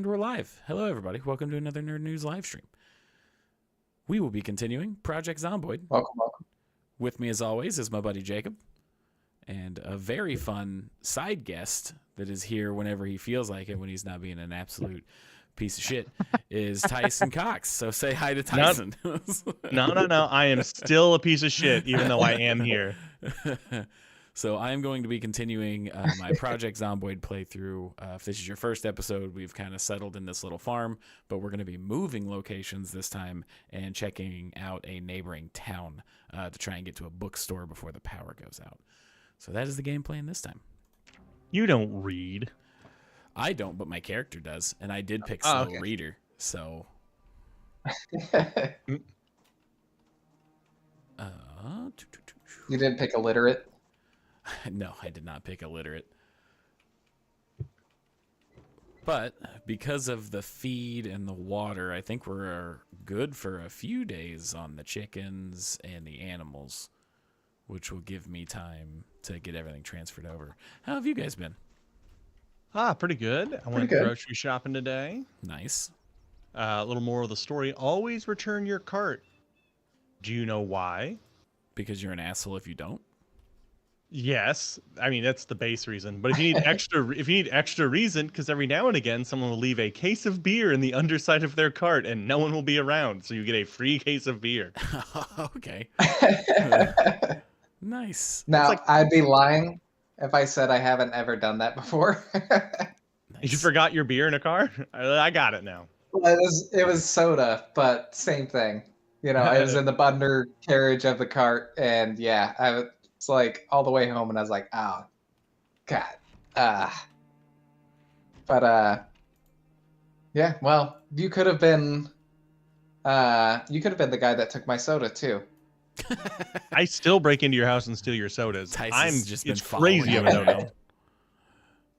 we're live. Hello, everybody. Welcome to another Nerd News Livestream. We will be continuing Project Zomboid. Welcome. With me, as always, is my buddy Jacob. And a very fun side guest that is here whenever he feels like it, when he's not being an absolute piece of shit, is Tyson Cox. So say hi to Tyson. No. I am still a piece of shit, even though I am here. So I am going to be continuing my Project Zomboid playthrough. If this is your first episode, we've kind of settled in this little farm, but we're going to be moving locations this time and checking out a neighboring town to try and get to a bookstore before the power goes out. So that is the game plan this time. You don't read. I don't, but my character does, and I did pick slow reader, so... You didn't pick illiterate? No, I did not pick illiterate. But because of the feed and the water, I think we're good for a few days on the chickens and the animals, which will give me time to get everything transferred over. How have you guys been? Pretty good. I went grocery shopping today. Nice. A little more of the story. Always return your cart. Do you know why? Because you're an asshole if you don't? Yes, I mean that's the base reason. But if you need extra reason, because every now and again someone will leave a case of beer in the underside of their cart, and no one will be around, so you get a free case of beer. Okay. Nice. Now, I'd be lying if I said I haven't ever done that before. Nice. You forgot your beer in a car? I got it now. Well, it was soda, but same thing. You know, I was in the undercarriage of the cart, and yeah, it's like all the way home, and I was like, oh, God. Yeah, well, you could have been the guy that took my soda, too. I still break into your house and steal your sodas. Tyson's just been crazy of a no-no.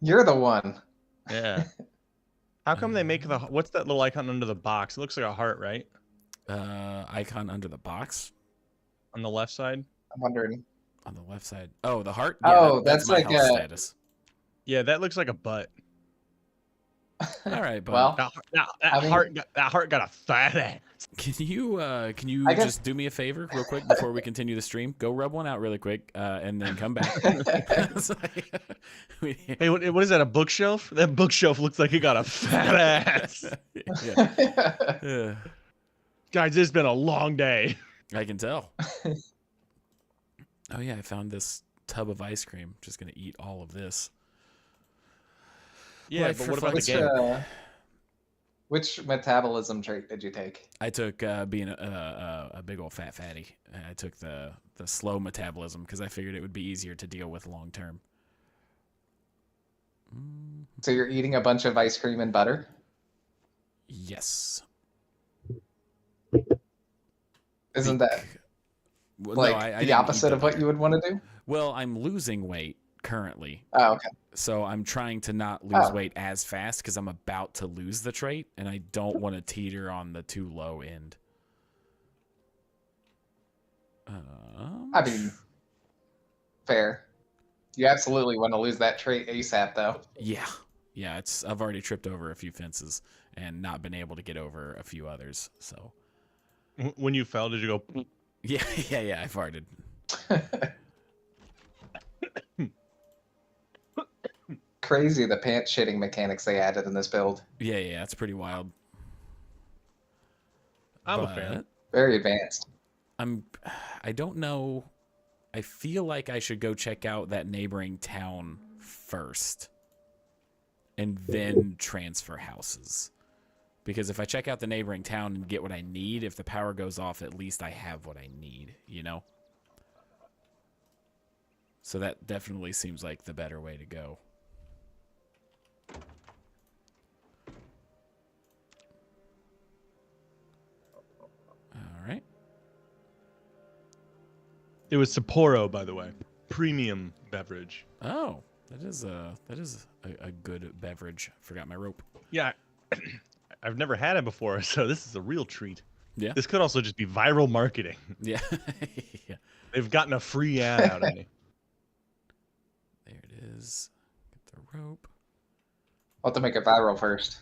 You're the one. Yeah. How come they make what's that little icon under the box? It looks like a heart, right? Icon under the box? On the left side? I'm wondering. On the left side. Oh, the heart? Yeah, that's my like health status. Yeah, that looks like a butt. All right, but well, that heart got a fat ass. Can you just do me a favor real quick before we continue the stream? Go rub one out really quick, and then come back. Hey, what is that? A bookshelf? That bookshelf looks like it got a fat ass. Yeah. Guys, it's been a long day. I can tell. Oh yeah, I found this tub of ice cream. Just gonna eat all of this. Yeah, but what about the game? Which metabolism trait did you take? I took being a big old fat fatty. I took the slow metabolism because I figured it would be easier to deal with long term. So you're eating a bunch of ice cream and butter? Yes. Isn't that the opposite of what you would want to do? Well, I'm losing weight currently. Oh, okay. So I'm trying to not lose weight as fast because I'm about to lose the trait, and I don't want to teeter on the too low end. I mean, fair. You absolutely want to lose that trait ASAP, though. Yeah. I've already tripped over a few fences and not been able to get over a few others. So when you fell, did you go? Yeah, I farted. Crazy the pants shitting mechanics they added in this build. Yeah, it's pretty wild. I'm a fan. Very advanced. I don't know. I feel like I should go check out that neighboring town first and then transfer houses. Because if I check out the neighboring town and get what I need, if the power goes off, at least I have what I need, you know? So that definitely seems like the better way to go. All right. It was Sapporo, by the way. Premium beverage. Oh, that is a good beverage. Forgot my rope. Yeah. I've never had it before, so this is a real treat. Yeah. This could also just be viral marketing. Yeah. Yeah. They've gotten a free ad out of me. There it is. Get the rope. I'll have to make it viral first.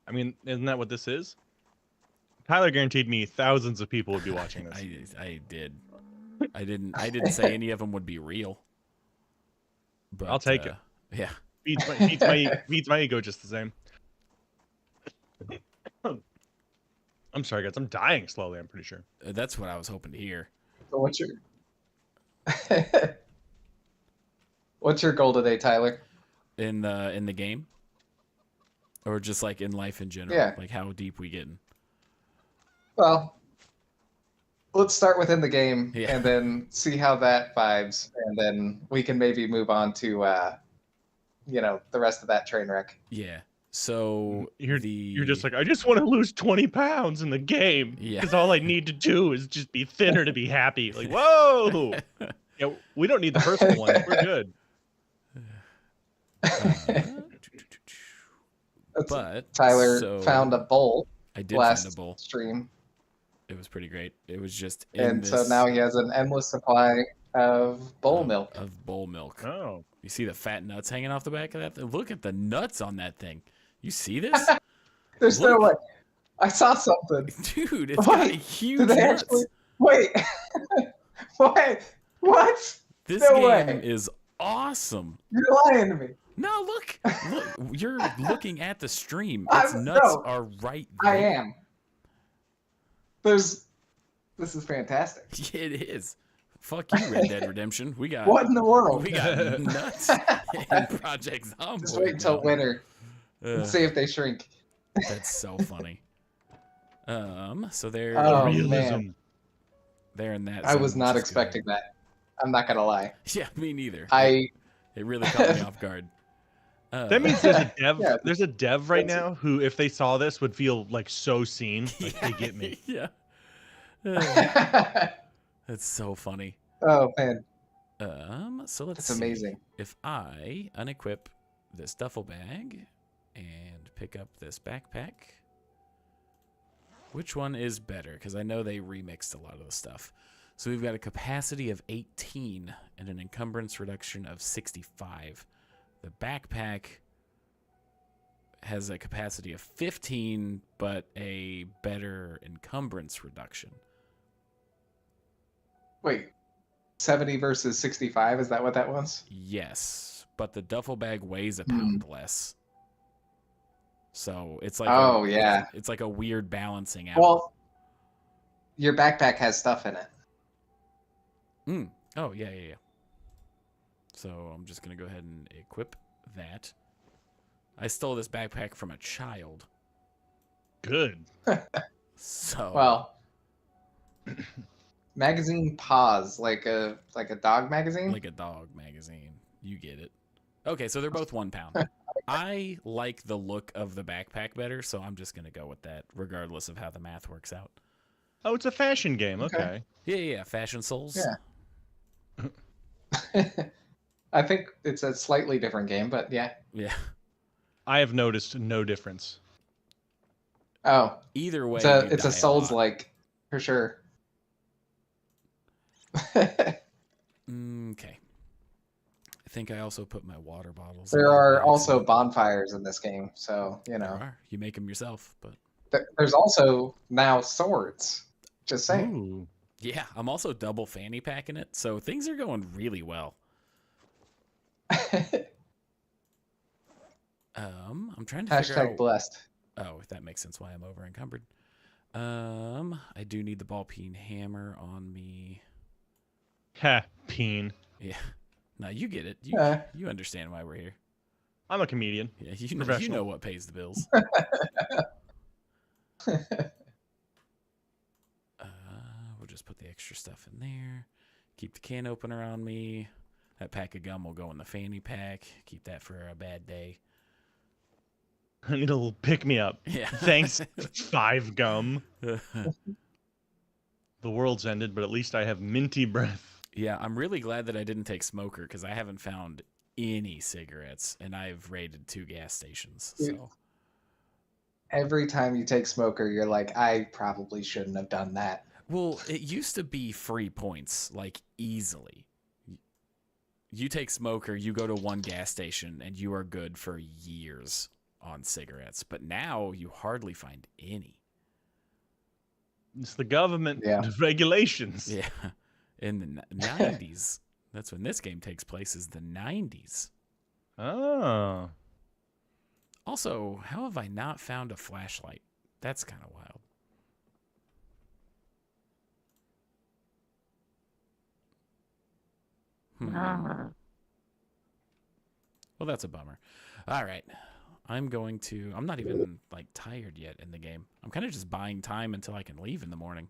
I mean, isn't that what this is? Tyler guaranteed me thousands of people would be watching this. I did. I didn't say any of them would be real. But I'll take it. Yeah. Feeds my ego just the same. I'm sorry, guys. I'm dying slowly. I'm pretty sure. That's what I was hoping to hear. So what's your goal today, Tyler? In the game, or just like in life in general? Yeah. Like how deep we getting? Well, let's start within the game Yeah. and then see how that vibes, and then we can maybe move on to the rest of that train wreck. Yeah. So You're just like, I just want to lose 20 pounds in the game. Yeah. Because all I need to do is just be thinner to be happy. Like, whoa. Yeah, we don't need the personal ones. We're good. But Tyler found a bowl I did last find a bowl. stream, It was pretty great. It was just so now he has an endless supply of bowl milk. Of bowl milk. Oh. You see the fat nuts hanging off the back of that thing? Look at the nuts on that thing. You see this? There's no way. I saw something. Dude, it's got Wait, huge Did they nuts. actually? Wait. Wait. What? This No game way. is awesome. You're lying to me. No, look, you're looking at the stream. I'm- Its nuts no, are right there. I am. This is fantastic. It is. Fuck you, Red Dead Redemption. We got What in the world? we got nuts in Project Zomboid. Just wait until now. winter and see if they shrink. That's so funny. So they're Oh, Realism. man. they're in that. I was zone, not which is good. expecting that. I'm not gonna lie. Yeah, me neither. I It really caught me off guard. That means there's a dev. Yeah. There's a dev right now who, if they saw this, would feel like so seen. Like they get me. Yeah. That's so funny. oh man, So let's that's see. amazing. If I unequip this duffel bag and pick up this backpack, which one is better? Because I know they remixed a lot of the stuff. So we've got a capacity of 18 and an encumbrance reduction of 65. The backpack has a capacity of 15, but a better encumbrance reduction. Wait, 70 versus 65? Is that what that was? Yes, but the duffel bag weighs a pound less. So it's like Oh, yeah. it's like a weird balancing out. Well, your backpack has stuff in it. Oh, yeah. So I'm just going to go ahead and equip that. I stole this backpack from a child. Good. So Well, magazine pause, like a dog magazine. like a dog magazine. You get it. Okay, so they're both 1 pound. I like the look of the backpack better, so I'm just going to go with that, regardless of how the math works out. Oh, it's a fashion game. Okay. Yeah. Fashion Souls. Yeah. I think it's a slightly different game, but yeah. Yeah. I have noticed no difference. Oh, Either way, it's you a die Souls lot. like for sure. Okay. I think I also put my water bottles. in There my are bag, also so- bonfires in this game, so you There know. are. You make them yourself, but There's also now swords. Just saying. Ooh. yeah, I'm also double fanny packing it, so things are going really well. I'm trying to figure Hashtag out. blessed. Oh, that makes sense why I'm over encumbered. I do need the ball peen hammer on me. Ha, peen. Yeah. No, you get it. You understand why we're here. I'm a comedian. Yeah, you Professional. know what pays the bills. We'll just put the extra stuff in there. Keep the can opener on me. That pack of gum will go in the fanny pack. Keep that for a bad day. I need a little pick me up. Yeah. Thanks, 5 gum. The world's ended, but at least I have minty breath. Yeah, I'm really glad that I didn't take smoker because I haven't found any cigarettes, and I've raided 2 gas stations. So Every time you take smoker, you're like, I probably shouldn't have done that. well, it used to be free points, like easily. You take smoker, you go to 1 gas station, and you are good for years on cigarettes, but now you hardly find any. It's the government Yeah. regulations. Yeah, in the 90s. That's when this game takes place, is the 90s. Oh. Also, how have I not found a flashlight? That's kind of wild. Well, that's a bummer. All right. I'm not even like tired yet in the game. I'm kind of just buying time until I can leave in the morning.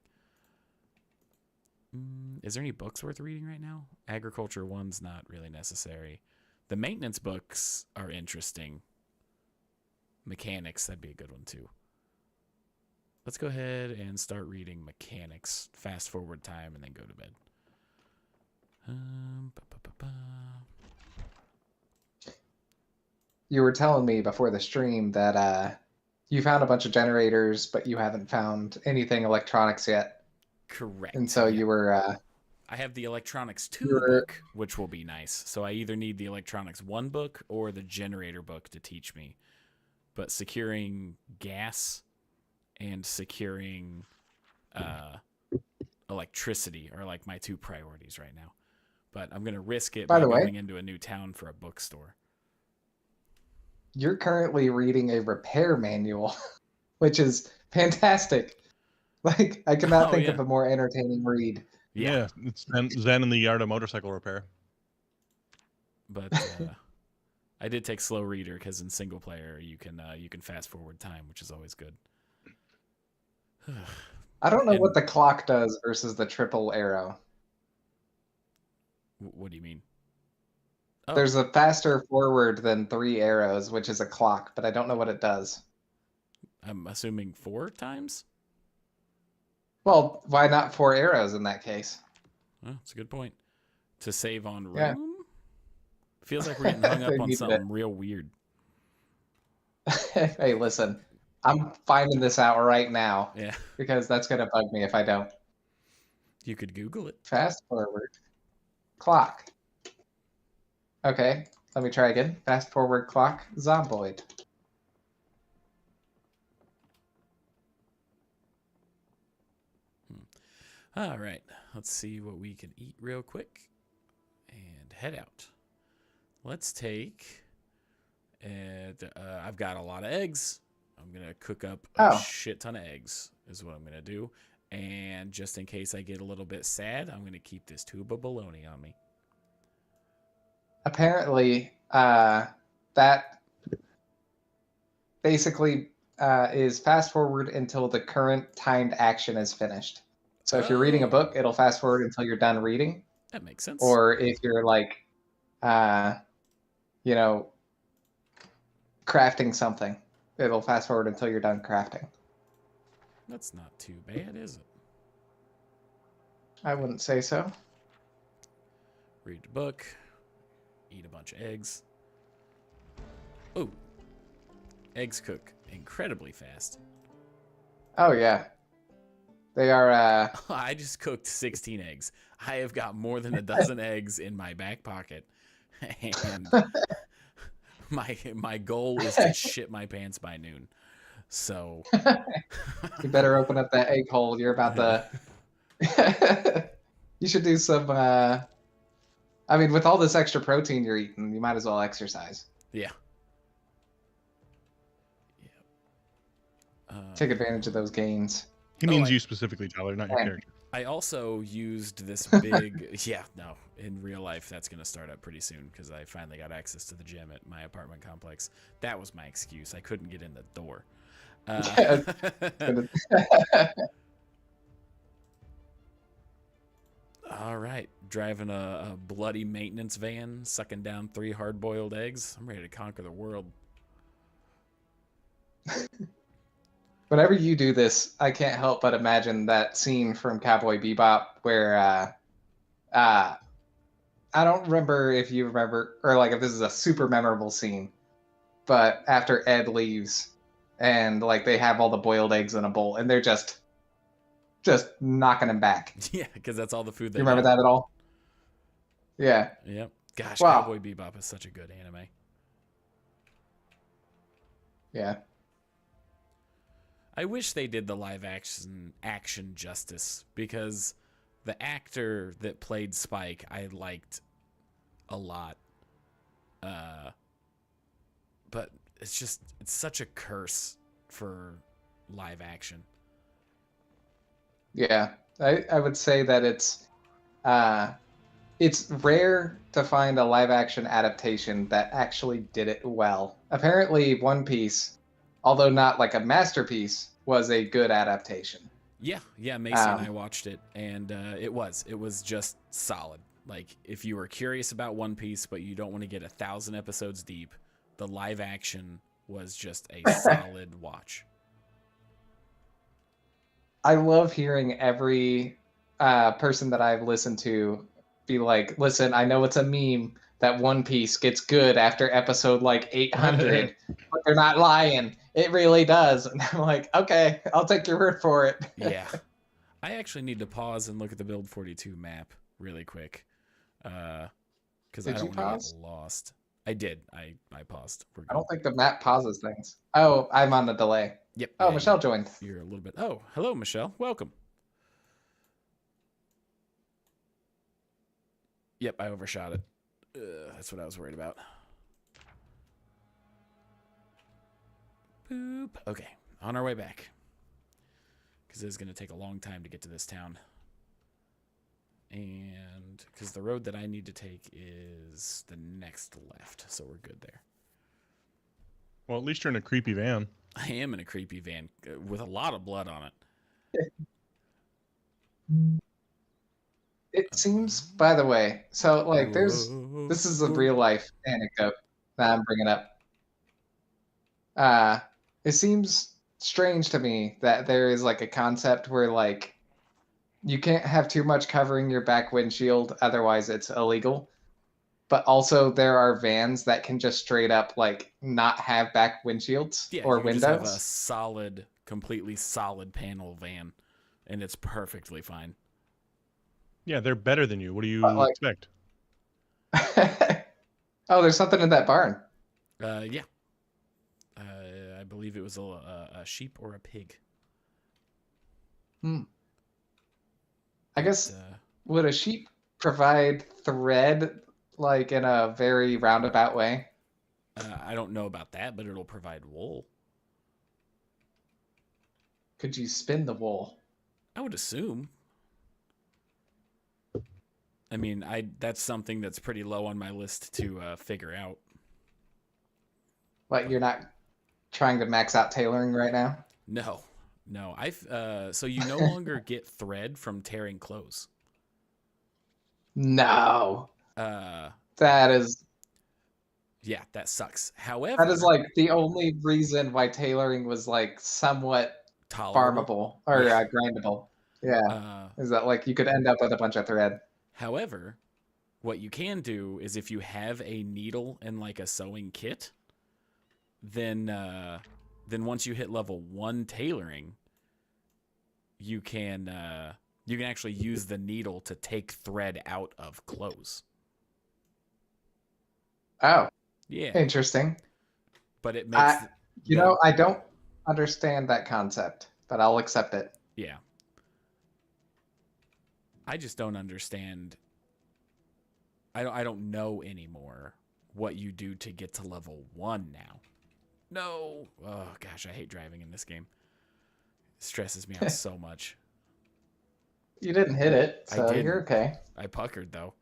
Is there any books worth reading right now? Agriculture 1's not really necessary. The maintenance books are interesting. Mechanics, that'd be a good one too. Let's go ahead and start reading mechanics. Fast forward time and then go to bed. You were telling me before the stream that you found a bunch of generators, but you haven't found anything electronics yet. Correct. And so you were... I have the Electronics 2 book, which will be nice. So I either need the Electronics 1 book or the generator book to teach me. But securing gas and securing electricity are like my 2 priorities right now. But I'm going to risk it by going into a new town for a bookstore. You're currently reading a repair manual, which is fantastic. Like, I cannot think of a more entertaining read. Yeah, it's Zen in the Yard of Motorcycle Repair. But I did take slow reader because in single player you can fast forward time, which is always good. I don't know what the clock does versus the triple arrow. What do you mean? Oh. There's a faster forward than 3 arrows, which is a clock, but I don't know what it does. I'm assuming 4 times? Well, why not 4 arrows in that case? Well, that's a good point. To save on room? Yeah. Feels like we're getting hung up on something real weird. Hey, listen. I'm finding this out right now. Yeah. Because that's going to bug me if I don't. You could Google it. Fast forward. Clock. Okay, let me try again. Fast forward clock. Zomboid. All right. Let's see what we can eat real quick and head out. Let's take... I've got a lot of eggs. I'm going to cook up a shit ton of eggs is what I'm going to do. And just in case I get a little bit sad, I'm going to keep this tube of bologna on me. Apparently, that basically is fast forward until the current timed action is finished. So if you're reading a book, it'll fast forward until you're done reading. That makes sense. Or if you're like, crafting something, it'll fast forward until you're done crafting. That's not too bad, is it? I wouldn't say so. Read the book. Eat a bunch of eggs. Oh, eggs cook incredibly fast. Oh, yeah. They are... I just cooked 16 eggs. I have got more than a dozen eggs in my back pocket. And my goal is to shit my pants by noon. So... You better open up that egg hole. You're about to... You should do some... I mean, with all this extra protein you're eating, you might as well exercise. Yeah. Take advantage of those gains. He means you specifically, Tyler, not your character. I also used this big... Yeah, no. In real life, that's going to start up pretty soon because I finally got access to the gym at my apartment complex. That was my excuse. I couldn't get in the door. All right. Driving a bloody maintenance van, sucking down 3 hard-boiled eggs. I'm ready to conquer the world. Whenever you do this, I can't help but imagine that scene from Cowboy Bebop where I don't remember if you remember, or like if this is a super memorable scene, but after Ed leaves and like they have all the boiled eggs in a bowl and they're just knocking him back. Yeah, because that's all the food they You remember that at all? Yeah. Yep. Gosh, Wow. Cowboy Bebop is such a good anime. Yeah. I wish they did the live action justice, because the actor that played Spike I liked a lot. But it's such a curse for live action. Yeah. I would say that it's rare to find a live action adaptation that actually did it well. Apparently, One Piece, although not like a masterpiece, was a good adaptation. Yeah, Macy and I watched it, and it was just solid. Like, if you were curious about One Piece but you don't want to get 1,000 episodes deep, the live action was just a solid watch. I love hearing every person that I've listened to be like, listen, I know it's a meme that One Piece gets good after episode like 800, but they're not lying. It really does. And I'm like, okay, I'll take your word for it. Yeah. I actually need to pause and look at the Build 42 map really quick, because I Did don't you want to pause? get lost. I did. I paused. We're I good. don't think the map pauses things. Oh, I'm on the delay. Yep. Oh, yeah, Michelle joined. You're a little bit. Oh, hello, Michelle. Welcome. Yep, I overshot it. That's what I was worried about. Boop. Okay, on our way back, because it's going to take a long time to get to this town. And because the road that I need to take is the next left, so we're good there. Well, at least you're in a creepy van. I am in a creepy van with a lot of blood on it. It seems, by the way, so like this is a real life anecdote that I'm bringing up. It seems strange to me that there is like a concept where like you can't have too much covering your back windshield, otherwise it's illegal. But also there are vans that can just straight up like not have back windshields or you can windows. just have a solid, completely solid panel van, and it's perfectly fine. Yeah, they're better than you. What do you expect? Oh, there's something in that barn. Yeah. I believe it was a sheep or a pig. I guess, would a sheep provide thread like in a very roundabout way? I don't know about that, but it'll provide wool. Could you spin the wool? I would assume. I mean, that's something that's pretty low on my list to figure out. What, you're not trying to max out tailoring right now? No. So you no longer get thread from tearing clothes. No. That is... Yeah, that sucks. However... That is like the only reason why tailoring was like somewhat farmable or grindable. Yeah. Is that like you could end up with a bunch of thread. However, what you can do is if you have a needle and like a sewing kit, then once you hit level 1 tailoring, you can actually use the needle to take thread out of clothes. Oh. Yeah. Interesting. But it makes I don't understand that concept, but I'll accept it. Yeah. I just don't understand. I don't know anymore what you do to get to level 1 now. No. Oh gosh, I hate driving in this game. It stresses me out so much. You didn't hit it, so you're okay. I puckered though.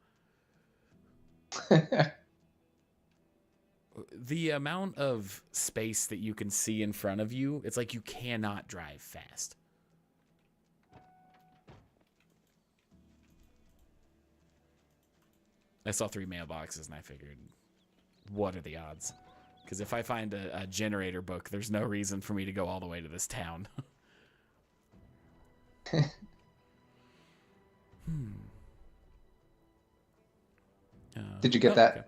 The amount of space that you can see in front of you, it's like you cannot drive fast. I saw 3 mailboxes and I figured, what are the odds? Because if I find a generator book, there's no reason for me to go all the way to this town. Did you get that? Okay.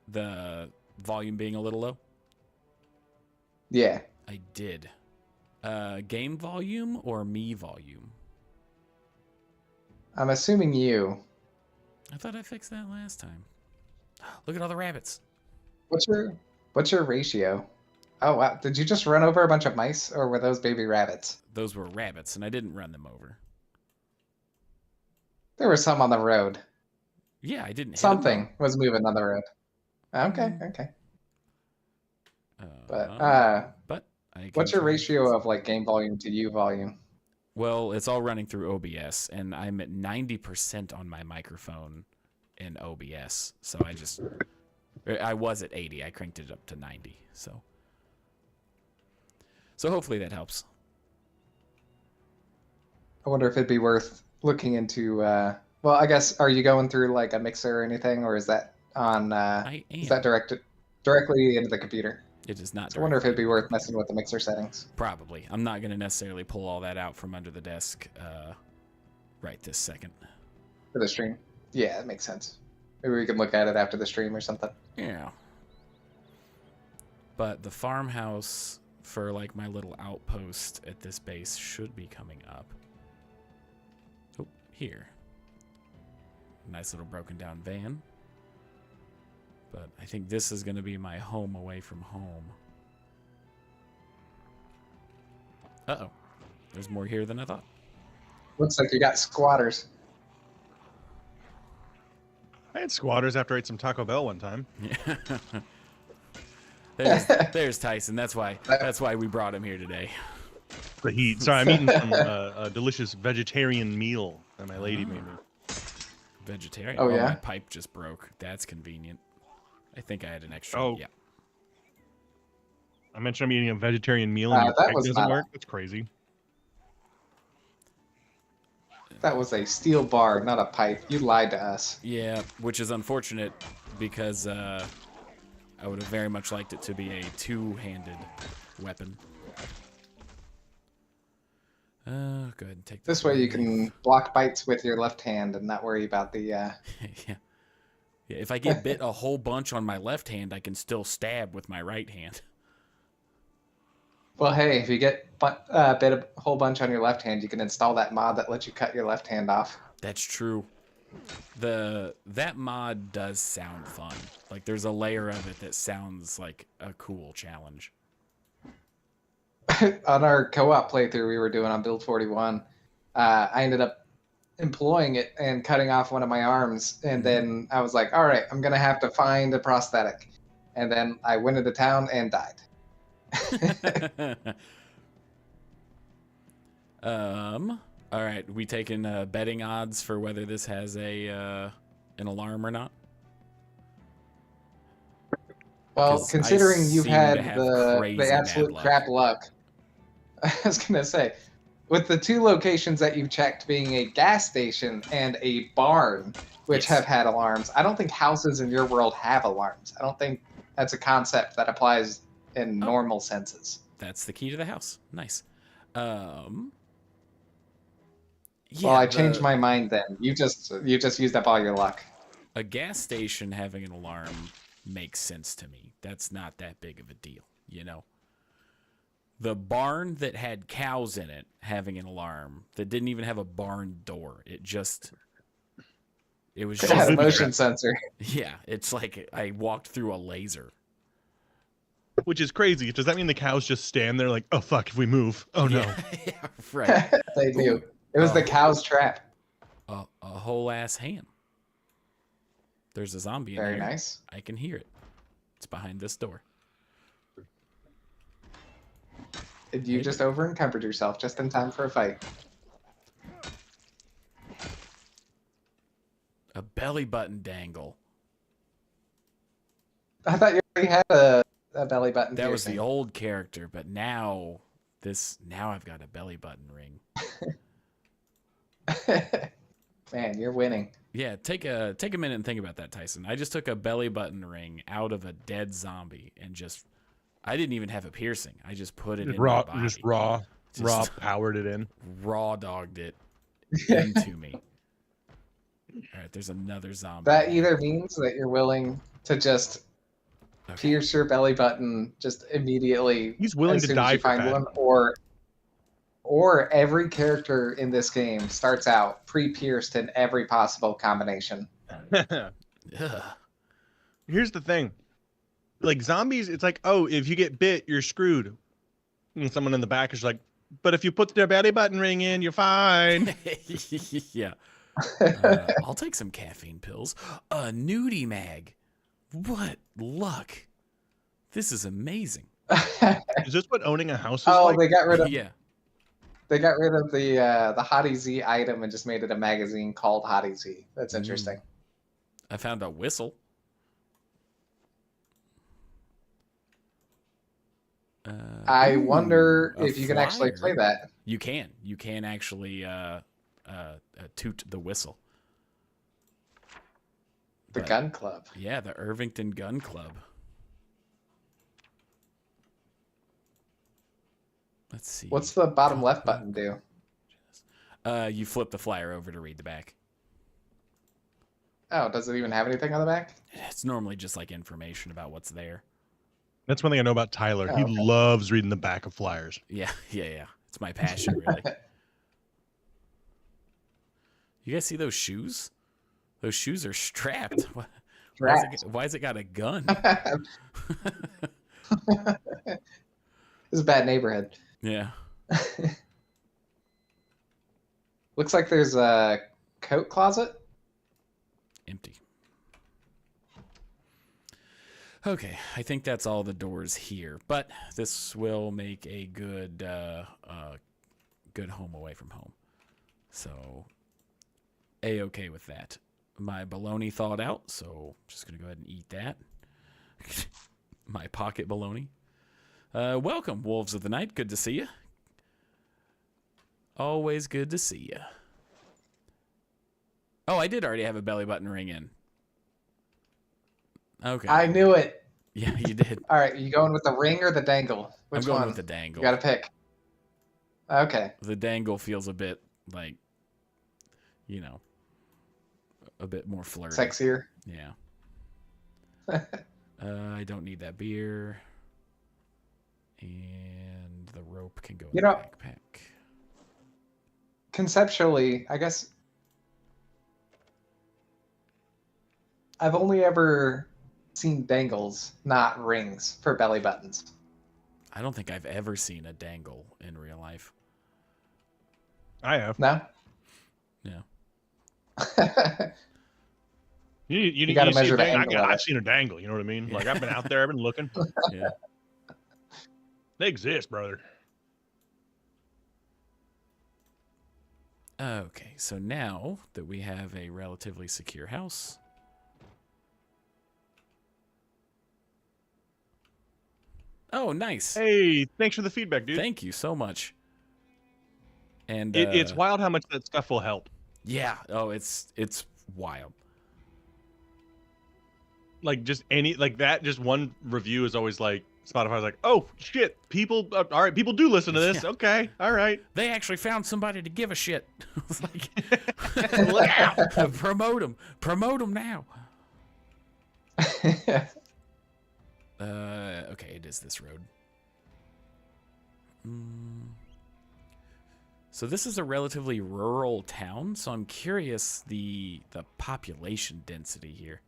The volume being a little low? Yeah. I did. Game volume or me volume? I'm assuming you. I thought I fixed that last time. Look at all the rabbits. What's your ratio? Oh wow! Did you just run over a bunch of mice, or were those baby rabbits? Those were rabbits, and I didn't run them over. There were some on the road. Yeah, I didn't hit them. Something was moving on the road. Okay, Mm. okay. But I What's your can try. ratio of like game volume to U volume? Well, it's all running through OBS, and I'm at 90% on my microphone in OBS. So I was at 80. I cranked it up to 90. So hopefully that helps. I wonder if it'd be worth looking into. Well, I guess are you going through like a mixer or anything, or is that on? I am. Is that directed directly into the computer? It is not. So I wonder if it'd be directly. worth messing with the mixer settings. Probably. I'm not going to necessarily pull all that out from under the desk right this second. For the stream. Yeah, that makes sense. Maybe we can look at it after the stream or something. Yeah. But the farmhouse for like my little outpost at this base should be coming up. Oh, here. Nice little broken down van. But I think this is going to be my home away from home. Uh-oh. There's more here than I thought. Looks like you got squatters. I had squatters after I ate some Taco Bell one time. Yeah. there's Tyson. That's why we brought him here today. The heat. Sorry, I'm eating some a delicious vegetarian meal that my lady made me. Vegetarian? Oh, yeah? My pipe just broke. That's convenient. I think I had an extra. Oh. Yeah. I mentioned I'm eating a vegetarian meal and your that pipe was doesn't not- work. That's crazy. That was a steel bar, not a pipe. You lied to us. Yeah, which is unfortunate because I would have very much liked it to be a two-handed weapon. Go ahead and take This way you can block bites with your left hand and not worry about the... Yeah. Yeah, if I get bit a whole bunch on my left hand, I can still stab with my right hand. Well, hey, if you get bit a whole bunch on your left hand, you can install that mod that lets you cut your left hand off. That's true. That mod does sound fun. Like there's a layer of it that sounds like a cool challenge. On our co-op playthrough we were doing on Build 41, I ended up employing it and cutting off one of my arms, and then I was like, all right, I'm gonna have to find a prosthetic, and then I went into town and died. All right, we taking betting odds for whether this has an alarm or not? Well, 'Cause considering I you've seem had to have the crazy bad absolute luck. crap luck, I was gonna say, with the two locations that you've checked being a gas station and a barn, which Yes. have had alarms, I don't think houses in your world have alarms. I don't think that's a concept that applies in normal senses. That's the key to the house. Nice. Yeah, Well, I changed my mind then. You just used up all your luck. A gas station having an alarm makes sense to me. That's not that big of a deal, you know? The barn that had cows in it having an alarm that didn't even have a barn door. It was It had a just motion sensor. Yeah, it's like I walked through a laser. Which is crazy. Does that mean the cows just stand there like, oh fuck, if we move? Oh no. Yeah, right. They do. It was the cow's trap. A whole ass ham. There's a zombie in there. Very nice. I can hear it. It's behind this door. You just over encumbered yourself just in time for a fight. A belly button dangle. I thought you already had a belly button. That was the piercing. old character, but now I've got a belly button ring. Man, you're winning. Yeah, take a minute and think about that, Tyson. I just took a belly button ring out of a dead zombie and I didn't even have a piercing. I just put it in my body. Just raw Just powered it in. raw dogged it into me. All right, there's another zombie. That either means that you're willing to just pierce your belly button just immediately. He's willing as to soon as die you for find that. one, or every character in this game starts out pre-pierced in every possible combination. Ugh. Here's the thing. like zombies, it's like, oh, if you get bit, you're screwed. And someone in the back is like, but if you put their belly button ring in, you're fine. Yeah. I'll take some caffeine pills. A nudie mag. What luck. This is amazing. Is this what owning a house is Oh, like? they got rid of Yeah. they got rid of the Hottie Z item and just made it a magazine called Hottie Z. That's interesting. I found a whistle. I wonder a if you can actually flyer. play that. You can. You can actually toot the whistle. The But- Gun Club. Yeah, the Irvington Gun Club. Let's see. What's the bottom left button do? You flip the flyer over to read the back. Oh, does it even have anything on the back? It's normally just like information about what's there. That's one thing I know about Tyler. Oh, He okay. loves reading the back of flyers. Yeah. It's my passion, really. You guys see those shoes? Those shoes are strapped. Why has it got a gun? This is a bad neighborhood. Yeah. Looks like there's a coat closet. Empty. Okay, I think that's all the doors here, but this will make a good good home away from home. So A-okay with that. My bologna thawed out, so I'm just gonna go ahead and eat that. My pocket bologna. Welcome, Wolves of the Night. Good to see you. Always good to see you. Oh, I did already have a belly button ring in. Okay. I knew it. Yeah, you did. All right, you going with the ring or the dangle? Which I'm going one? with the dangle. You got to pick. Okay. The dangle feels a bit like, a bit more flirty. Sexier. Yeah. I don't need that beer. And the rope can go in You the know- backpack. Conceptually, I guess I've only ever seen dangles, not rings, for belly buttons. I don't think I've ever seen a dangle in real life. I have. No? Yeah. You gotta see a measure the dangle? angle of I've it. seen a dangle. You know what I mean? Like I've been out there. I've been looking. Yeah. They exist, brother. Okay, so now that we have a relatively secure house. Oh, nice. Hey, thanks for the feedback, dude. Thank you so much. And It's wild how much that stuff will help. yeah. Oh, it's wild. Like just that. Just one review is always like Spotify's like, oh shit, people. All right, people do listen to this. Yeah. Okay, all right. They actually found somebody to give a shit. It's like, Look out. promote them now. Okay, it is this road. So this is a relatively rural town, so I'm curious the population density here.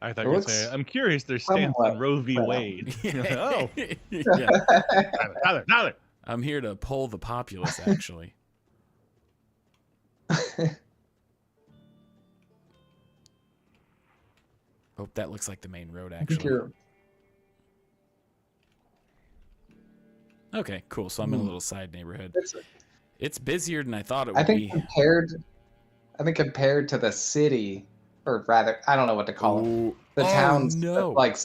I thought you were Looks saying, I'm curious their stance somewhat on Roe v. spread out. Wade. Oh, Yeah. Tyler. I'm here to poll the populace, actually. Oh, that looks like the main road, I think actually. you're- Okay, cool. So I'm in a little side neighborhood. it's- It's busier than I thought it would I think be. compared to the city, or rather, I don't know what to call it. Ooh. The Oh, towns, no. like,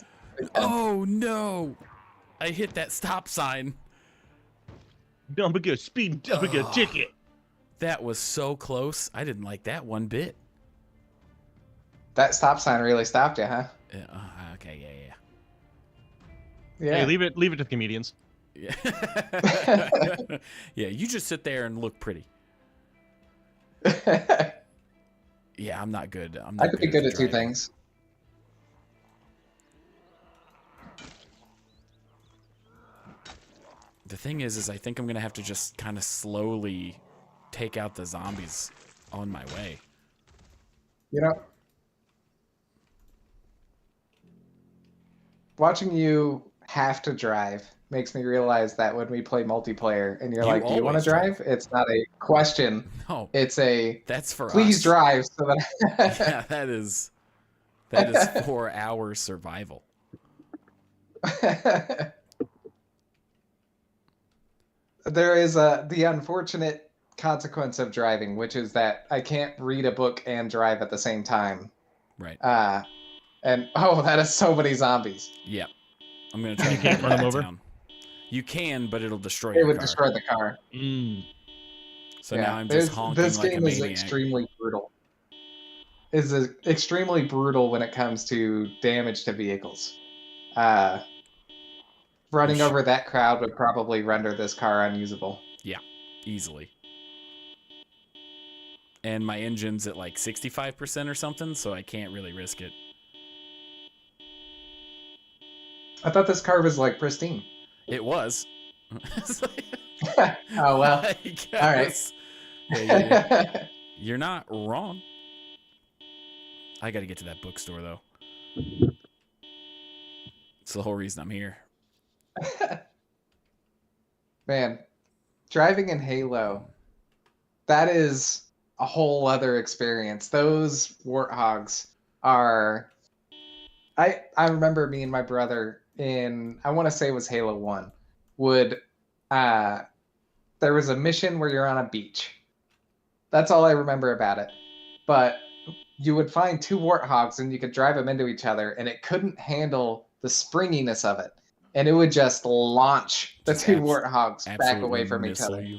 Oh, no. I hit that stop sign. Don't get a speed, don't get a ticket. That was so close. I didn't like that one bit. that stop sign really stopped you, huh? Okay, yeah. Yeah. Hey, leave it to the comedians. Yeah. Yeah, you just sit there and look pretty. Yeah, I'm not good. I could be good at two driving. things. The thing is I think I'm gonna have to just kind of slowly take out the zombies on my way. You know, watching you have to drive makes me realize that when we play multiplayer and you're You like, do you want to always drive. drive? It's not a question. No, It's a that's for please us. drive so that Yeah, that is for our survival. There is the unfortunate consequence of driving, which is that I can't read a book and drive at the same time. Right. And oh, that is so many zombies. Yeah. I'm gonna try. You can't run them over? Town. You can, but it'll destroy It your would car. destroy the car. So now I'm just honking this like a game is maniac. extremely brutal. Is extremely brutal when it comes to damage to vehicles. Running over that crowd would probably render this car unusable. Yeah, easily. And my engine's at like 65% or something, so I can't really risk it. I thought this car was like pristine. It was. Oh well. All right. Yeah, you're not wrong. I got to get to that bookstore though. It's the whole reason I'm here. Man, driving in Halo, that is a whole other experience. Those warthogs are. I remember me and my brother in, I want to say it was Halo 1, would there was a mission where you're on a beach. That's all I remember about it. But you would find two warthogs and you could drive them into each other, and it couldn't handle the springiness of it. And it would just launch the two warthogs back away from each other. You.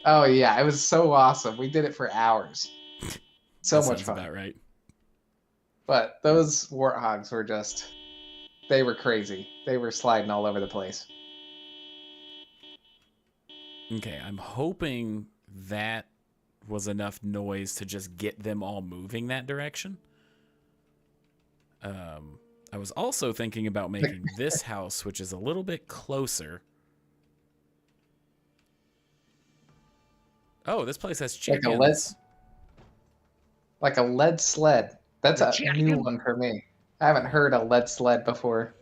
Oh, yeah. It was so awesome. We did it for hours. So much fun. About right. But those warthogs were just, they were crazy. They were sliding all over the place. Okay, I'm hoping that was enough noise to just get them all moving that direction. I was also thinking about making this house, which is a little bit closer. Oh, this place has chickens. Like a lead sled. That's a new one for me. I haven't heard a lead sled before.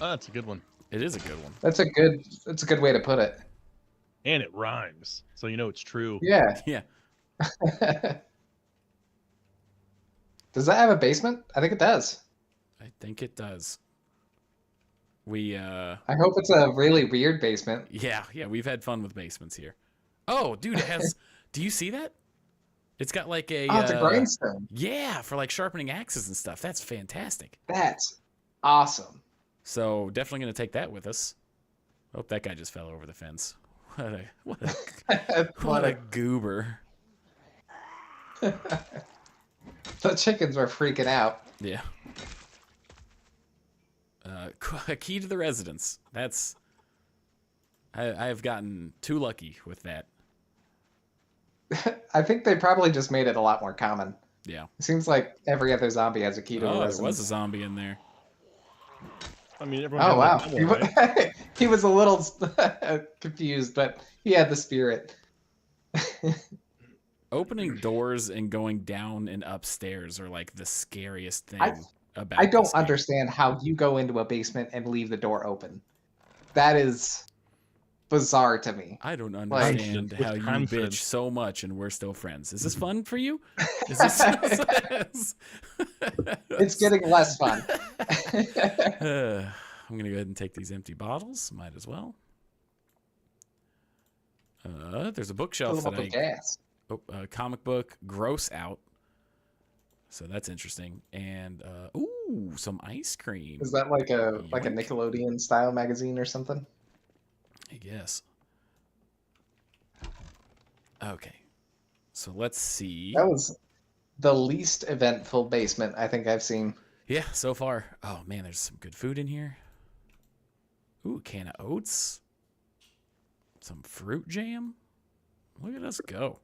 Oh, that's a good one. It is a good one. That's a good way to put it. And it rhymes, so you know it's true. Yeah. Yeah. Does that have a basement? I think it does. I think it does. We I hope it's a really weird basement. Yeah, we've had fun with basements here. Oh, dude, it has do you see that? It's got like a it's a grindstone. Yeah, for like sharpening axes and stuff. That's fantastic. That's awesome. So definitely gonna take that with us. Oh, that guy just fell over the fence. What a goober. The chickens were freaking out. Yeah. Key to the residence. That's I've gotten too lucky with that. I think they probably just made it a lot more common. Yeah. It seems like every other zombie has a key to the residence. There was a zombie in there. I mean, everyone. Oh wow, level, right? He was a little confused, but he had the spirit. Opening doors and going down and upstairs are like the scariest thing about I don't this game. understand how you go into a basement and leave the door open. That is bizarre to me. I don't understand how you bitch so much and we're still friends. Is this fun for you? Is this... It's getting less fun. I'm going to go ahead and take these empty bottles. Might as well. There's a bookshelf that gas. Comic book, gross out. So that's interesting. And ooh, some ice cream. Is that like a Nickelodeon style magazine or something? I guess. Okay. So let's see. That was the least eventful basement I think I've seen. Yeah, so far. Oh man, there's some good food in here. Ooh, a can of oats. Some fruit jam. Look at us go.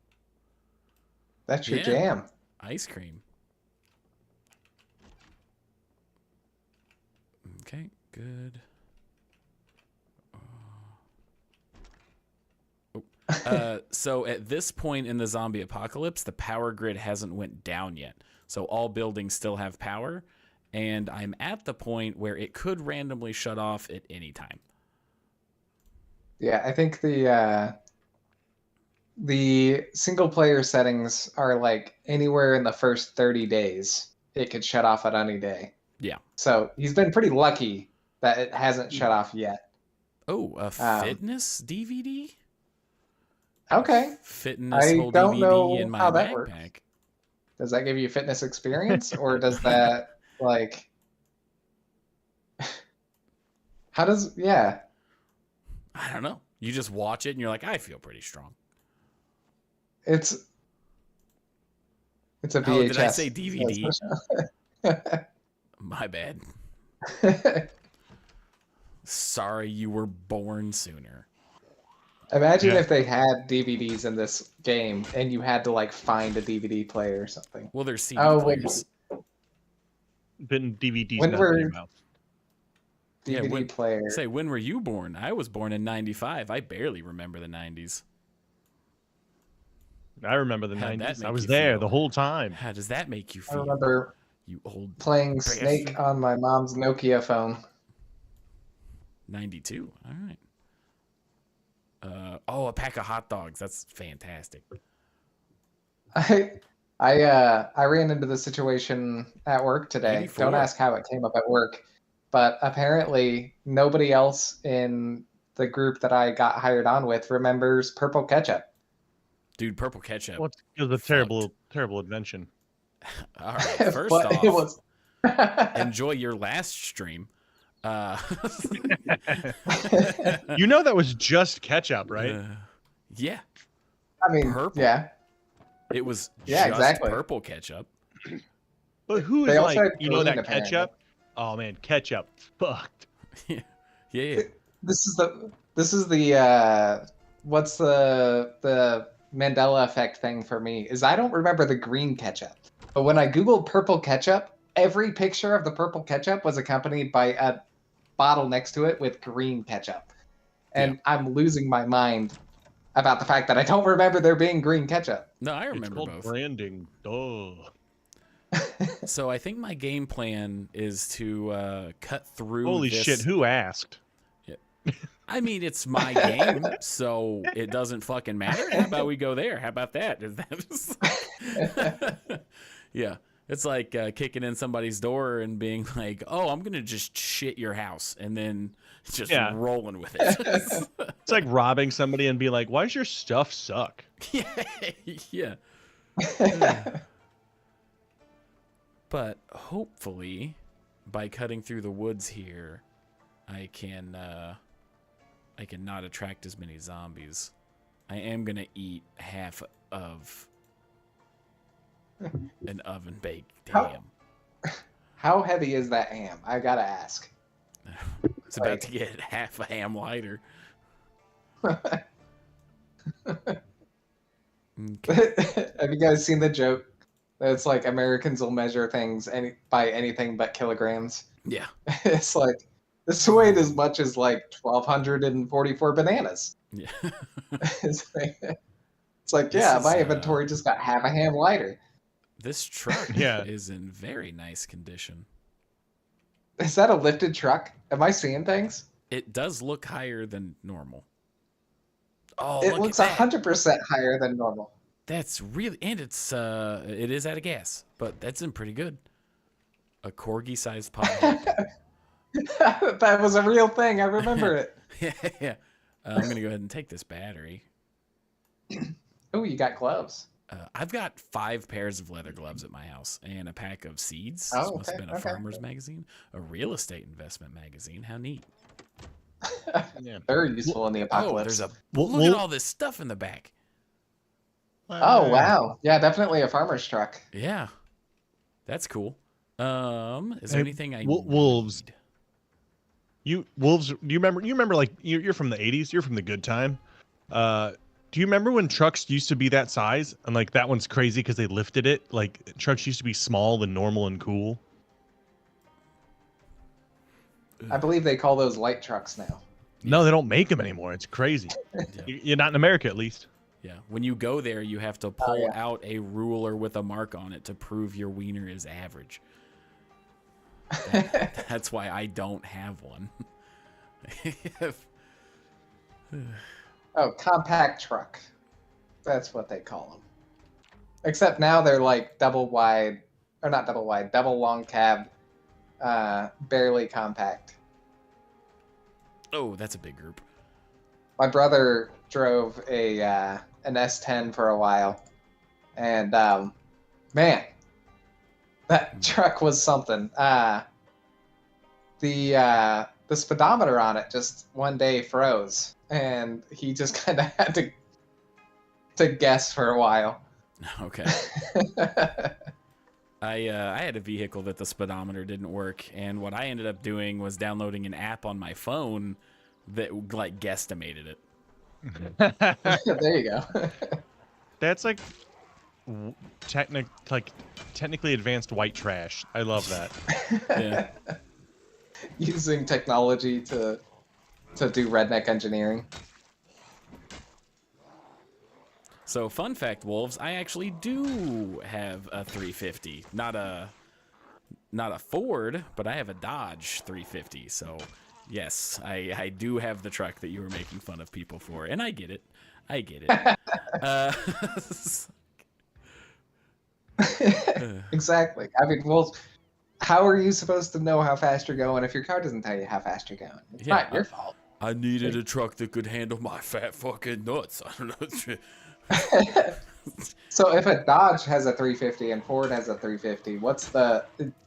That's your jam. Ice cream. Okay, good. So at this point in the zombie apocalypse, the power grid hasn't went down yet. So all buildings still have power, and I'm at the point where it could randomly shut off at any time. Yeah, I think the single player settings are like anywhere in the first 30 days, it could shut off at any day. Yeah. So he's been pretty lucky that it hasn't shut off yet. Oh, a fitness DVD? Okay. Fitness I whole don't DVD know in my how that works. backpack. Does that give you fitness experience, or does that like? How does yeah? I don't know. You just watch it and you're like, I feel pretty strong. It's a VHS. Oh, did I say DVD? My bad. Sorry you were born sooner. Imagine if they had DVDs in this game and you had to like find a DVD player or something. Well, there's CD players. Been DVDs When not were- in your mouth. DVD player. Say, when were you born? I was born in 95. I barely remember the 90s. I remember the How'd that 90s. I make was you there feel? the whole time. How does that make you I feel? remember You old playing Snake on my mom's Nokia phone. 92. All right. A pack of hot dogs. That's fantastic. I ran into the situation at work today. 84. Don't ask how it came up at work, but apparently nobody else in the group that I got hired on with remembers purple ketchup. Dude, purple ketchup. Well, it was a terrible invention. All right. First But off, it was enjoy your last stream. You know that was just ketchup, right? Yeah. I mean, Purple. yeah. It was Yeah, just exactly. purple ketchup. But who They is also like, had you know that green, apparently. ketchup? Oh man, ketchup fucked. Yeah. This is the what's the Mandela effect thing for me is I don't remember the green ketchup. But when I Googled purple ketchup, every picture of the purple ketchup was accompanied by a bottle next to it with green ketchup. And I'm losing my mind about the fact that I don't remember there being green ketchup. No, I It's remember called both. branding. Duh. So I think my game plan is to cut through. Holy this... shit, who asked? I mean, it's my game, so it doesn't fucking matter. How about we go there? How about that? Is that yeah. It's like kicking in somebody's door and being like, "Oh, I'm gonna just shit your house," and then just rolling with it. It's like robbing somebody and be like, "Why does your stuff suck?" Yeah. But hopefully, by cutting through the woods here, I can not attract as many zombies. I am gonna eat half of an oven baked ham. How heavy is that ham? I gotta ask. It's about to get half a ham lighter. Okay. Have you guys seen the joke? It's like Americans will measure things by anything but kilograms. Yeah. It's like this weighed as much as like 1,244 bananas. Yeah. It's like yeah, my inventory just got half a ham lighter. This truck is in very nice condition. Is that a lifted truck? Am I seeing things? It does look higher than normal. Oh, it looks 100% higher than normal. That's really, and it is out of gas, but that's in pretty good. A corgi-sized pothole. That was a real thing. I remember it. Yeah. I'm gonna go ahead and take this battery. Oh, you got gloves. I've got 5 pairs of leather gloves at my house and a pack of seeds. Oh, This must have been a farmer's okay. magazine, a real estate investment magazine. How neat. Very useful in the apocalypse. Look at all this stuff in the back. Oh, wow. Yeah, definitely a farmer's truck. Yeah. That's cool. Is there anything I wolves. need? Wolves, do you remember like you're from the 80s, you're from the good time. Do you remember when trucks used to be that size? And like that one's crazy because they lifted it. Like trucks used to be small and normal and cool. I believe they call those light trucks now. No, they don't make them anymore. It's crazy. Yeah. You're not in America, at least. Yeah. When you go there, you have to pull out a ruler with a mark on it to prove your wiener is average. That's why I don't have one. Oh, compact truck. That's what they call them. Except now they're like double wide, or not double wide, double long cab, barely compact. Oh, that's a big group. My brother drove an S10 for a while, and man, that truck was something. The speedometer on it just one day froze, and he just kind of had to guess for a while. Okay. I had a vehicle that the speedometer didn't work, and what I ended up doing was downloading an app on my phone that like guesstimated it. There you go. That's like technically advanced white trash. I love that. Yeah. Using technology to do redneck engineering. So, fun fact, Wolves, I actually do have a 350. Not a Ford, but I have a Dodge 350. So, yes, I do have the truck that you were making fun of people for, and I get it. I get it. Exactly. I mean, well, how are you supposed to know how fast you're going if your car doesn't tell you how fast you're going? It's not your fault. I needed a truck that could handle my fat fucking nuts. I don't know. So if a Dodge has a 350 and Ford has a 350,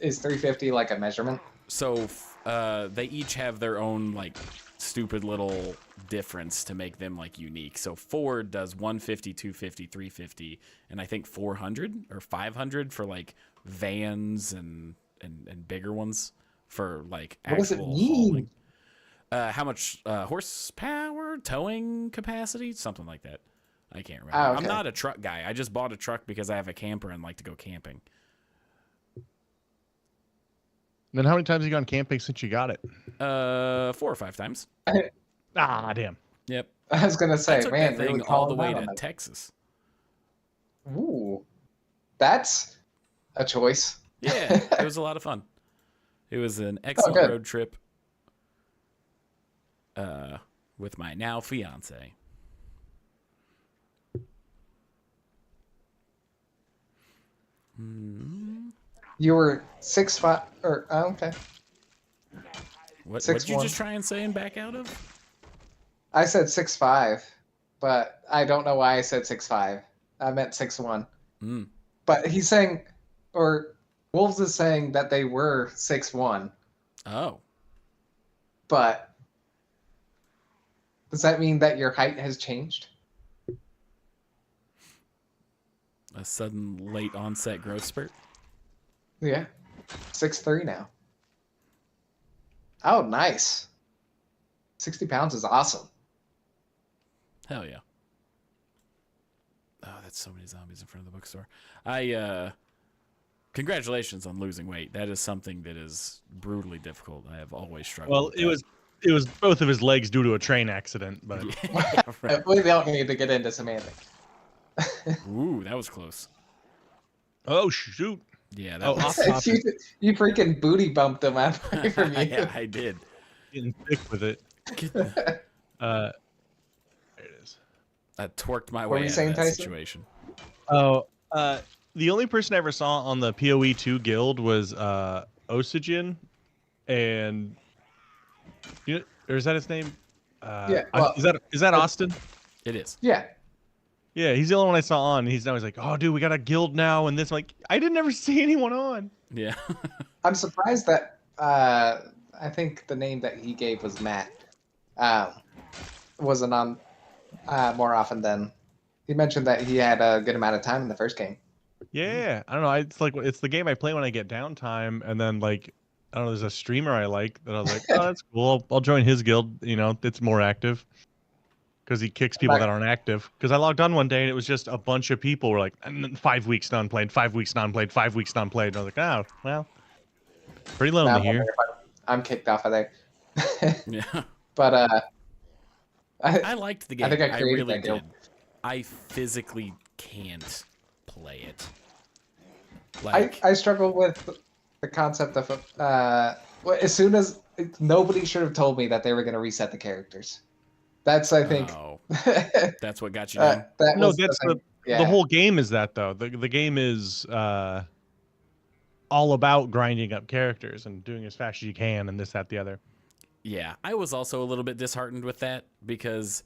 is 350 like a measurement? So they each have their own like stupid little difference to make them like unique. So Ford does 150, 250, 350, and I think 400 or 500 for like vans and bigger ones for like actual What does it mean? hauling. How much horsepower, towing capacity, something like that. I can't remember. Oh, okay. I'm not a truck guy. I just bought a truck because I have a camper and like to go camping. Then how many times have you gone camping since you got it? 4 or 5 times. Ah, damn. Yep. I was gonna I say, took man, that thing really all the calling way out to on that. Texas. Ooh, that's a choice. Yeah, it was a lot of fun. It was an excellent good. road trip with my now fiance. You were 6'5", or okay. What 6'1". did you just try and say and back out of? I said 6'5", but I don't know why I said 6'5". I meant 6'1". Mm. But he's saying, or Wolves is saying that they were 6'1". Oh. But does that mean that your height has changed? A sudden late onset growth spurt? Yeah. 6'3" now. Oh, nice. 60 pounds is awesome. Hell yeah. Oh, that's so many zombies in front of the bookstore. Congratulations on losing weight. That is something that is brutally difficult. I have always struggled Well, with it was both of his legs due to a train accident, but yeah, right. We don't need to get into semantics. Ooh, that was close. oh shoot. Yeah, that Oh, was... off topic. You freaking booty bumped him out from you. Yeah, I did. Getting thick with it. There it is. I twerked my What way were you out saying, of that Tyson? situation. Oh, the only person I ever saw on the PoE2 guild was Oxygen, and or is that his name? Yeah, well, is that Austin? It is. Yeah. Yeah, he's the only one I saw on. He's like, oh, dude, we got a guild now, and this. I'm like, I didn't ever see anyone on. Yeah. I'm surprised that I think the name that he gave was Matt. Wasn't on more often than he mentioned that he had a good amount of time in the first game. Yeah, I don't know. It's like it's the game I play when I get downtime, and then like I don't know. There's a streamer I like that I was like, oh, that's cool. I'll join his guild. You know, it's more active because he kicks people that aren't active. Because I logged on one day and it was just a bunch of people were like, 5 weeks non-played, 5 weeks non-played, 5 weeks non-played. And I was like, oh, well, pretty lonely here. I'm kicked off of there. Yeah. But I liked the game. I think I created really that guild. did. I physically can't play it. Like I struggle with the concept of well, as soon as nobody should have told me that they were going to reset the characters. That's I think oh, that's what got you down. that No, was that's the thing. the Yeah. whole game is that though. The game is all about grinding up characters and doing as fast as you can and this, that, the other. Yeah, I was also a little bit disheartened with that because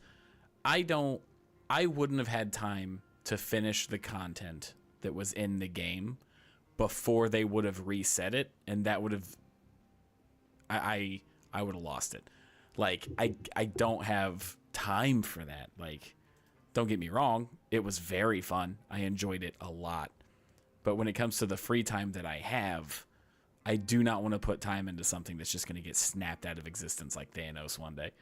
I wouldn't have had time to finish the content that was in the game before they would have reset it, and that would have I would have lost it. Like I don't have time for that. Like, don't get me wrong, it was very fun. I enjoyed it a lot. But when it comes to the free time that I have, I do not want to put time into something that's just going to get snapped out of existence like Thanos one day.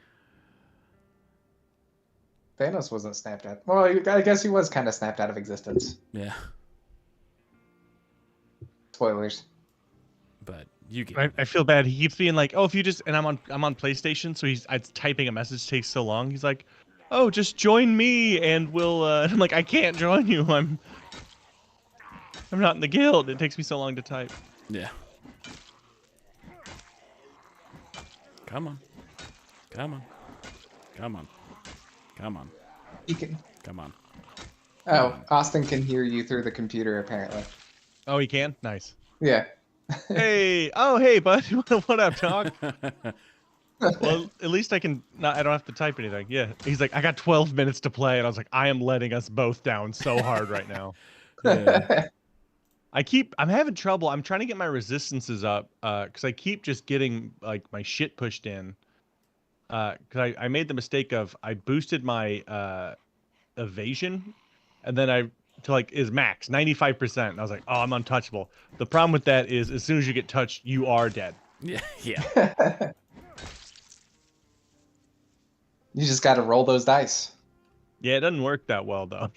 Thanos wasn't snapped out. Well, I guess he was kind of snapped out of existence. Yeah. Spoilers. But you get I feel bad. He keeps being like, "Oh, if you just," and I'm on PlayStation, so he's typing a message takes so long. He's like, "Oh, just join me, and we'll." And I'm like, "I can't join you. I'm not in the guild. It takes me so long to type." Yeah. Come on. Come on. Come on. Come on. He can. Come on. Oh, Austin can hear you through the computer apparently. Oh, he can. Nice. Yeah. Hey. Oh, hey, bud. What up, dog? Well, at least I can. I don't have to type anything. Yeah. He's like, I got 12 minutes to play, and I was like, I am letting us both down so hard right now. Yeah. I'm having trouble. I'm trying to get my resistances up because I keep just getting like my shit pushed in. Because I made the mistake of I boosted my evasion, and then to like is max 95%. And I was like, oh, I'm untouchable. The problem with that is as soon as you get touched, you are dead. Yeah. Yeah. You just got to roll those dice. Yeah, it doesn't work that well though.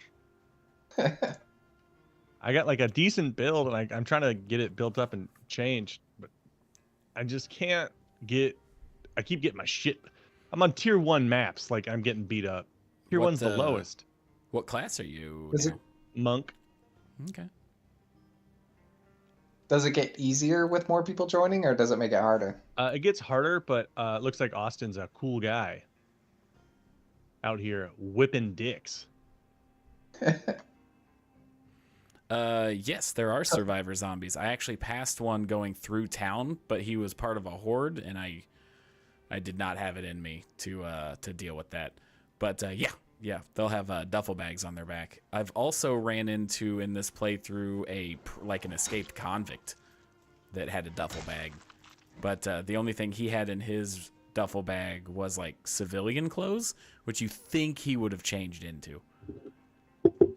I got like a decent build, and I'm trying to get it built up and changed, but I just can't get. I keep getting my shit. I'm on tier 1 maps, like I'm getting beat up. Tier 1's the lowest. What class are you? Is it? Monk. Okay. Does it get easier with more people joining, or does it make it harder? It gets harder, but it looks like Austin's a cool guy out here whipping dicks. Yes, there are survivor zombies. I actually passed one going through town, but he was part of a horde, and I did not have it in me to deal with that. But yeah, they'll have duffel bags on their back. I've also ran into in this playthrough an escaped convict that had a duffel bag, but the only thing he had in his duffel bag was like civilian clothes, which you think he would have changed into.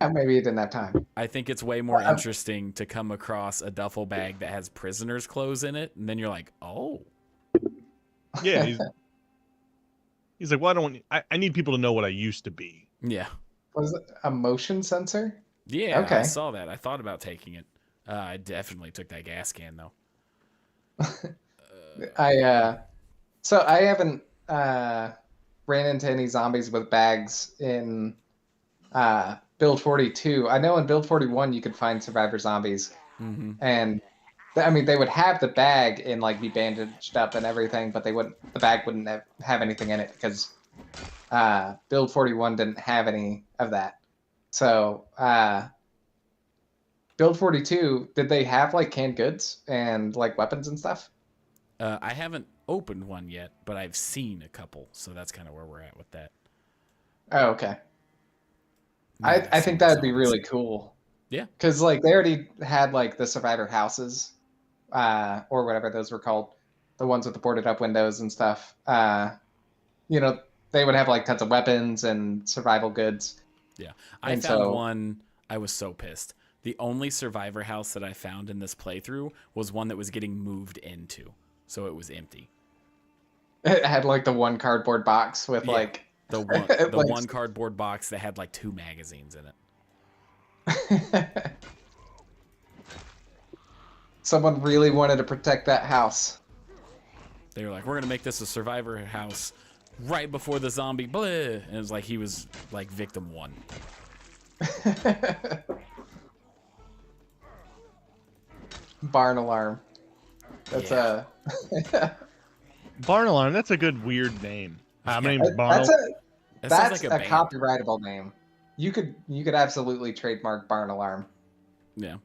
Maybe he didn't have time. I think it's way more interesting to come across a duffel bag that has prisoners' clothes in it, and then you're like, oh. Yeah, he's like, well, I need people to know what I used to be. Yeah. Was it a motion sensor? Yeah, Okay. I saw that. I thought about taking it. I definitely took that gas can, though. So I haven't ran into any zombies with bags in Build 42. I know in Build 41 you could find survivor zombies, and I mean they would have the bag and like be bandaged up and everything, but the bag wouldn't have anything in it because Build 41 didn't have any of that. So Build 42, did they have like canned goods and like weapons and stuff? I haven't opened one yet, but I've seen a couple, so that's kind of where we're at with that. Oh, okay. I think that'd be really cool. Yeah. Because like they already had like the survivor houses, or whatever those were called, the ones with the boarded up windows and stuff. You know, they would have like tons of weapons and survival goods. Yeah. I found one. I was so pissed. The only survivor house that I found in this playthrough was one that was getting moved into, so it was empty. It had like the one cardboard box with like the one cardboard box that had like 2 magazines in it. Someone really wanted to protect that house. They were like, we're gonna make this a survivor house right before the zombie blah, and it was like he was like victim 1. Barn alarm. That's Yeah. Barn alarm. That's a good weird name. My name's That- Barn. that's That sounds that's like a band. copyrightable name. You could absolutely trademark barn alarm. Yeah.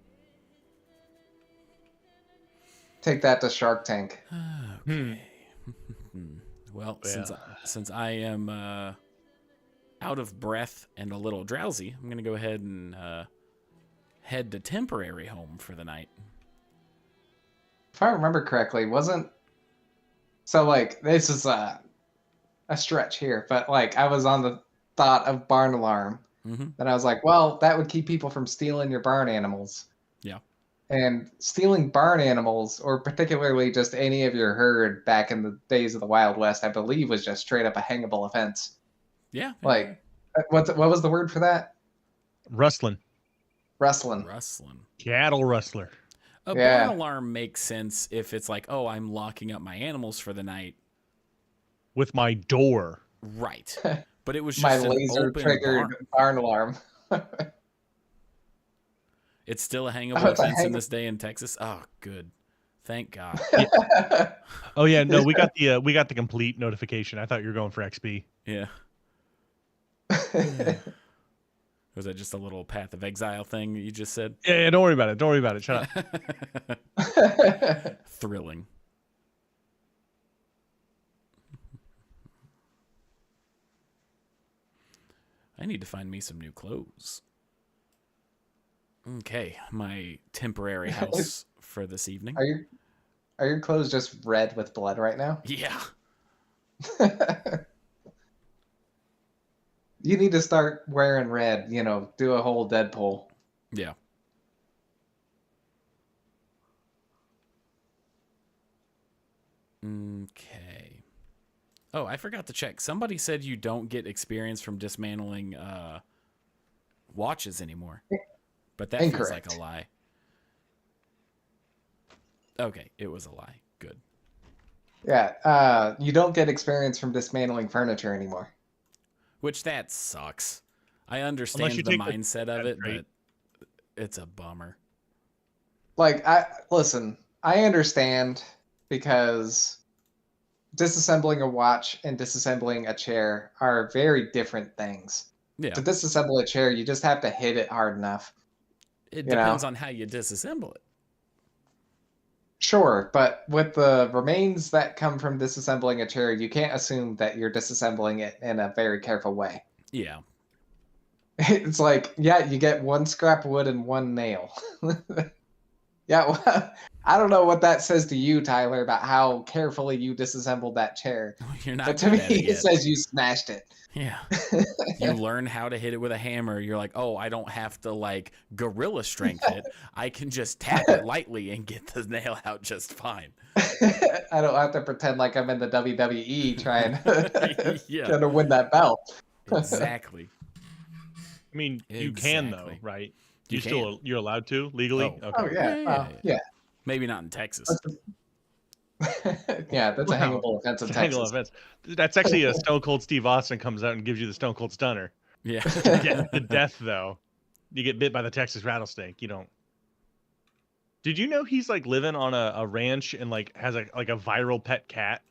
Take that to Shark Tank. Okay. Well, since I am out of breath and a little drowsy, I'm gonna go ahead and head to temporary home for the night. If I remember correctly, wasn't so like this is a stretch here, but like I was on the thought of barn alarm, Mm-hmm. and I was like, well, that would keep people from stealing your barn animals. Yeah. And stealing barn animals, or particularly just any of your herd back in the days of the Wild West, I believe was just straight up a hangable offense. Yeah. Like, what was the word for that? Rustling. Rustling. Cattle rustler. A Yeah. barn alarm makes sense if it's like, oh, I'm locking up my animals for the night. With my door. Right. But it was My just an laser open triggered barn alarm. It's still a hangable Oh, it's a offense in this day in Texas. Oh, good. Thank God. Oh yeah, no, we got the complete notification. I thought you were going for XP. Yeah. Was that just a little Path of Exile thing that you just said? Yeah, don't worry about it. Don't worry about it. Shut up. Thrilling. I need to find me some new clothes. Okay, my temporary house for this evening. Are your clothes just red with blood right now? Yeah. You need to start wearing red, do a whole Deadpool. Yeah. Okay. Oh, I forgot to check. Somebody said you don't get experience from dismantling watches anymore. But that feels like a lie. Okay, it was a lie. Good. Yeah, you don't get experience from dismantling furniture anymore. Which that sucks. I understand the mindset of it, but it's a bummer. Like, I understand because disassembling a watch and disassembling a chair are very different things. Yeah. To disassemble a chair, you just have to hit it hard enough. It depends on how you disassemble it. Sure, but with the remains that come from disassembling a chair, you can't assume that you're disassembling it in a very careful way. Yeah. It's like, yeah, you get one scrap of wood and one nail. Yeah, well, I don't know what that says to you, Tyler, about how carefully you disassembled that chair. You're not. But to me, it says you smashed it. Yeah. You learn how to hit it with a hammer. You're like, oh, I don't have to like gorilla strength it. I can just tap it lightly and get the nail out just fine. I don't have to pretend like I'm in the WWE trying to win that belt. Exactly. I mean, you can though, right? You're allowed to legally. Oh, okay. Yeah. Maybe not in Texas. Yeah, that's a hangable offense in Texas. That's actually a Stone Cold Steve Austin comes out and gives you the Stone Cold Stunner. Yeah. The death though, you get bit by the Texas rattlesnake. You don't. Did you know he's like living on a ranch and like has a viral pet cat?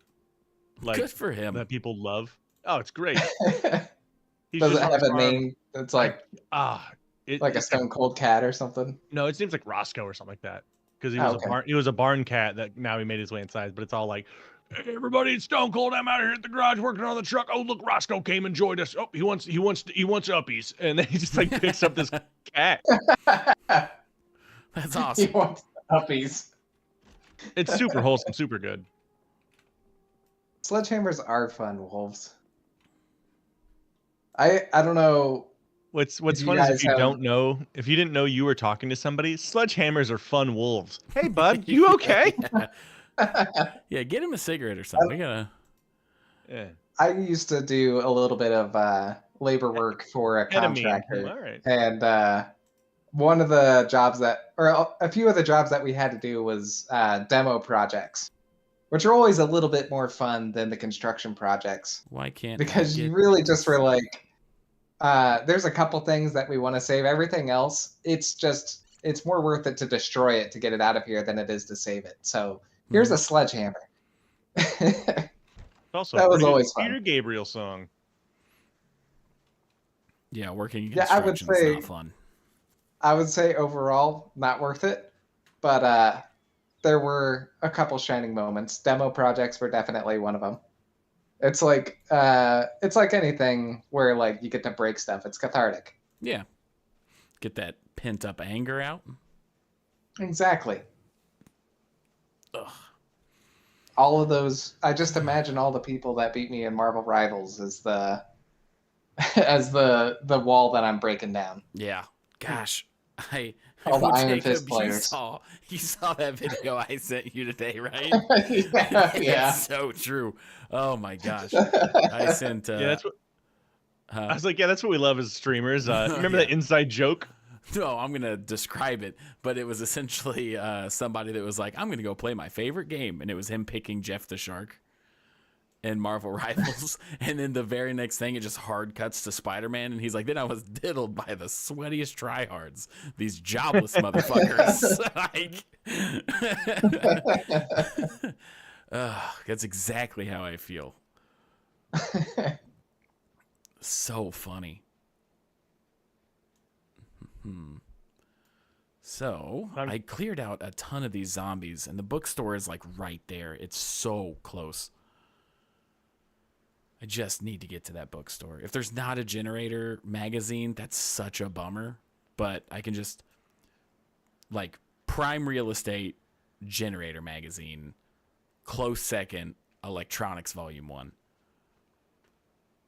Like, good for him. That people love. Oh, it's great. Does it have a name that's like like a Stone Cold cat or something? No, it seems like Roscoe or something like that. Because he was a barn cat that now he made his way inside, but it's all like, hey, everybody, it's Stone Cold. I'm out here at the garage working on the truck. Oh, look, Roscoe came and joined us. Oh, he wants uppies, and then he just like picks up this cat. That's awesome. He wants uppies. It's super wholesome, super good. Sledgehammers are fun, wolves. I don't know. What's fun is if you didn't know you were talking to somebody, sledgehammers are fun wolves. Hey, bud, you okay? Yeah, get him a cigarette or something. We gotta. Yeah. I used to do a little bit of labor work for a contractor. All right. And one of the jobs a few of the jobs that we had to do was demo projects, which are always a little bit more fun than the construction projects. Why can't? Because you really just were like, there's a couple things that we want to save. Everything else, it's more worth it to destroy it to get it out of here than it is to save it. So here's a sledgehammer. That Also, was pretty good always fun. Peter Gabriel song. Yeah, working in Yeah, I would construction is say not fun. I would say overall not worth it, but there were a couple shining moments. Demo projects were definitely one of them. It's like anything where like you get to break stuff. It's cathartic. Yeah. Get that pent up anger out. Exactly. Ugh. All of those. I just imagine all the people that beat me in Marvel Rivals as the as the wall that I'm breaking down. Yeah. Gosh. All the well, Iron Jacob, Fist players. You saw that video I sent you today, right? Yeah. It's so true. Oh my gosh. I sent Yeah, that's what I was like. Yeah, that's what we love as streamers. Remember Yeah. that inside joke? No, I'm going to describe it, but it was essentially somebody that was like, I'm going to go play my favorite game. And it was him picking Jeff the Shark in Marvel Rivals. And then the very next thing, it just hard cuts to Spider-Man. And he's like, then I was diddled by the sweatiest tryhards, these jobless motherfuckers. That's exactly how I feel. So funny. So I cleared out a ton of these zombies, and the bookstore is like right there. It's so close. I just need to get to that bookstore. If there's not a generator magazine, that's such a bummer. But I can just like prime real estate generator magazine, close second, electronics volume 1.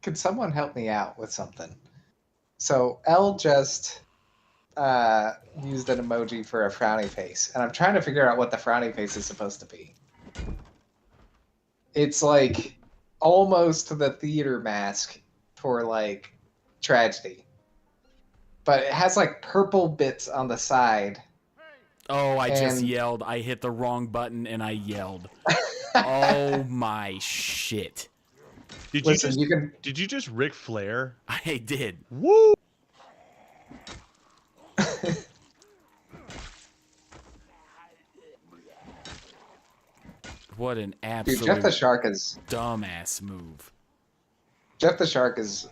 Could someone help me out with something? So L just used an emoji for a frowny face, and I'm trying to figure out what the frowny face is supposed to be. It's like almost the theater mask for like tragedy, but it has like purple bits on the side. Oh, I just yelled. I hit the wrong button and I yelled. Oh my shit. Did you just Ric Flair? I did. Woo! What an absolute Dude, Jeff the Shark is dumbass move. Jeff the Shark is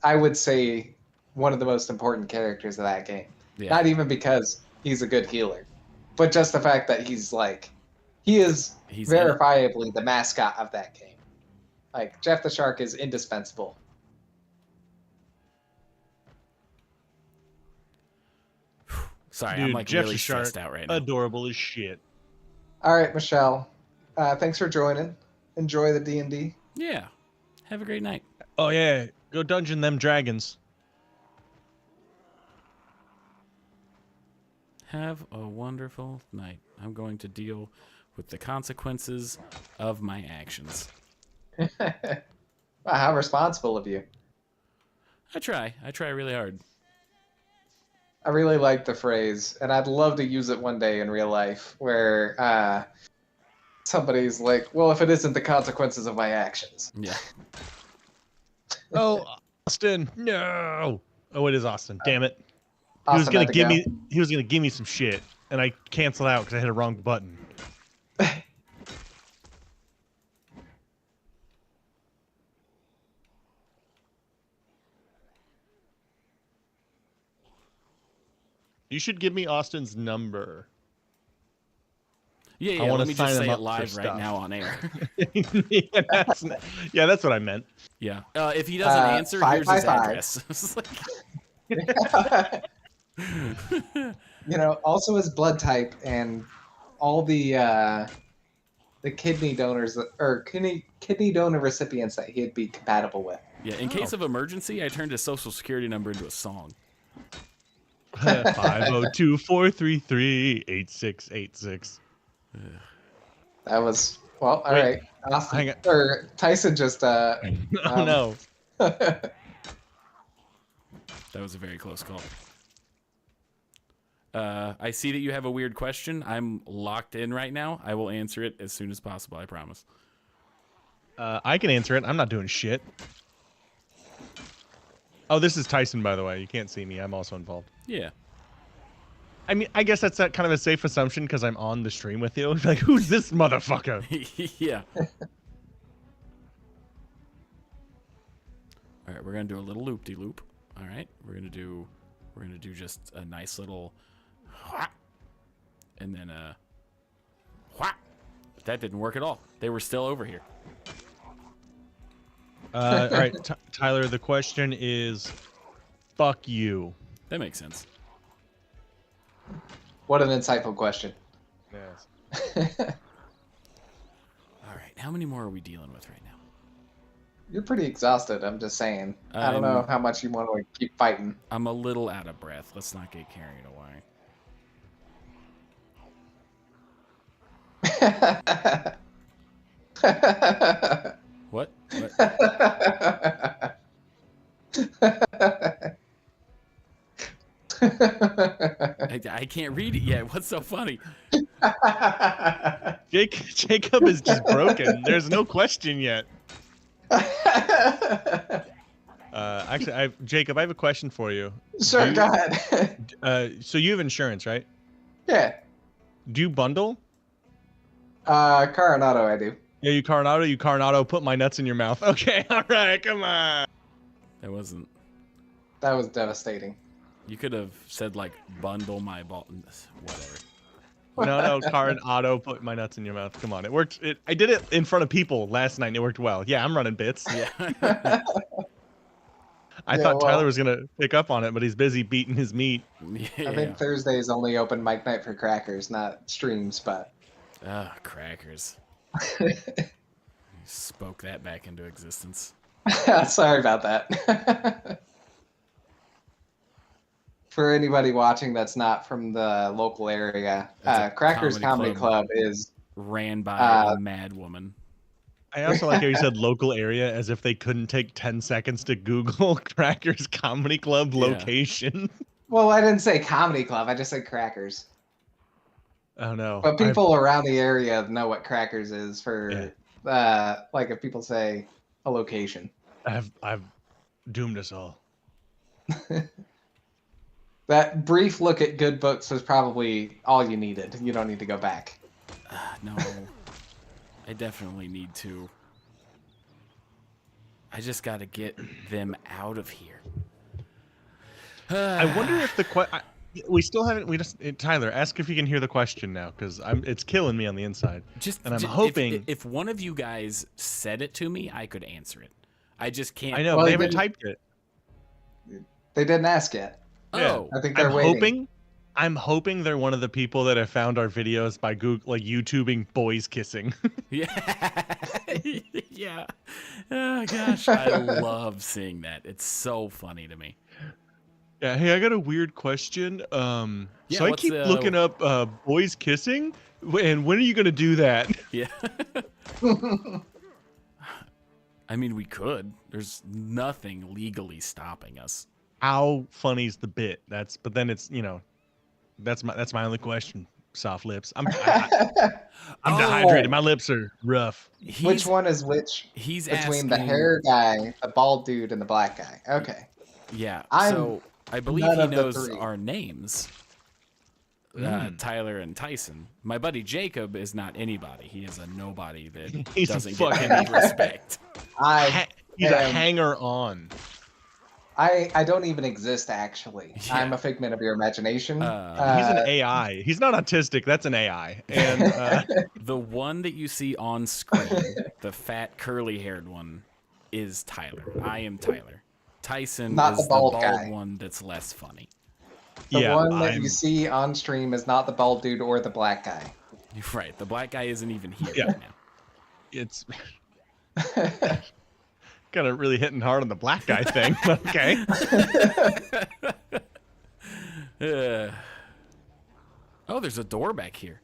I would say one of the most important characters of that game. Yeah. Not even because he's a good healer, but just the fact that he's verifiably the mascot of that game. Like Jeff the Shark is indispensable. Sorry, Dude, I'm like Jeff really the Shark, stressed out right now. Adorable as shit. All right, Michelle. Thanks for joining. Enjoy the D&D. Yeah. Have a great night. Oh yeah, go dungeon them dragons. Have a wonderful night. I'm going to deal with the consequences of my actions. Wow, how responsible of you. I try really hard. I really like the phrase, and I'd love to use it one day in real life, where somebody's like, well, if it isn't the consequences of my actions. Yeah. Oh, Austin, no. Oh, it is Austin. Damn it. Austin He was gonna had to go. He was gonna give me some shit, and I canceled out because I hit a wrong button. You should give me Austin's number. Yeah, I wanna let me just sign him say it up for live right stuff. now on air. Yeah, that's what I meant. Yeah. If he doesn't answer, here's his 555. address. It's like- You know, also his blood type and all the kidney donors or kidney donor recipients that he'd be compatible with. yeah, in case of emergency, I turned his social security number into a song. 502-433-8686. That was all Wait, right. Austin, hang on. or Tyson just Oh no. That was a very close call. I see that you have a weird question. I'm locked in right now. I will answer it as soon as possible, I promise. I can answer it. I'm not doing shit. Oh, this is Tyson, by the way. You can't see me. I'm also involved. Yeah. I mean, I guess that's kind of a safe assumption because I'm on the stream with you. Like, who's this motherfucker? Yeah. All right, we're gonna do a little loop-de-loop. All right, we're gonna do just a nice little, and then but that didn't work at all. They were still over here. All right, Tyler. The question is, fuck you. That makes sense. What an insightful question. Yes. All right, how many more are we dealing with right now? You're pretty exhausted. I'm just saying. I don't know how much you want to keep fighting. I'm a little out of breath. Let's not get carried away. What? I can't read it yet. What's so funny? Jacob is just broken. There's no question yet. Actually, Jacob, I have a question for you. Sure, go ahead. So you have insurance, right? Yeah. Do you bundle? Car and auto, I do. Yeah, you car and auto. You car and auto. Put my nuts in your mouth. Okay, all right, come on. That wasn't. That was devastating. You could have said like bundle my ball. Whatever. No, car and auto. Put my nuts in your mouth. Come on, it worked. I did it in front of people last night, and it worked well. Yeah, I'm running bits. Yeah. I thought Tyler was gonna pick up on it, but he's busy beating his meat. Yeah. I think Thursday's only open mic night for crackers, not streams, but. Ah, crackers. Spoke that back into existence. Sorry about that. For anybody watching that's not from the local area, Crackers Comedy Club is ran by a mad woman. I also like how you said local area as if they couldn't take 10 seconds to Google Crackers Comedy Club location. Well, I didn't say comedy club. I just said Crackers. Oh no! But people around the area know what Crackers is for, like if people say a location. I've doomed us all. That brief look at good books was probably all you needed. You don't need to go back. No, I definitely need to. I just got to get them out of here. I wonder if we still haven't. Tyler, ask if you can hear the question now, because it's killing me on the inside. And I'm hoping if one of you guys said it to me, I could answer it. I just can't. I know they haven't typed it. They didn't ask yet. Oh, I think they're waiting. I'm hoping they're one of the people that have found our videos by Google, like YouTubing boys kissing. Yeah, yeah. Oh gosh, I love seeing that. It's so funny to me. Yeah. Hey, I got a weird question. So I keep looking up boys kissing, and when are you gonna do that? Yeah. I mean, we could. There's nothing legally stopping us. How funny's the bit? But then it's that's my only question. Soft lips. I'm dehydrated. My lips are rough. Which one is which? He's between the hair guy, the bald dude, and the black guy. Okay. Yeah. So I believe he knows our names. Tyler and Tyson. My buddy Jacob is not anybody. He is a nobody that doesn't get any respect. He's a hanger-on. I don't even exist, actually. Yeah. I'm a figment of your imagination. He's an AI. He's not autistic. That's an AI. And the one that you see on screen, the fat, curly-haired one, is Tyler. I am Tyler. Tyson is the bald one that's less funny. The one that you see on stream is not the bald dude or the black guy. Right. The black guy isn't even here right now. It's kind of really hitting hard on the black guy thing. Okay. Oh, there's a door back here.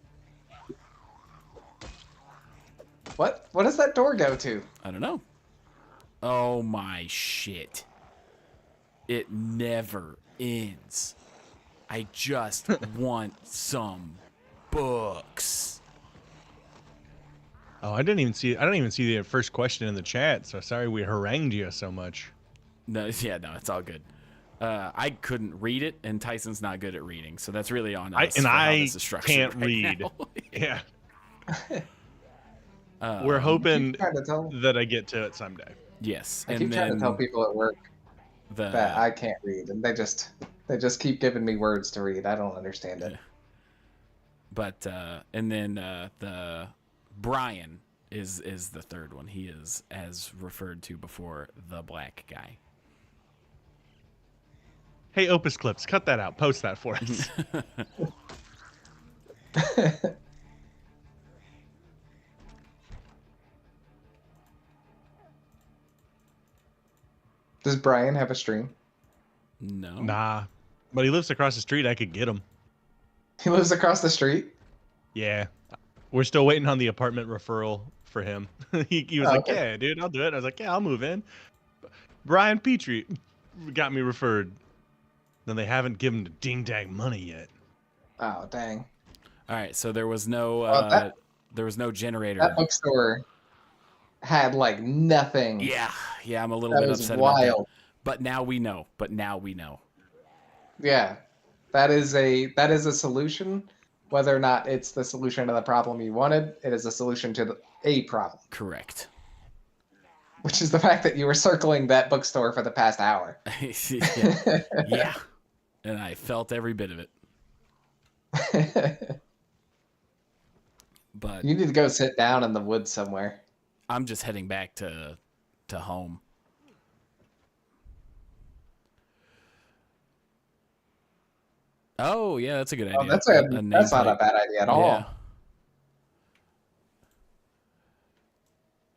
What does that door go to? I don't know. Oh my shit. It never ends. I just want some books. Oh, I don't even see the first question in the chat, so sorry we harangued you so much. No, yeah, no, it's all good. I couldn't read it, and Tyson's not good at reading, so that's really on us for how this is structured can't right read. now. Yeah. Um, We're hoping trying to tell. that I get to it someday. Yes, I and keep trying to tell then people at work that the I can't read, and they just keep giving me words to read. I don't understand it. but and then the Brian is the third one. He is, as referred to before, the black guy. Hey, Opus Clips, cut that out. Post that for us. Does Brian have a stream? No. Nah. But he lives across the street. I could get him. He lives across the street? Yeah. We're still waiting on the apartment referral for him. he was like, okay. yeah, dude, I'll do it. I was like, yeah, I'll move in. Brian Petrie got me referred. Then they haven't given the ding-dang money yet. Oh, dang. All right, so there was no generator. That bookstore had like nothing. Yeah, I'm a little That bit was upset about that. wild. But now we know. Yeah. That is a solution. Whether or not it's the solution to the problem you wanted, it is a solution to a problem. Correct. Which is the fact that you were circling that bookstore for the past hour. Yeah. And I felt every bit of it. But you need to go sit down in the woods somewhere. I'm just heading back to home. Oh, yeah, that's a good idea. Oh, that's not a bad idea at all.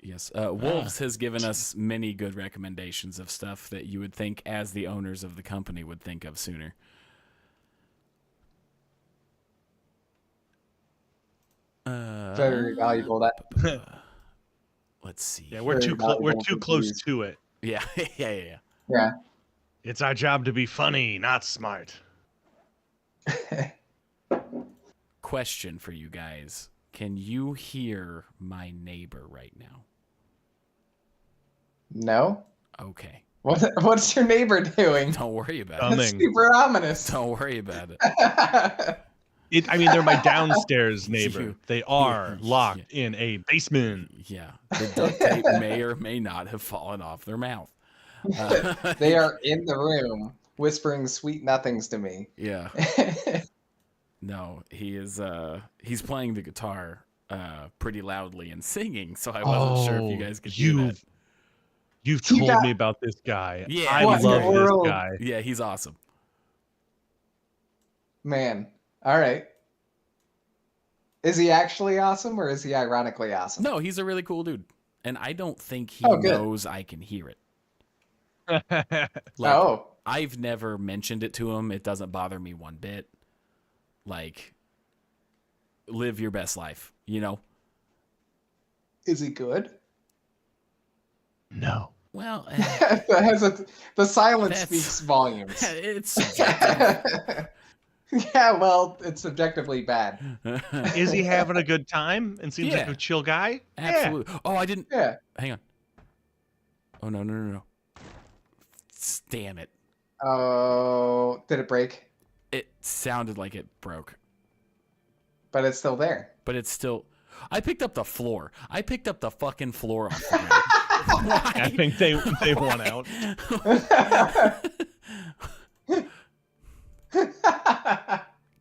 Yes. Wolves has given us many good recommendations of stuff that you would think, as the owners of the company, would think of sooner. Very valuable. Let's see. Yeah, we're too close to it. Yeah. Yeah. It's our job to be funny, not smart. Question for you guys. Can you hear my neighbor right now? No. Okay. What's your neighbor doing? Don't worry about That's it. super ominous. Don't worry about it. They're my downstairs neighbor. They are locked in a basement. Yeah. The duct tape may or may not have fallen off their mouth. They are in the room whispering sweet nothings to me. Yeah. No, he is he's playing the guitar pretty loudly and singing, so I wasn't sure if you guys could hear that. You've told me about this guy. Yeah. I love this guy. Yeah, he's awesome. Man. All right. Is he actually awesome, or is he ironically awesome? No, he's a really cool dude. And I don't think he good. knows I can hear it. I've never mentioned it to him. It doesn't bother me one bit. Like, live your best life, you know? Is he good? No. Well, the silence speaks volumes. It's subjective. Yeah, well, it's subjectively bad. Is he having a good time and seems like a chill guy? Absolutely. Yeah. Oh, I didn't. Yeah. Hang on. Oh, no. Damn it. Oh, did it break? It sounded like it broke. But it's still there. But it's still... I picked up the floor. I picked up the fucking floor off the ground. Why? I think they won out.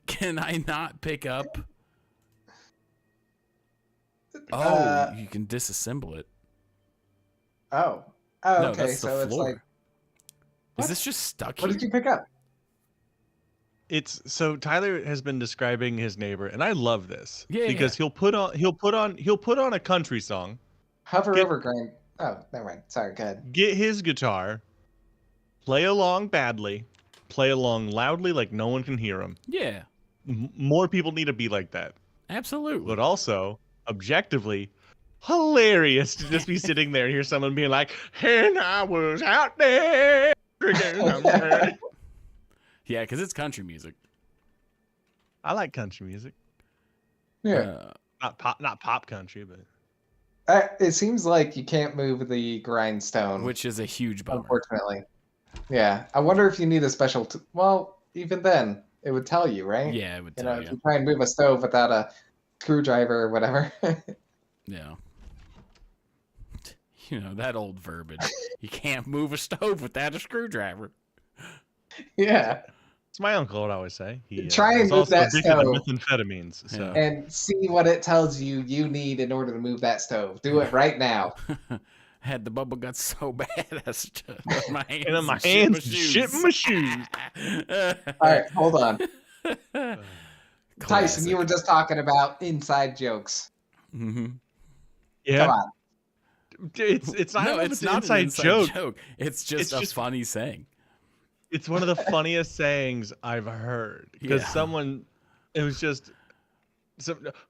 Can I not pick up? Oh, you can disassemble it. Oh, No, okay. that's the So it's floor. like, Is this just stuck what here? did you pick up? So Tyler has been describing his neighbor, and I love this because Yeah. he'll put on a country song, Hover over grind. Oh, never mind. Sorry, go ahead. get his guitar, play along badly, play along loudly like no one can hear him. Yeah, More people need to be like that. absolutely. But also, objectively, hilarious to just be sitting there and hear someone being like, and I was out there drinking something." Yeah, because it's country music. I like country music. Yeah. Not pop country, but It seems like you can't move the grindstone, Which is a huge bummer. unfortunately. Yeah, I wonder if you need a special. Well, even then, it would tell you, right? Yeah, it would You tell know, if you. you try and move a stove without a screwdriver or whatever. Yeah. You know, that old verbiage. You can't move a stove without a screwdriver. Yeah. It's my uncle would always say. He Try and was move also that addicted to stove methamphetamines. So Yeah. and see what it tells you need in order to move that stove. Do it right now. Had the bubble guts so bad I stood on my hands and on my shit hands, shit in my shoes. All right, hold on. Tyson, you Classic. were just talking about inside jokes. Mm-hmm. Yeah, Come on. it's I No, don't know if it's it's an not inside an inside joke. joke. It's just a funny saying. It's one of the funniest sayings I've heard because Yeah. it was just.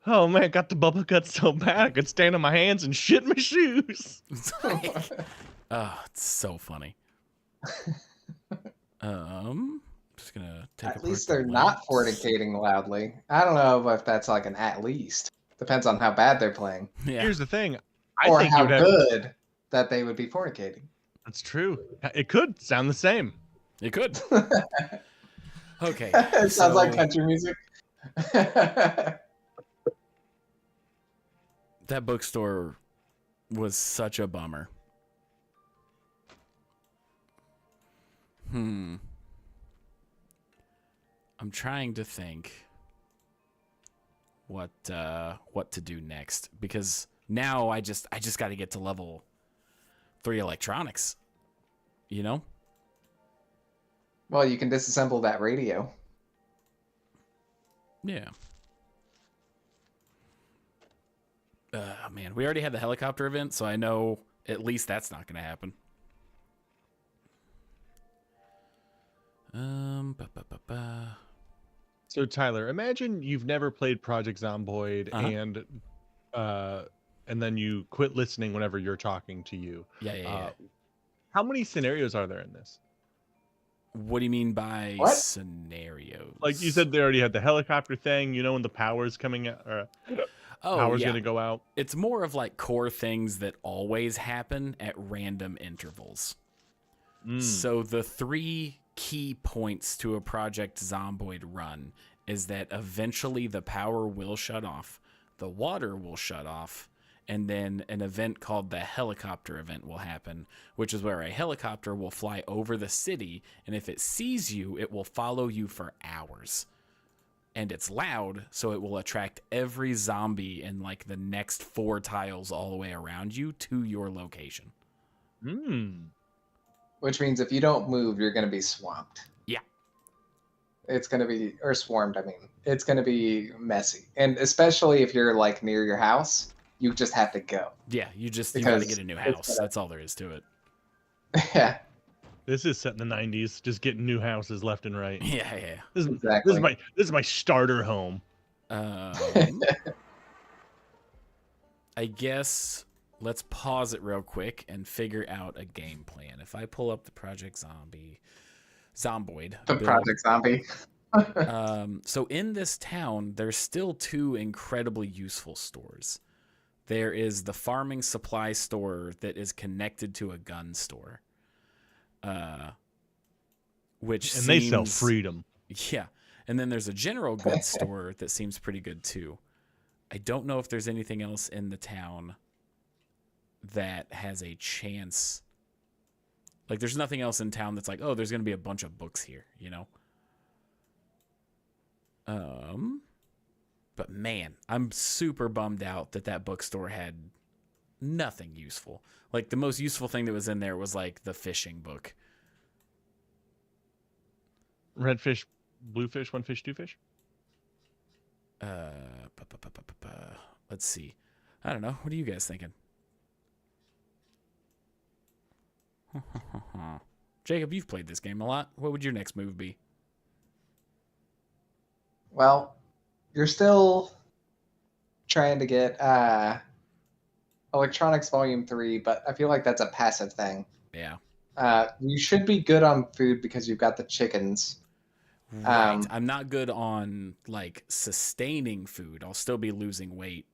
Oh man, got the bubble gut so bad I could stand on my hands and shit in my shoes. It's like, oh, it's so funny. Just gonna take At apart least the they're not lights. fornicating loudly. I don't know if that's like an at least. Depends on how bad they're playing. Yeah, Here's the thing, I Or think you how would have. good that they would be fornicating. That's true. It could sound the same. it could. Okay, It sounds like so country music. that bookstore was such a bummer. I'm trying to think what to do next because now I just got to get to level 3 electronics. You know? Well, you can disassemble that radio. Yeah. Man, we already had the helicopter event, so I know at least that's not going to happen. Ba, ba, ba, ba. So Tyler, imagine you've never played Project Zomboid Uh-huh. and then you quit listening whenever you're talking to you. Yeah. How many scenarios are there in this? What do you mean by What? scenarios? Like you said, they already had the helicopter thing. You know when the power's coming out, or power's gonna go out. It's more of like core things that always happen at random intervals. So the 3 key points to a Project Zomboid run is that eventually the power will shut off, the water will shut off, and then an event called the helicopter event will happen, which is where a helicopter will fly over the city, and if it sees you, it will follow you for hours. And it's loud, so it will attract every zombie in like the next 4 tiles all the way around you to your location. Which means if you don't move, you're going to be swamped. Yeah. It's going to be, or swarmed, I mean. It's going to be messy. And especially if you're like near your house, you just have to go. Yeah, you got to get a new house. That's all there is to it. Yeah. This is set in the 90s, just getting new houses left and right. Yeah. This is my starter home. I guess let's pause it real quick and figure out a game plan. If I pull up the Project Zomboid. The Project Zombie. So in this town, there's still 2 incredibly useful stores. There is the farming supply store that is connected to a gun store. They sell freedom. Yeah. And then there's a general goods store that seems pretty good too. I don't know if there's anything else in the town that has a chance. Like there's nothing else in town that's like, oh, there's going to be a bunch of books here, you know? But man, I'm super bummed out that bookstore had nothing useful. Like the most useful thing that was in there was like the fishing book. Red fish, blue fish, one fish, two fish. Let's see. I don't know. What are you guys thinking? Jacob, you've played this game a lot. What would your next move be? Well, you're still trying to get Electronics Volume 3, but I feel like that's a passive thing. Yeah. You should be good on food because you've got the chickens. Right. I'm not good on like sustaining food. I'll still be losing weight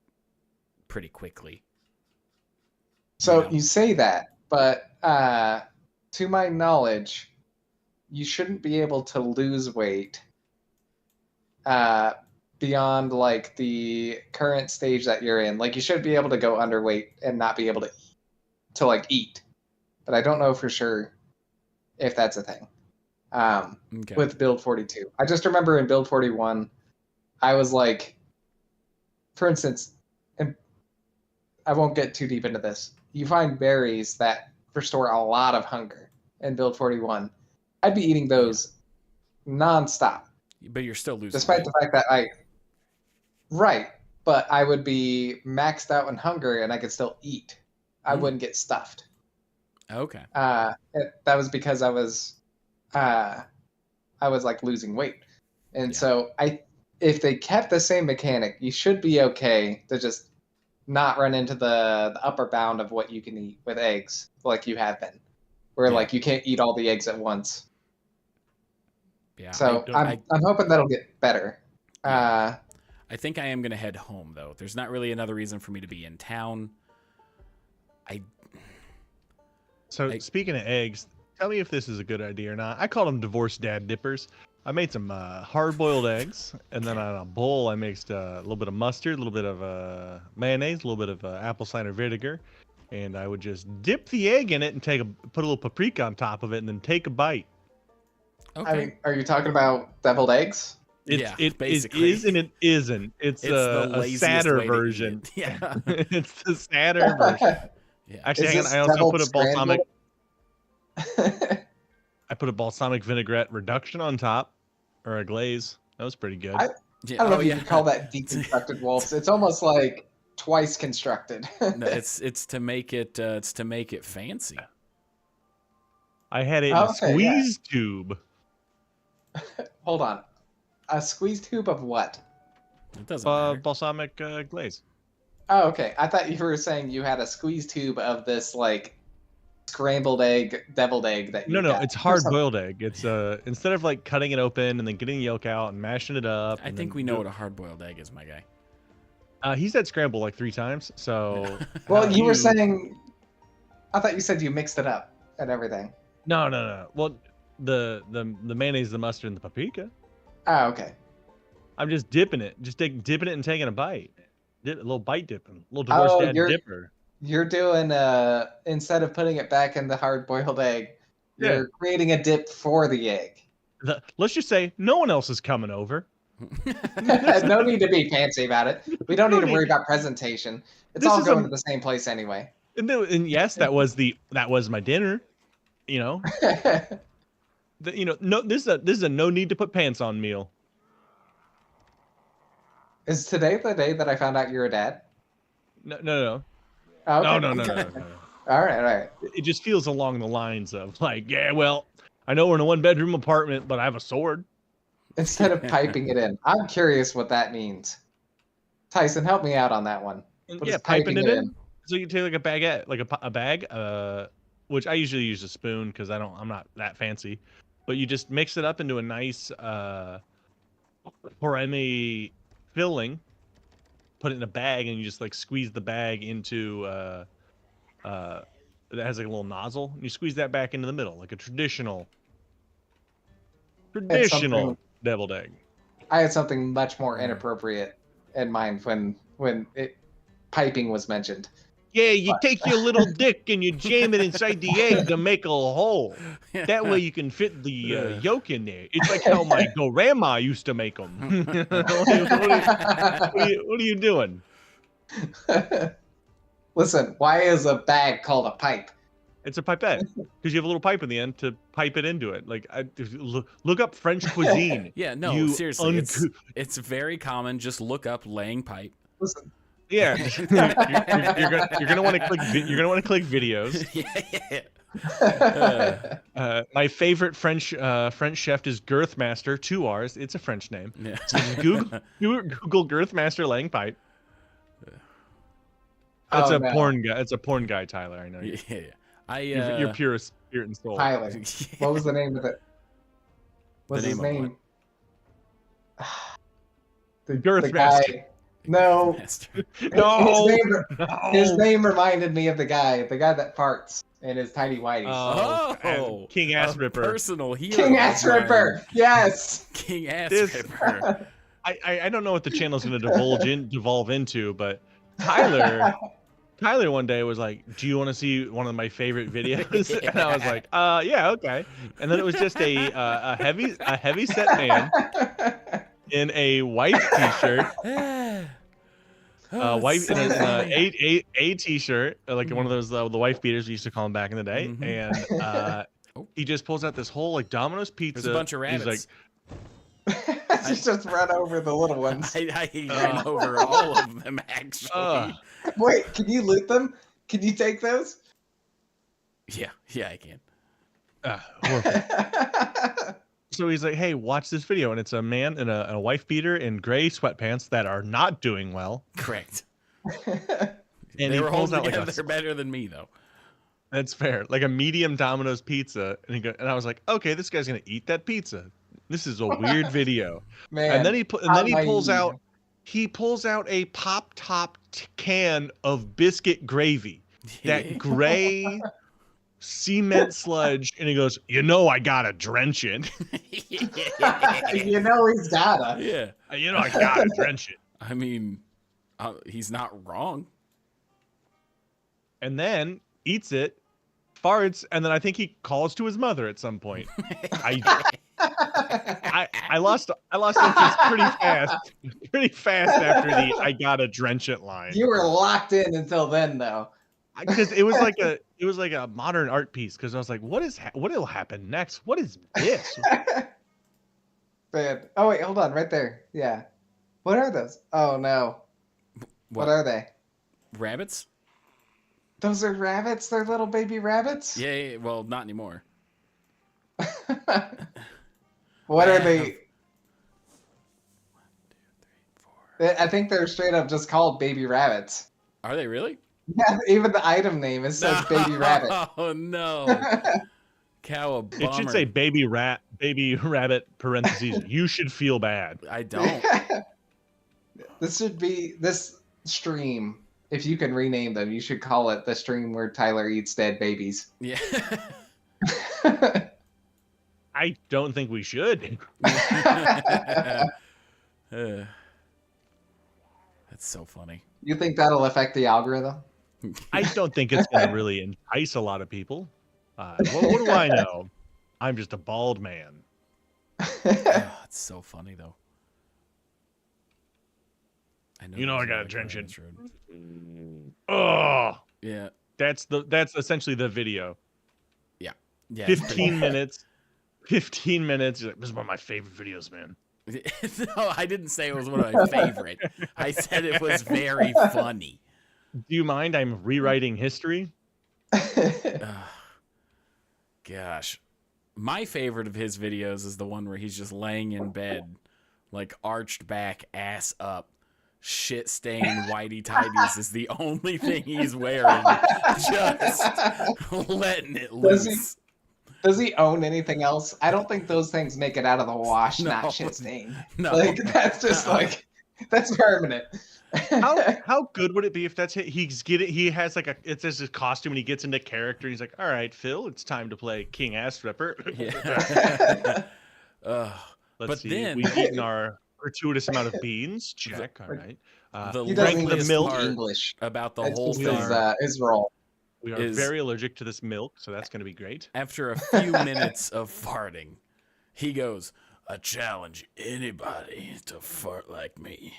pretty quickly. So you say that, but to my knowledge, you shouldn't be able to lose weight beyond like the current stage that you're in. Like you should be able to go underweight and not be able to like eat. But I don't know for sure if that's a thing. With build 42. I just remember in build 41, I was like, for instance, and I won't get too deep into this. You find berries that restore a lot of hunger in build 41. I'd be eating those nonstop. But you're still losing despite weight. the fact that right, but I would be maxed out in hunger and I could still eat. I wouldn't get stuffed. Okay. That was because I was like losing weight, and so if they kept the same mechanic, you should be okay to just not run into the upper bound of what you can eat with eggs, like you have been, where like you can't eat all the eggs at once. Yeah. So I'm hoping that'll get better. I think I am gonna head home though. There's not really another reason for me to be in town. Speaking of eggs, tell me if this is a good idea or not. I call them divorced dad dippers. I made some hard-boiled eggs, and then on a bowl I mixed a little bit of mustard, a little bit of mayonnaise, a little bit of apple cider vinegar, and I would just dip the egg in it and put a little paprika on top of it, and then take a bite. Okay. I mean, are you talking about deviled eggs? It is and it isn't. It's a sadder version. Yeah. It's the sadder version. Yeah. Actually, I also put a balsamic. I put a balsamic vinaigrette reduction on top, or a glaze. That was pretty good. I don't know if you can call that deconstructed wolves. It's almost like twice constructed. No, it's to make it fancy. I had it in a squeeze tube. Hold on, a squeeze tube of what? It doesn't matter. Balsamic glaze. Oh, okay. I thought you were saying you had a squeeze tube of this like scrambled egg, deviled egg that you No, it's hard-boiled egg. It's instead of like cutting it open and then getting the yolk out and mashing it up. I think we know what a hard-boiled egg is, my guy. He said scramble like 3 times, so. Well, you were saying. I thought you said you mixed it up and everything. No. Well, the mayonnaise, the mustard, and the paprika. Oh, okay. I'm just dipping it, dipping it and taking a bite. A little bite dipping, a little divorced dad dipper. You're doing instead of putting it back in the hard-boiled egg, you're creating a dip for the egg. Let's just say no one else is coming over. No need to be fancy about it. We don't need to worry about presentation. It's all going to the same place anyway. And yes, that was my dinner. You know. No. This is a no need to put pants on meal. Is today the day that I found out you're a dad? No. Oh, okay. No. All right. It just feels along the lines of like, yeah, well, I know we're in a 1-bedroom apartment, but I have a sword. Instead of piping it in. I'm curious what that means. Tyson, help me out on that one. Piping it in. So you take like a baguette, like a bag, which I usually use a spoon because I'm not that fancy, but you just mix it up into a nice poremi filling, put it in a bag, and you just like squeeze the bag into that has like a little nozzle, and you squeeze that back into the middle like a traditional deviled egg. I had something much more inappropriate in mind when piping was mentioned. Yeah, you take your little dick and you jam it inside the egg to make a hole. That way you can fit the yolk in there. It's like how my grandma used to make them. What are you doing? Listen, why is a bag called a pipe? It's a pipette because you have a little pipe in the end to pipe it into it. Like, look up French cuisine. Yeah, no, seriously, it's very common. Just look up laying pipe. Listen. Yeah, you're gonna want to click. You're gonna want to click videos. Yeah. My favorite French chef is Girthmaster, 2 R's. It's a French name. Yeah. So Google Girthmaster laying pipe. That's porn guy. It's a porn guy, Tyler. I know. Yeah. You're pure spirit and soul. Tyler. What was the name of it? What's his name? Girthmaster. No. Master. No, His name reminded me of the guy that farts in his tidy whities. and King Ass a Ripper. personal hero. King Ass of mine. Ripper. Yes. King Ass This- Ripper. I don't know what the channel's going to devolve into, but Tyler one day was like, "Do you want to see one of my favorite videos?" Yeah. And I was like, "Yeah, okay." And then it was just a heavy set man in a wife T-shirt, wife in a T-shirt, like one of those the wife beaters we used to call them back in the day, and he just pulls out this whole like Domino's pizza. There's a bunch of He's rabbits. like, He's just run over the little ones. I ran over all of them actually. Wait, can you loot them? Can you take those? Yeah, I can. horrible. So he's like, "Hey, watch this video," and it's a man in a wife beater in gray sweatpants that are not doing well. Correct. And They he were pulls holding out like together. a They're better than me though. That's fair. Like a medium Domino's pizza. And I was like, okay, this guy's gonna eat that pizza. This is a weird video. Man, And then he pulls naive. out a pop top can of biscuit gravy. That gray cement sludge, and he goes, I gotta drench it. You know he's gotta. Yeah. I gotta drench it. I mean, he's not wrong. And then eats it, farts, and then I think he calls to his mother at some point. I lost interest pretty fast after the "I gotta drench it" line. You were locked in until then, though. Because it was like a modern art piece. Because I was like, what'll happen next? What is this? Man. Oh wait, hold on, right there. Yeah. What are those? Oh no. What are they? Rabbits? Those are rabbits? They're little baby rabbits? Yeah, well, not anymore. What are they? 1, 2, 3, 4. I think they're straight up just called baby rabbits. Are they really? Yeah, even the item name it says baby rabbit. Oh no. Cow, a bummer. It should say baby rabbit parentheses. You should feel bad. I don't. This should be this stream. If you can rename them, you should call it the stream where Tyler eats dead babies. Yeah. I don't think we should. That's so funny. You think that'll affect the algorithm? I don't think it's going to really entice a lot of people. What do I know? I'm just a bald man. Oh, it's so funny though. I know. I gotta drench it. Road. Oh, Yeah. that's essentially the video. Yeah. 15 minutes. 15 minutes. You're like, this is one of my favorite videos, man. No, I didn't say it was one of my favorite. I said it was very funny. Do you mind? I'm rewriting history. Gosh. My favorite of his videos is the one where he's just laying in bed, like arched back, ass up, shit stained whitey tidies is the only thing he's wearing. Just letting it loose. Does he own anything else? I don't think those things make it out of the wash, No. not shit stained. No. Like that's just like that's permanent. How good would it be if that's it? He has like it's just his costume and he gets into character. And he's like, all right, Phil, it's time to play King Ass Ripper. Yeah. Let's see. then We've eaten our gratuitous amount of beans. Check. All right. the He doesn't drank the even milk. speak English. about the That's whole just thing. his role. We are is- very allergic to this milk, so that's going to be great. After a few minutes of farting, he goes, "I challenge anybody to fart like me."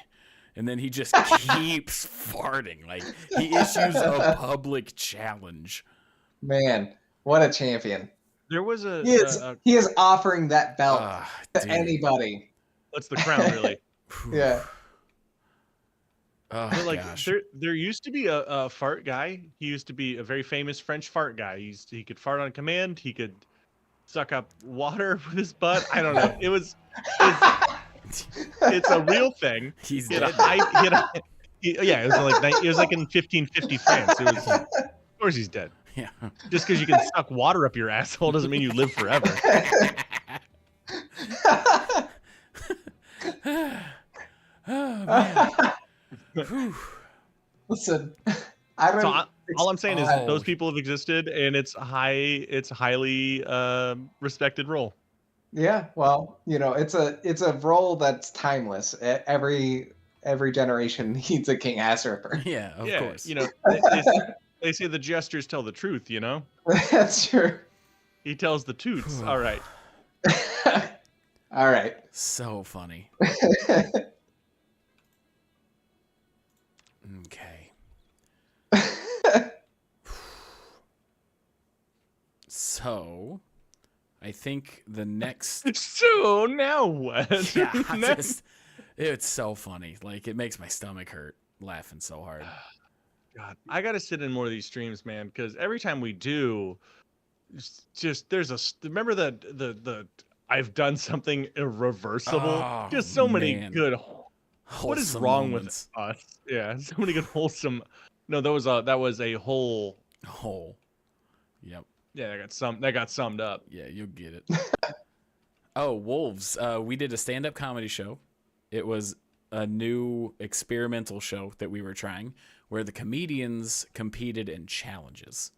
And then he just keeps farting. Like, he issues a public challenge. Man, what a champion. There was a He is offering that belt to Dude. anybody. what's the crown really? Yeah. Oh, But like gosh. there used to be a fart guy. He used to be a very famous French fart guy. He could fart on command. He could suck up water with his butt. I don't know. It's a real thing. He's He had dead. it was like in 1550 France. It was, of course he's dead. Yeah. Just because you can suck water up your asshole doesn't mean you live forever. Oh, man. Whew. Listen, I So don't. all I'm saying is Oh. those people have existed, and it's highly respected role. Yeah, well, it's a role that's timeless. Every generation needs a King Ass Ripper. Yeah, of course. They say the gestures tell the truth. That's true. He tells the toots. All right. All right. So funny. Okay. So, I think the next. So now what? Yeah, it's so funny. Like, it makes my stomach hurt laughing so hard. God, I gotta sit in more of these streams, man, because every time we do, remember the I've done something irreversible. Oh, Just so many man. good. What is Wholesome wrong moments. with us? Yeah, so many good wholesome. No, that was a whole. Whole. Yep. Yeah, that got summed up. Yeah, you'll get it. Oh, Wolves. We did a stand-up comedy show. It was a new experimental show that we were trying where the comedians competed in challenges.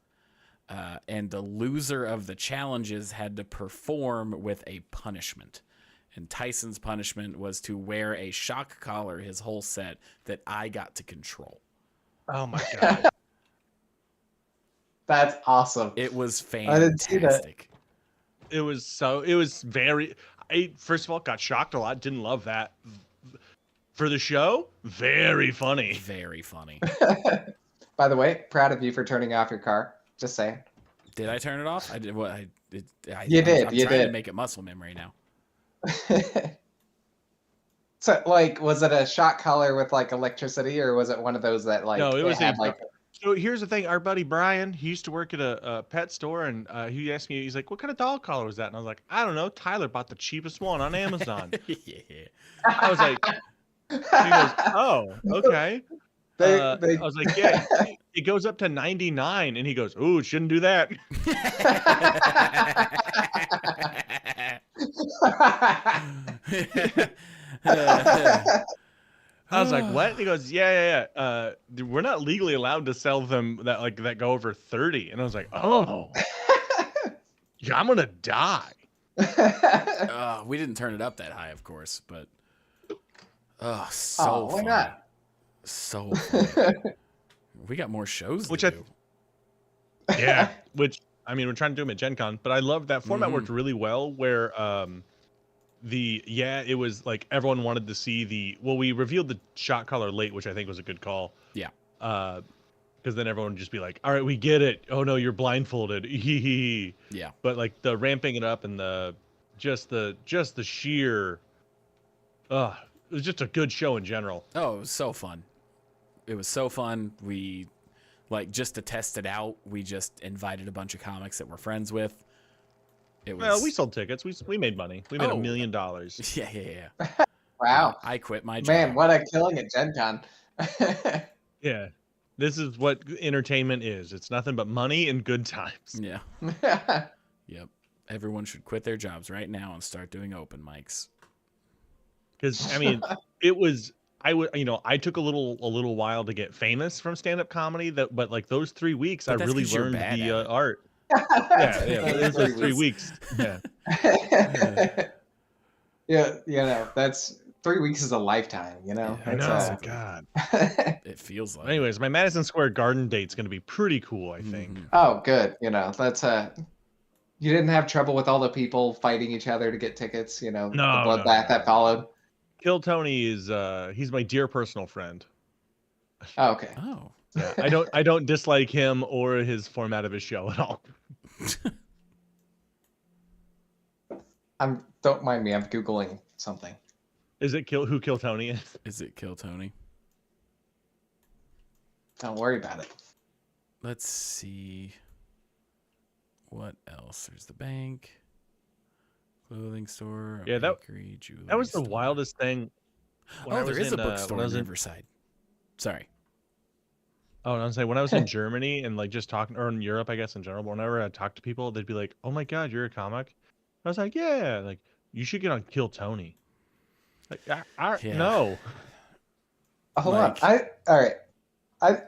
And the loser of the challenges had to perform with a punishment. And Tyson's punishment was to wear a shock collar his whole set that I got to control. Oh my god. That's awesome. It was fantastic. I didn't see that. It was very. I first of all got shocked a lot. Didn't love that. For the show, very funny. Very funny. By the way, proud of you for turning off your car. Just saying. Did I turn it off? I did. What? You did. I'm You trying did. to make it muscle memory now. So, like, was it a shock collar with like electricity, or was it one of those that like? No, it was had, So here's the thing. Our buddy Brian, he used to work at a pet store, and he asked me, he's like, "What kind of dog collar was that?" And I was like, "I don't know. Tyler bought the cheapest one on Amazon." Yeah. I was like, he goes, "Oh, okay." I was like, "Yeah, it goes up to 99," and he goes, "Ooh, it shouldn't do that." I was like, "What?" And he goes, "Yeah. We're not legally allowed to sell them that go over 30." And I was like, "Oh, yeah, I'm gonna die." We didn't turn it up that high, of course, but why funny. not? So funny. We got more shows to do. Yeah, which I mean, we're trying to do them at Gen Con, but I love that format worked really well. Where it was like everyone wanted to see we revealed the shot collar late, which I think was a good call. Yeah. Because then everyone would just be like, "All right, we get it. Oh no, you're blindfolded." Yeah. But like the ramping it up and just the sheer, it was just a good show in general. Oh, it was so fun. It was so fun. We, just to test it out, we just invited a bunch of comics that we're friends with. It was... Well, we sold tickets. We made money. We made $1 million. Yeah. Wow. I quit my job. Man, what a killing at Gen Con. Yeah. This is what entertainment is. It's nothing but money and good times. Yeah. Yep. Everyone should quit their jobs right now and start doing open mics. Because I mean, I took a little while to get famous from stand-up comedy. But like those 3 weeks, I really learned the art. Yeah, those 3 weeks. Yeah. Yeah, that's 3 weeks is a lifetime, I know. God. It feels like. Anyways, my Madison Square Garden date's going to be pretty cool, I think. Oh, good. That's you didn't have trouble with all the people fighting each other to get tickets, the bloodbath that followed. Kill Tony is he's my dear personal friend. Oh, okay. Oh. Yeah, I don't dislike him or his format of his show at all. Don't mind me, I'm Googling something. Is it who Kill Tony is? Is it Kill Tony? Don't worry about it. Let's see. What else? There's the bank, clothing store, bakery, jewelry. That was the store. wildest thing. There is a bookstore in Riverside. Sorry. Oh, and I was saying when I was in Germany and just talking, or in Europe, I guess in general, whenever I talk to people, they'd be like, "Oh my God, you're a comic." I was like, "Yeah, like you should get on Kill Tony." Like, Yeah. No. Hold on. Like, All right.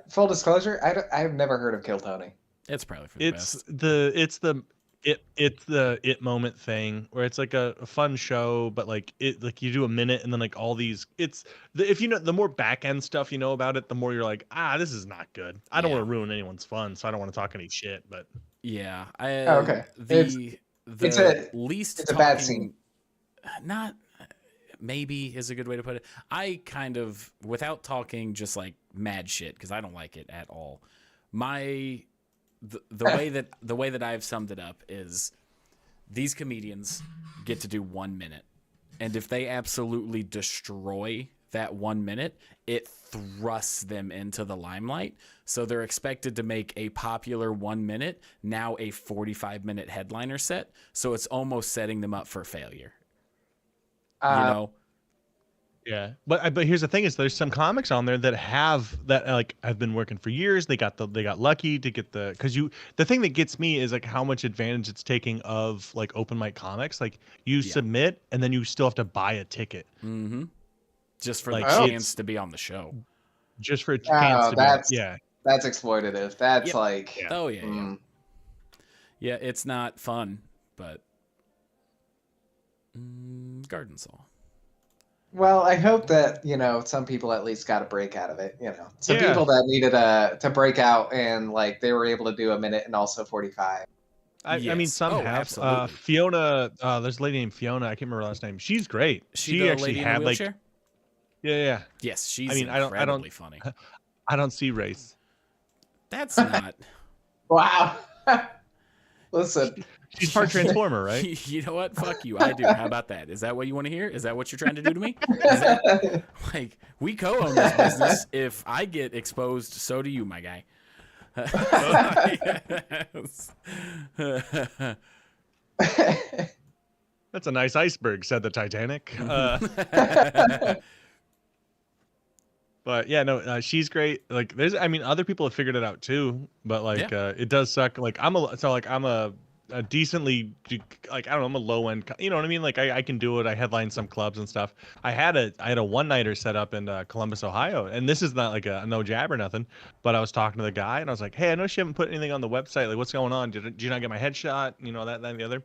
Full disclosure, I've never heard of Kill Tony. it's probably for the It's best. it's the it moment thing where it's like a fun show, but like you do a minute and then like all these if you know the more back end stuff you know about it, the more you're like, this is not good. I don't Yeah. want to ruin anyone's fun, so I don't want to talk any shit. But Yeah, Oh, okay. the least it's a bad talking, scene. not maybe is a good way to put it. I kind of, without talking just like mad shit, because I don't like it at all. The way that I've summed it up is these comedians get to do 1 minute, and if they absolutely destroy that 1 minute, it thrusts them into the limelight. So they're expected to make a popular 1 minute now a 45-minute headliner set. So it's almost setting them up for failure. You know? yeah, but here's the thing: is there's some comics on there that have that like I've been working for years. They got lucky to get the thing that gets me is like how much advantage it's taking of like open mic comics. Like you submit and then you still have to buy a ticket. Mm-hmm. Just for like, the chance to be on the show. Just for a chance to be. That's exploitative. That's like. Yeah. Oh yeah. Yeah, it's not fun, but garden saw. Well, I hope that, some people at least got a break out of it, Some people that needed to break out and like they were able to do a minute and also 45. I mean, some have. Absolutely. Fiona, there's a lady named Fiona. I can't remember her last name. She's great. She actually had like. Yeah. Yes, she's incredibly funny. I don't see race. That's not. Wow. Listen. She's part Transformer, right? You know what? Fuck you. I do. How about that? Is that what you want to hear? Is that what you're trying to do to me? Like, we co-own this business. If I get exposed, so do you, my guy. That's a nice iceberg, said the Titanic. But yeah, no, she's great. Like, other people have figured it out too. But like, it does suck. Like, I'm a decently, like, I don't know, I'm a low end, you know what I mean? Like I can do it. I headline some clubs and stuff. I had a one-nighter set up in Columbus, Ohio, and this is not like a no jab or nothing, but I was talking to the guy and I was like, hey, I know she haven't put anything on the website. Like, what's going on? Did you not get my headshot? You know, that and the other.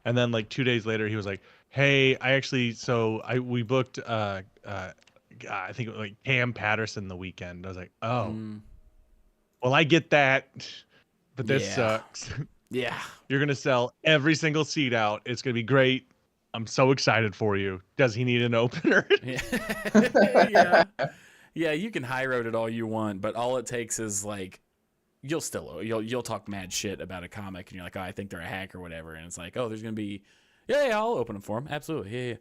And then like 2 days later, he was like, hey, we booked I think it was like Cam Patterson the weekend. I was like, oh, well, I get that, but this sucks. Yeah. You're going to sell every single seat out. It's going to be great. I'm so excited for you. Does he need an opener? Yeah. Yeah, you can high road it all you want, but all it takes is like you'll talk mad shit about a comic and you're like, oh, I think they're a hack or whatever, and it's like, oh, there's going to be I'll open them for him. Absolutely.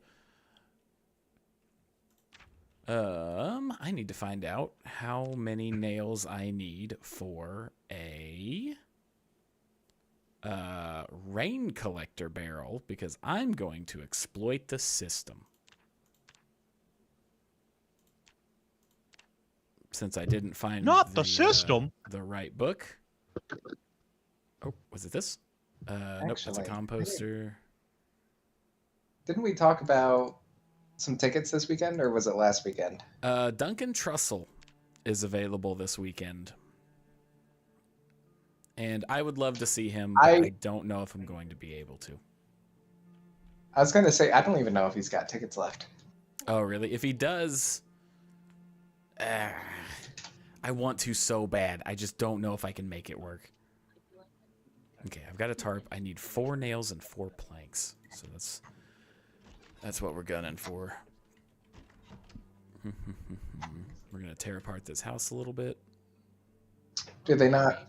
I need to find out how many nails I need for a rain collector barrel because I'm going to exploit the system. Since I didn't find the system, the right book. Oh, was it this? Nope, that's a composter. Didn't we talk about some tickets this weekend, or was it last weekend? Duncan Trussell is available this weekend. And I would love to see him, but I don't know if I'm going to be able to. I was going to say, I don't even know if he's got tickets left. Oh, really? If he does, I want to so bad. I just don't know if I can make it work. Okay, I've got a tarp. I need 4 nails and 4 planks. So that's what we're gunning for. We're going to tear apart this house a little bit. Did they not?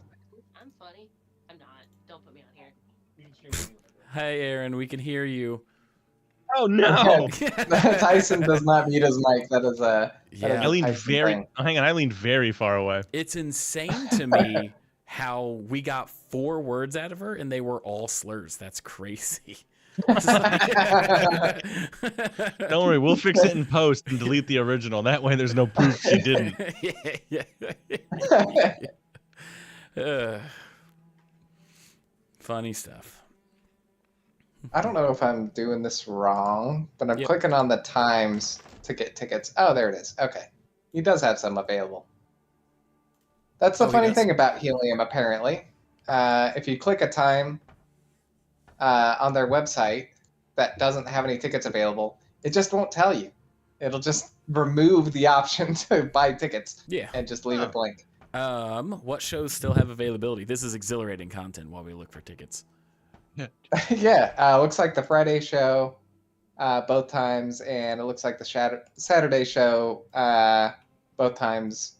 I'm funny. I'm not. Don't put me on here. Hey, Aaron, we can hear you. Oh no! Tyson does not mute his mic. That is a I leaned very. Hang on, I leaned very far away. It's insane to me how we got 4 words out of her and they were all slurs. That's crazy. Don't worry, we'll fix it in post and delete the original. That way, there's no proof she didn't. Funny stuff. I don't know if I'm doing this wrong, but I'm clicking on the times to get tickets. Oh, there it is. Okay. He does have some available. That's the Oh, he funny does? thing about Helium, apparently. If you click a time on their website that doesn't have any tickets available, it just won't tell you. It'll just remove the option to buy tickets Yeah. and just leave it blank. What shows still have availability? This is exhilarating content while we look for tickets. Yeah, looks like the Friday show both times, and it looks like the Saturday show both times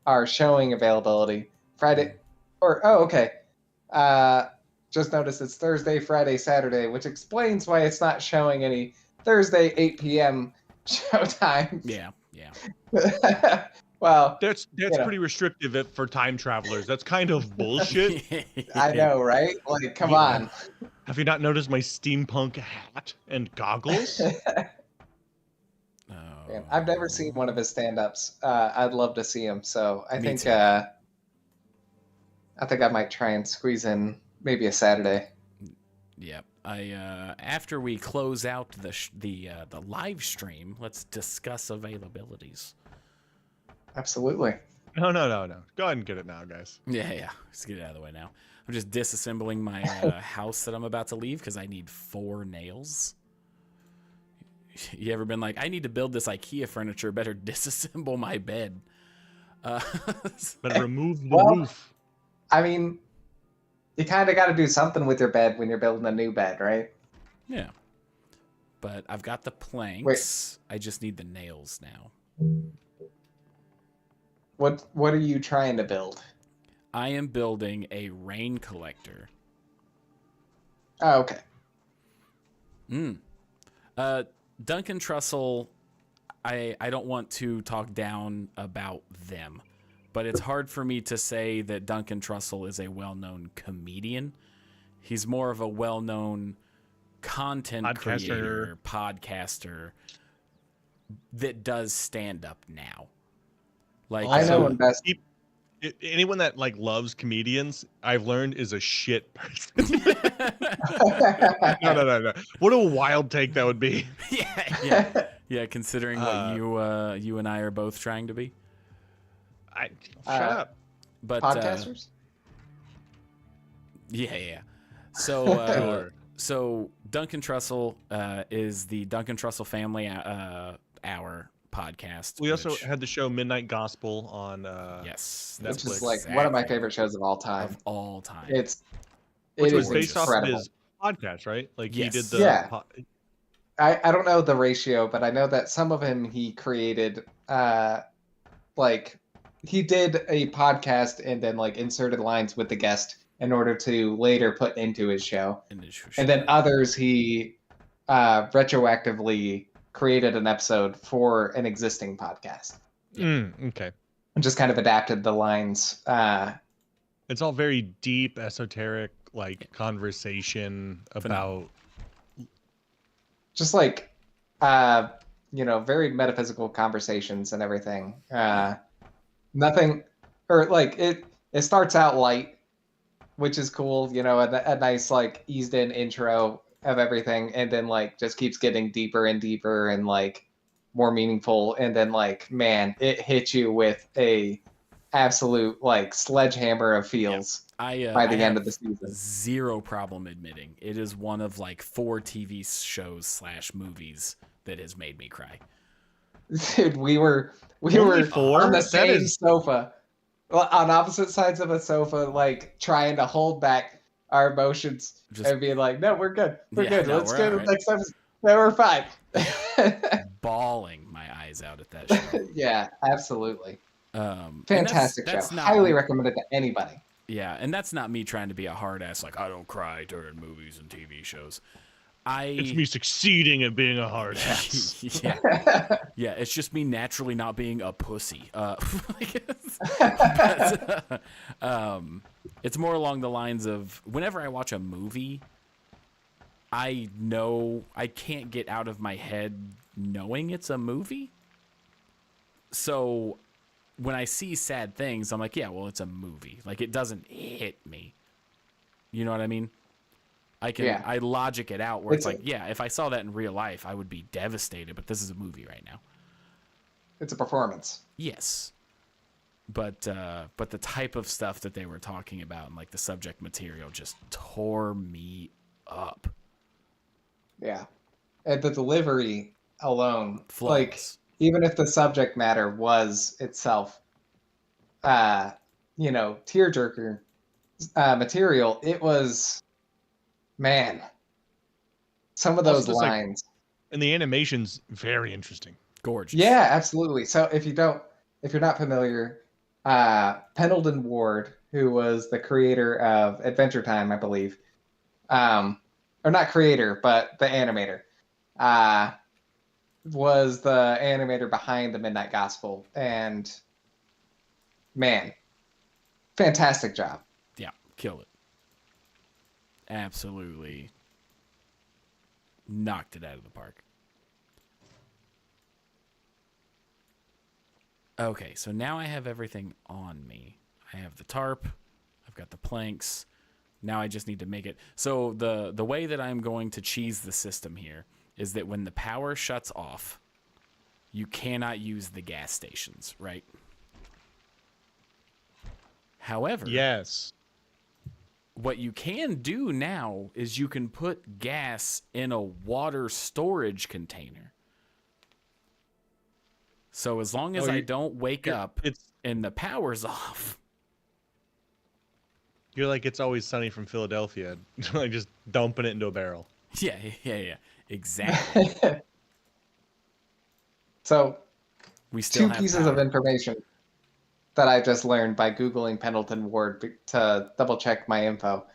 are showing availability. Friday, okay. Just noticed it's Thursday, Friday, Saturday, which explains why it's not showing any Thursday 8 p.m. showtime. Yeah. Well, That's pretty restrictive for time travelers. That's kind of bullshit. I know, right? Like, come Yeah. on. Have you not noticed my steampunk hat and goggles? Man, I've never seen one of his stand-ups. I'd love to see him. So I Me think too. I think I might try and squeeze in maybe a Saturday. Yep. After we close out the live stream, let's discuss availabilities. Absolutely. No. Go ahead and get it now, guys. Yeah. Let's get it out of the way now. I'm just disassembling my house that I'm about to leave because I need 4 nails. You ever been like, I need to build this IKEA furniture, better disassemble my bed? Better remove the Well, roof. I mean, you kind of got to do something with your bed when you're building a new bed, right? Yeah. But I've got the planks. I just need the nails now. What are you trying to build? I am building a rain collector. Oh, okay. Duncan Trussell, I don't want to talk down about them, but it's hard for me to say that Duncan Trussell is a well-known comedian. He's more of a well-known content creator, podcaster that does stand-up now. Like, I know him best. Anyone that loves comedians, I've learned, is a shit person. No. What a wild take that would be. Yeah. Considering what you and I are both trying to be. Shut up. But Podcasters? Yeah. So Sure. So Duncan Trussell is the Duncan Trussell Family Hour podcast. We also had the show Midnight Gospel on yes, Which Netflix. is like one of my favorite shows of all time. which It was is based off of incredible. his podcast, right? Like Yes. he did the Yeah. I don't know the ratio, but I know that some of him he created like he did a podcast and then like inserted lines with the guest in order to later put into his show. And then others he retroactively created an episode for an existing podcast. Okay. And just kind of adapted the lines. It's all very deep, esoteric, like conversation about just like very metaphysical conversations and everything. Nothing, or like it starts out light, which is cool, a nice like eased in intro of everything, and then like just keeps getting deeper and deeper and like more meaningful, and then like, man, it hits you with a absolute like sledgehammer of feels. By the end of the season. Zero problem admitting it is one of like 4 TV shows / movies that has made me cry. Dude, we were on the same sofa, on opposite sides of a sofa, like trying to hold back our emotions and being like, "No, we're good. We're good. Let's go to the next episode. No, we're fine." Bawling my eyes out at that show. Yeah, absolutely. Fantastic show. Highly recommended to anybody. Yeah, and that's not me trying to be a hard ass, like, I don't cry during movies and TV shows. It's me succeeding at being a hard ass. Yeah, it's just me naturally not being a pussy. It's more along the lines of whenever I watch a movie, I know I can't get out of my head knowing it's a movie. So when I see sad things, I'm like, yeah, well, it's a movie. Like, it doesn't hit me. You know what I mean? I logic it out where it's like, yeah, if I saw that in real life, I would be devastated, but this is a movie right now. It's a performance. Yes. But the type of stuff that they were talking about and like the subject material just tore me up. Yeah. And the delivery alone, like, Flawless. even if the subject matter was itself, tearjerker material, it was, man, some of Also, those just, like, lines. and the animation's very interesting. Gorgeous. Yeah, absolutely. So if you're not familiar, Pendleton Ward, who was the creator of Adventure Time, I believe, or not creator, but the animator, was the animator behind the Midnight Gospel, and man, fantastic job. Yeah, kill it. Absolutely knocked it out of the park. Okay, so now I have everything on me. I have the tarp. I've got the planks. Now I just need to make it. So the way that I'm going to cheese the system here is that when the power shuts off, you cannot use the gas stations, right? However, Yes. what you can do now is you can put gas in a water storage container. So as long as I don't wake up and the power's off. You're like It's Always Sunny from Philadelphia, like just dumping it into a barrel. Yeah, exactly. So We still two have pieces power. of information that I just learned by Googling Pendleton Ward to double check my info.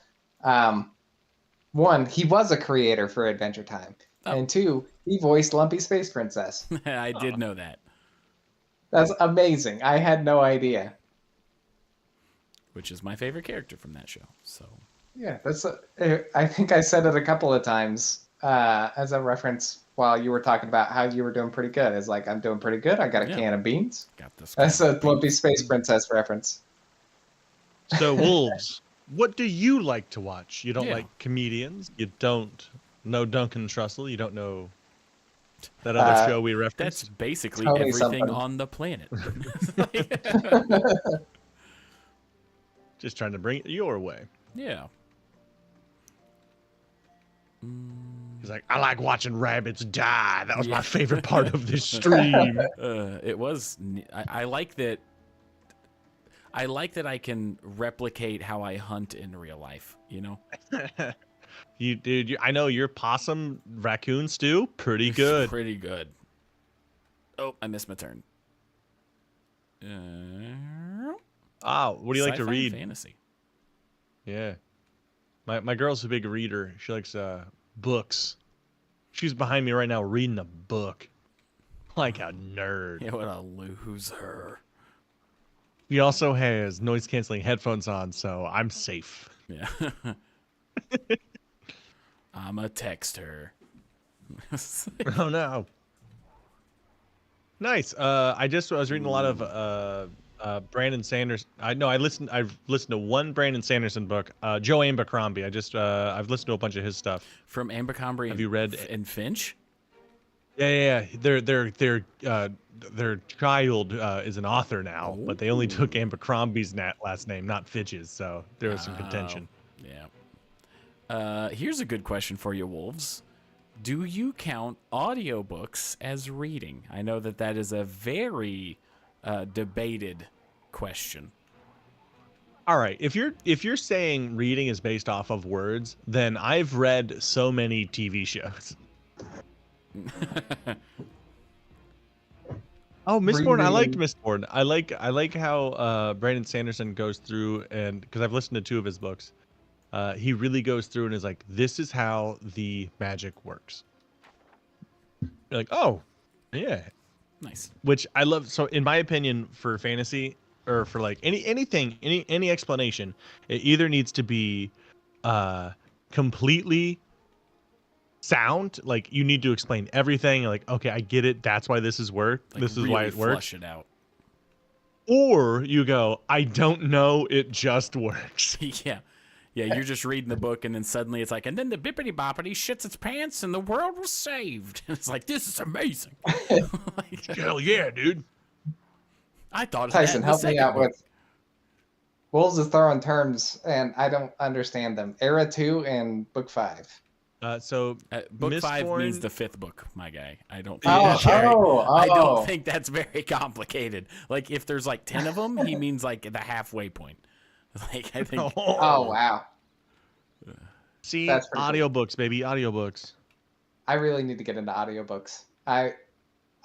One, he was a creator for Adventure Time. Oh. And two, he voiced Lumpy Space Princess. I did know that. That's amazing. I had no idea. Which is my favorite character from that show. So Yeah, I think I said it a couple of times as a reference while you were talking about how you were doing pretty good. It's like, I'm doing pretty good. I got a can of beans. got this. That's a Lumpy Space Princess reference. So, Wolves, what do you like to watch? You don't Yeah. like comedians. You don't know Duncan Trussell. You don't know that other show we That's referenced. basically Tell me everything something. on the planet. Just trying to bring it your way. Yeah. He's like, I like watching rabbits die. That was Yeah. my favorite part of this stream. It was. I like that. I like that I can replicate how I hunt in real life. You know. I know your possum raccoon stew, pretty good. Pretty good. Oh, I missed my turn. Oh, what do you like to Sci-fi read? and fantasy. Yeah. My girl's a big reader. She likes books. She's behind me right now reading a book. Like a nerd. Yeah, what a loser. He also has noise canceling headphones on, so I'm safe. Yeah. I'm a text her. Oh no. Nice. I was reading a lot of Brandon Sanders. I've listened to one Brandon Sanderson book. Joe Abercrombie. I've listened to a bunch of his stuff. From Abercrombie. Have you read and Finch? Yeah. Their child is an author now, but they only took Abercrombie's last name, not Fitch's. So there was some contention. Yeah. Here's a good question for you, Wolves. Do you count audiobooks as reading? I know that is a very debated question. All right, if you're saying reading is based off of words, then I've read so many TV shows. Oh, Mistborn! I liked Mistborn. I like how Brandon Sanderson goes through, and because I've listened to 2 of his books, he really goes through and is like, this is how the magic works. You're like, oh, yeah, Nice. which I love. So, in my opinion, for fantasy or for like any explanation, it either needs to be completely sound, like you need to explain everything, like, okay, I get it, that's why this is Like, this is really why it works. Flush it out. Or you go, I don't know, it just works. Yeah. Yeah, you're just reading the book, and then suddenly it's like, and then the bippity boppity shits its pants, and the world was saved. It's like, this is amazing. Hell yeah, dude. I thought of Tyson, that in the help me second out book. with Wolves is throwing terms, and I don't understand them. Era 2 and Book 5. So Book 5 means Mistborn- the 5th book, my guy. I don't Yeah. think I don't oh. think that's very complicated. Like if there's like 10 of them, he means like the halfway point. Like I think Oh, wow. See, That's pretty cool. audiobooks, baby, audiobooks. I really need to get into audiobooks. I'm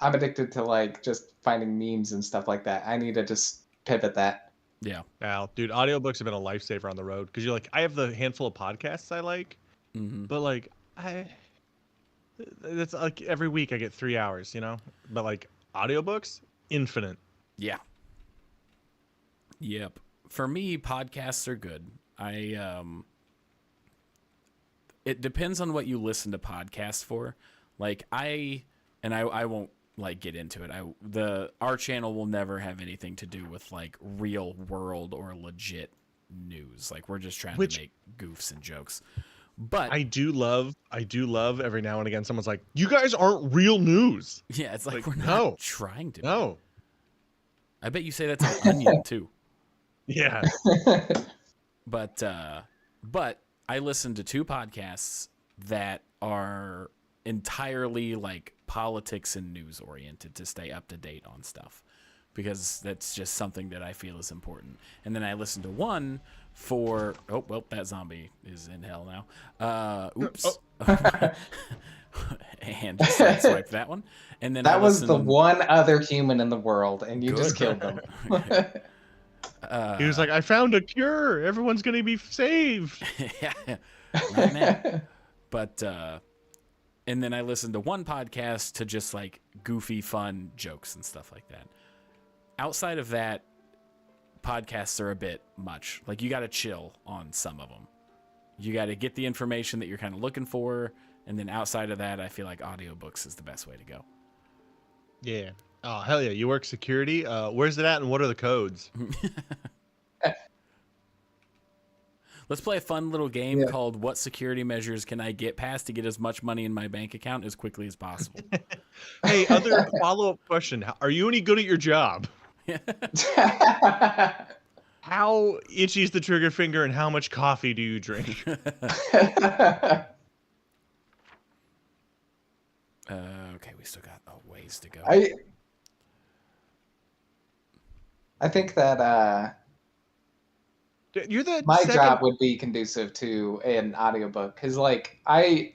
addicted to like just finding memes and stuff like that. I need to just pivot that. yeah. Wow, dude, audiobooks have been a lifesaver on the road because you're like, I have the handful of podcasts I like, but like it's like every week I get 3 hours, you know. But like audiobooks, infinite. Yeah. Yep. For me, podcasts are good. It depends on what you listen to podcasts for. Like I won't like get into it. Our channel will never have anything to do with like real world or legit news. Like we're just trying to make goofs and jokes. But I do love every now and again someone's like, you guys aren't real news. yeah, it's like we're not no. trying to. No. I bet you say that's on Onion too. Yeah. But I listen to 2 podcasts that are entirely like politics and news oriented to stay up to date on stuff because that's just something that I feel is important. And then I listen to one for that zombie is in hell now. Oops. And just sideswipe that one. And then that was the one other human in the world, and you just killed them. He was like, I found a cure. Everyone's going to be saved. Yeah. Not mad. But and then I listened to one podcast to just like goofy, fun jokes and stuff like that. Outside of that, podcasts are a bit much. Like you got to chill on some of them. You got to get the information that you're kind of looking for. And then outside of that, I feel like audiobooks is the best way to go. Yeah. Oh, hell yeah. You work security. Where's it at and what are the codes? Let's play a fun little game called What Security Measures Can I Get Past to Get as much money in my bank account as quickly as possible? Hey, other follow-up question. Are you any good at your job? How itchy is the trigger finger and how much coffee do you drink? Okay, we still got a ways to go. I think that You're the my second... job would be conducive to an audiobook because like I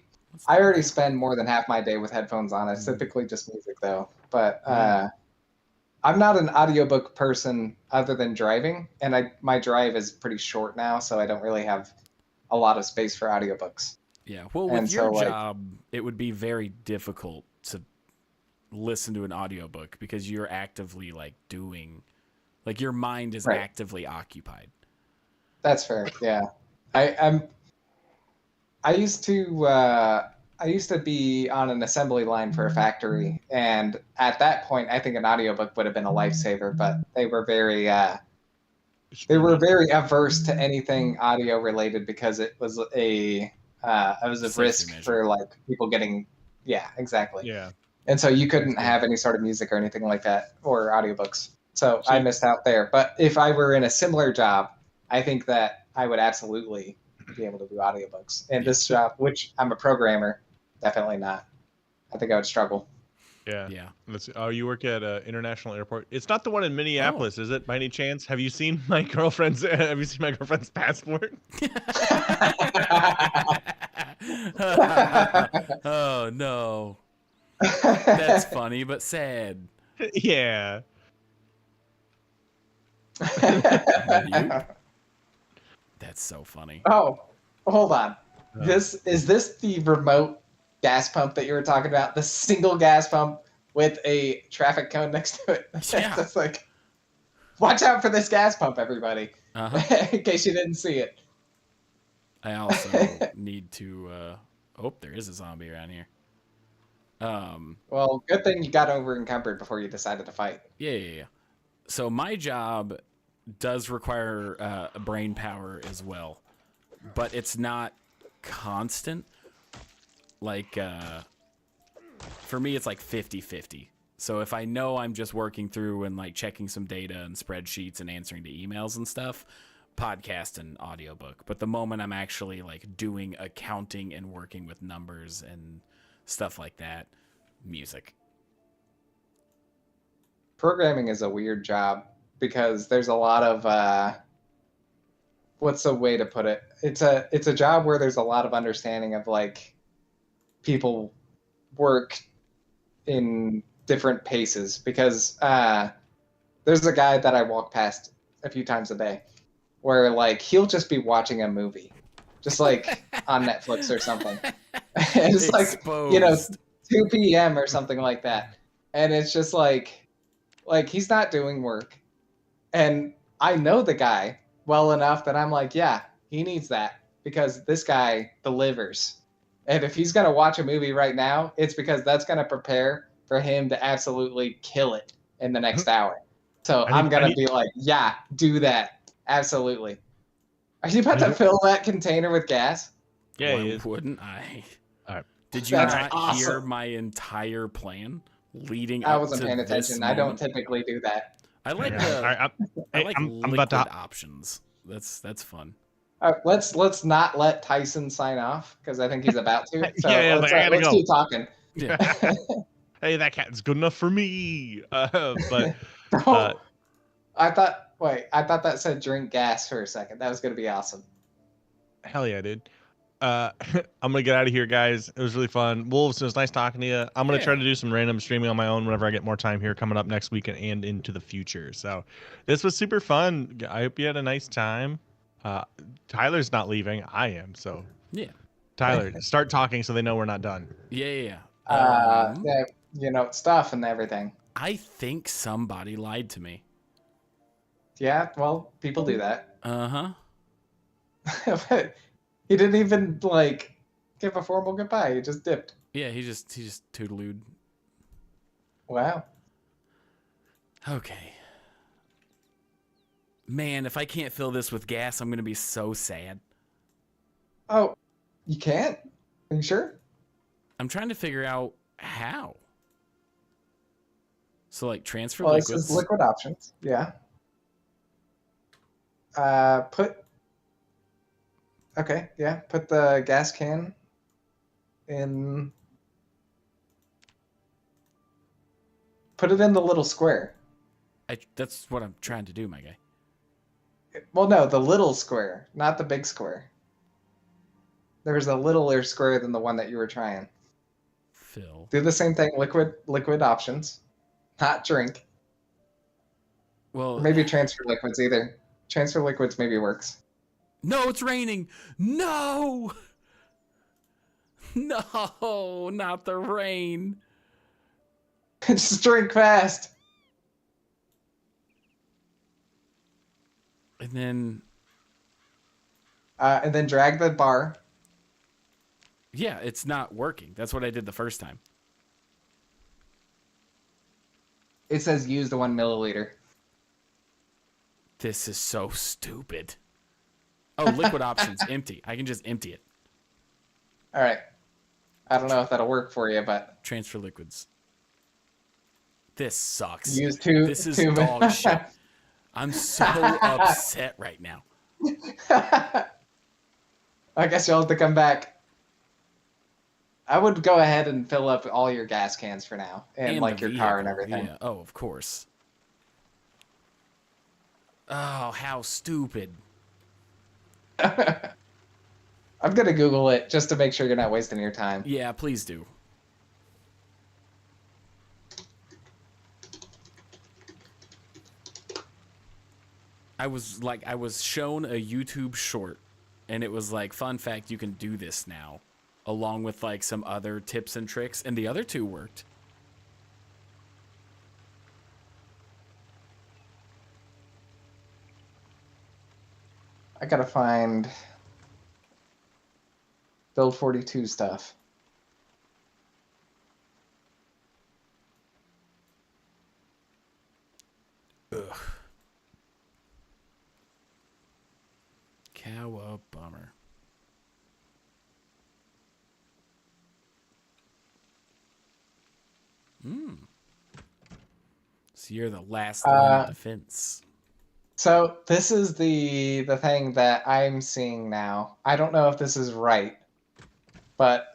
already spend more than half my day with headphones on. It's typically just music though, but I'm not an audiobook person other than driving, and my drive is pretty short now, so I don't really have a lot of space for audiobooks. Yeah, well, with your job, it would be very difficult to listen to an audiobook because you're actively like doing, like your mind is actively occupied. That's fair. Yeah, I used to be on an assembly line for a factory, and at that point, I think an audiobook would have been a lifesaver. But they were very averse to anything audio related because it was a risk for like people getting exactly. Yeah. And so you couldn't have any sort of music or anything like that or audiobooks. So I missed out there. But if I were in a similar job, I think that I would absolutely be able to do audiobooks. And this job, which I'm a programmer, definitely not. I think I would struggle. Yeah. Oh, you work at an international airport. It's not the one in Minneapolis, is it? By any chance? Have you seen my girlfriend's passport? Oh no. That's funny but sad. Yeah. That's so funny. Oh, hold on. Is this the remote gas pump that you were talking about? The single gas pump with a traffic cone next to it? Yeah. That's like, watch out for this gas pump, everybody. In case you didn't see it. I also need to there is a zombie around here. Well, good thing you got over encumbered before you decided to fight. Yeah. So my job does require a brain power as well, but it's not constant. Like for me, it's like 50-50. So if I know I'm just working through and like checking some data and spreadsheets and answering to emails and stuff, podcast and audiobook. But the moment I'm actually like doing accounting and working with numbers and stuff like that, music. Programming is a weird job because there's a lot of what's the way to put it? It's a job where there's a lot of understanding of like people work in different paces because there's a guy that I walk past a few times a day where like he'll just be watching a movie just like on Netflix or something. And it's like, you know, 2 p.m. or something like that. And it's just like he's not doing work. And I know the guy well enough that I'm like, yeah, he needs that because this guy delivers. And if he's going to watch a movie right now, it's because that's going to prepare for him to absolutely kill it in the next hour. So I'm going to be like, yeah, do that. Absolutely. Are you about to fill that container with gas? Yeah, why wouldn't I? All right. Did you That's not awesome. hear my entire plan leading up to I wasn't paying this attention. moment? I don't typically do that. I like Yeah. I like I'm liquid about to options. That's fun. Let's not let Tyson sign off because I think he's about to. So Yeah, let's, like, I gotta let's go. keep talking. Yeah. Hey, that cat's good enough for me. But I thought that said drink gas for a second. That was gonna be awesome. hell yeah, dude. I'm gonna get out of here, guys. It was really fun. Wolves, it was nice talking to you. I'm gonna try to do some random streaming on my own whenever I get more time here coming up next week and into the future. So this was super fun. I hope you had a nice time. Tyler's not leaving. I am. So Yeah. Tyler, start talking so they know we're not done. Yeah. Yeah, you know, stuff and everything. I think somebody lied to me. Yeah, well, people do that. Uh-huh. But he didn't even like give a formal goodbye. He just dipped. Yeah, he just toodalooed. Wow. Okay. Man, if I can't fill this with gas, I'm gonna be so sad. Oh, you can't? Are you sure? I'm trying to figure out how. So like transfer Well, liquids. this is liquid options. Yeah. Okay, yeah. Put the gas can in. Put it in the little square. That's what I'm trying to do, my guy. Well, no, the little square, not the big square. There's a littler square than the one that you were trying. Fill. Do the same thing. Liquid options, not drink. Well, Or maybe transfer liquids either. Transfer liquids maybe works. no, it's raining. No. No, not the rain. Just drink fast. And then And then drag the bar. yeah, it's not working. That's what I did the first time. It says use the 1 milliliter. This is so stupid. Oh, liquid options empty. I can just empty it. All right. I don't know if that'll work for you, but Transfer liquids. This sucks. use two. This is two dog shit. I'm so upset right now. I guess you'll have to come back. I would go ahead and fill up all your gas cans for now, and like the your car and vehicle. everything. Yeah. Oh, of course. Oh, how stupid. I'm gonna Google it just to make sure you're not wasting your time. Yeah, please do. I was shown a YouTube short, and it was like, fun fact, you can do this now, along with like some other tips and tricks, and the other two worked. I gotta find Build 42 stuff. Ugh. Cow bummer. So you're the last line of defense. So this is the thing that I'm seeing now. I don't know if this is right, but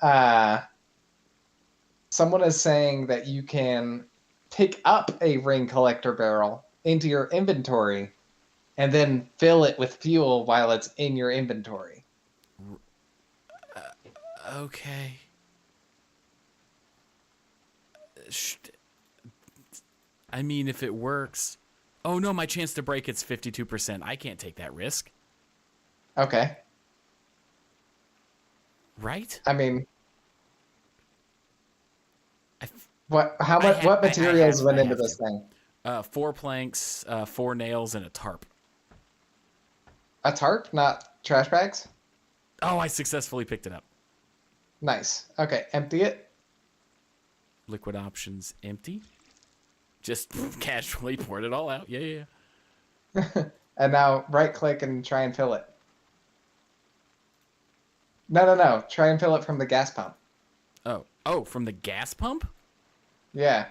someone is saying that you can pick up a ring collector barrel into your inventory and then fill it with fuel while it's in your inventory. Okay. I mean, if it works. Oh no, my chance to break it's 52%. I can't take that risk. Okay. Right? I mean, I what materials went into have this to. thing? 4 planks, 4 nails, and a tarp. A tarp, not trash bags? Oh, I successfully picked it up. Nice. Okay, empty it. Liquid options empty. Just casually poured it all out. Yeah. And now right click and try and fill it. No. Try and fill it from the gas pump. Oh, from the gas pump? Yeah.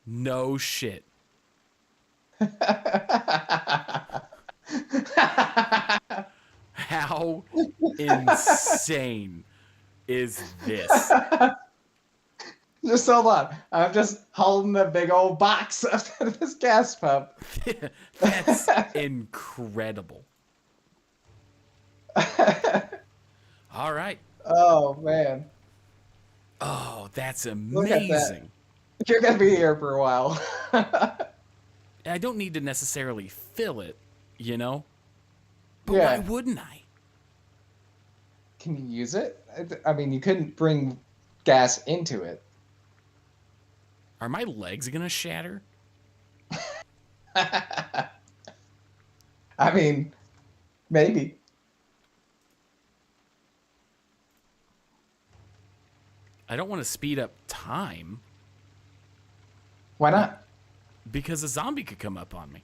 No shit. How insane is this? Just hold on. I'm just holding a big old box up to this gas pump. That's incredible. All right. Oh, man. Oh, that's Look at that. amazing. You're going to be here for a while. I don't need to necessarily fill it, you know? But Yeah. why wouldn't I? Can you use it? I mean, you couldn't bring gas into it. Are my legs going to shatter? I mean, maybe. I don't want to speed up time Why not? because a zombie could come up on me.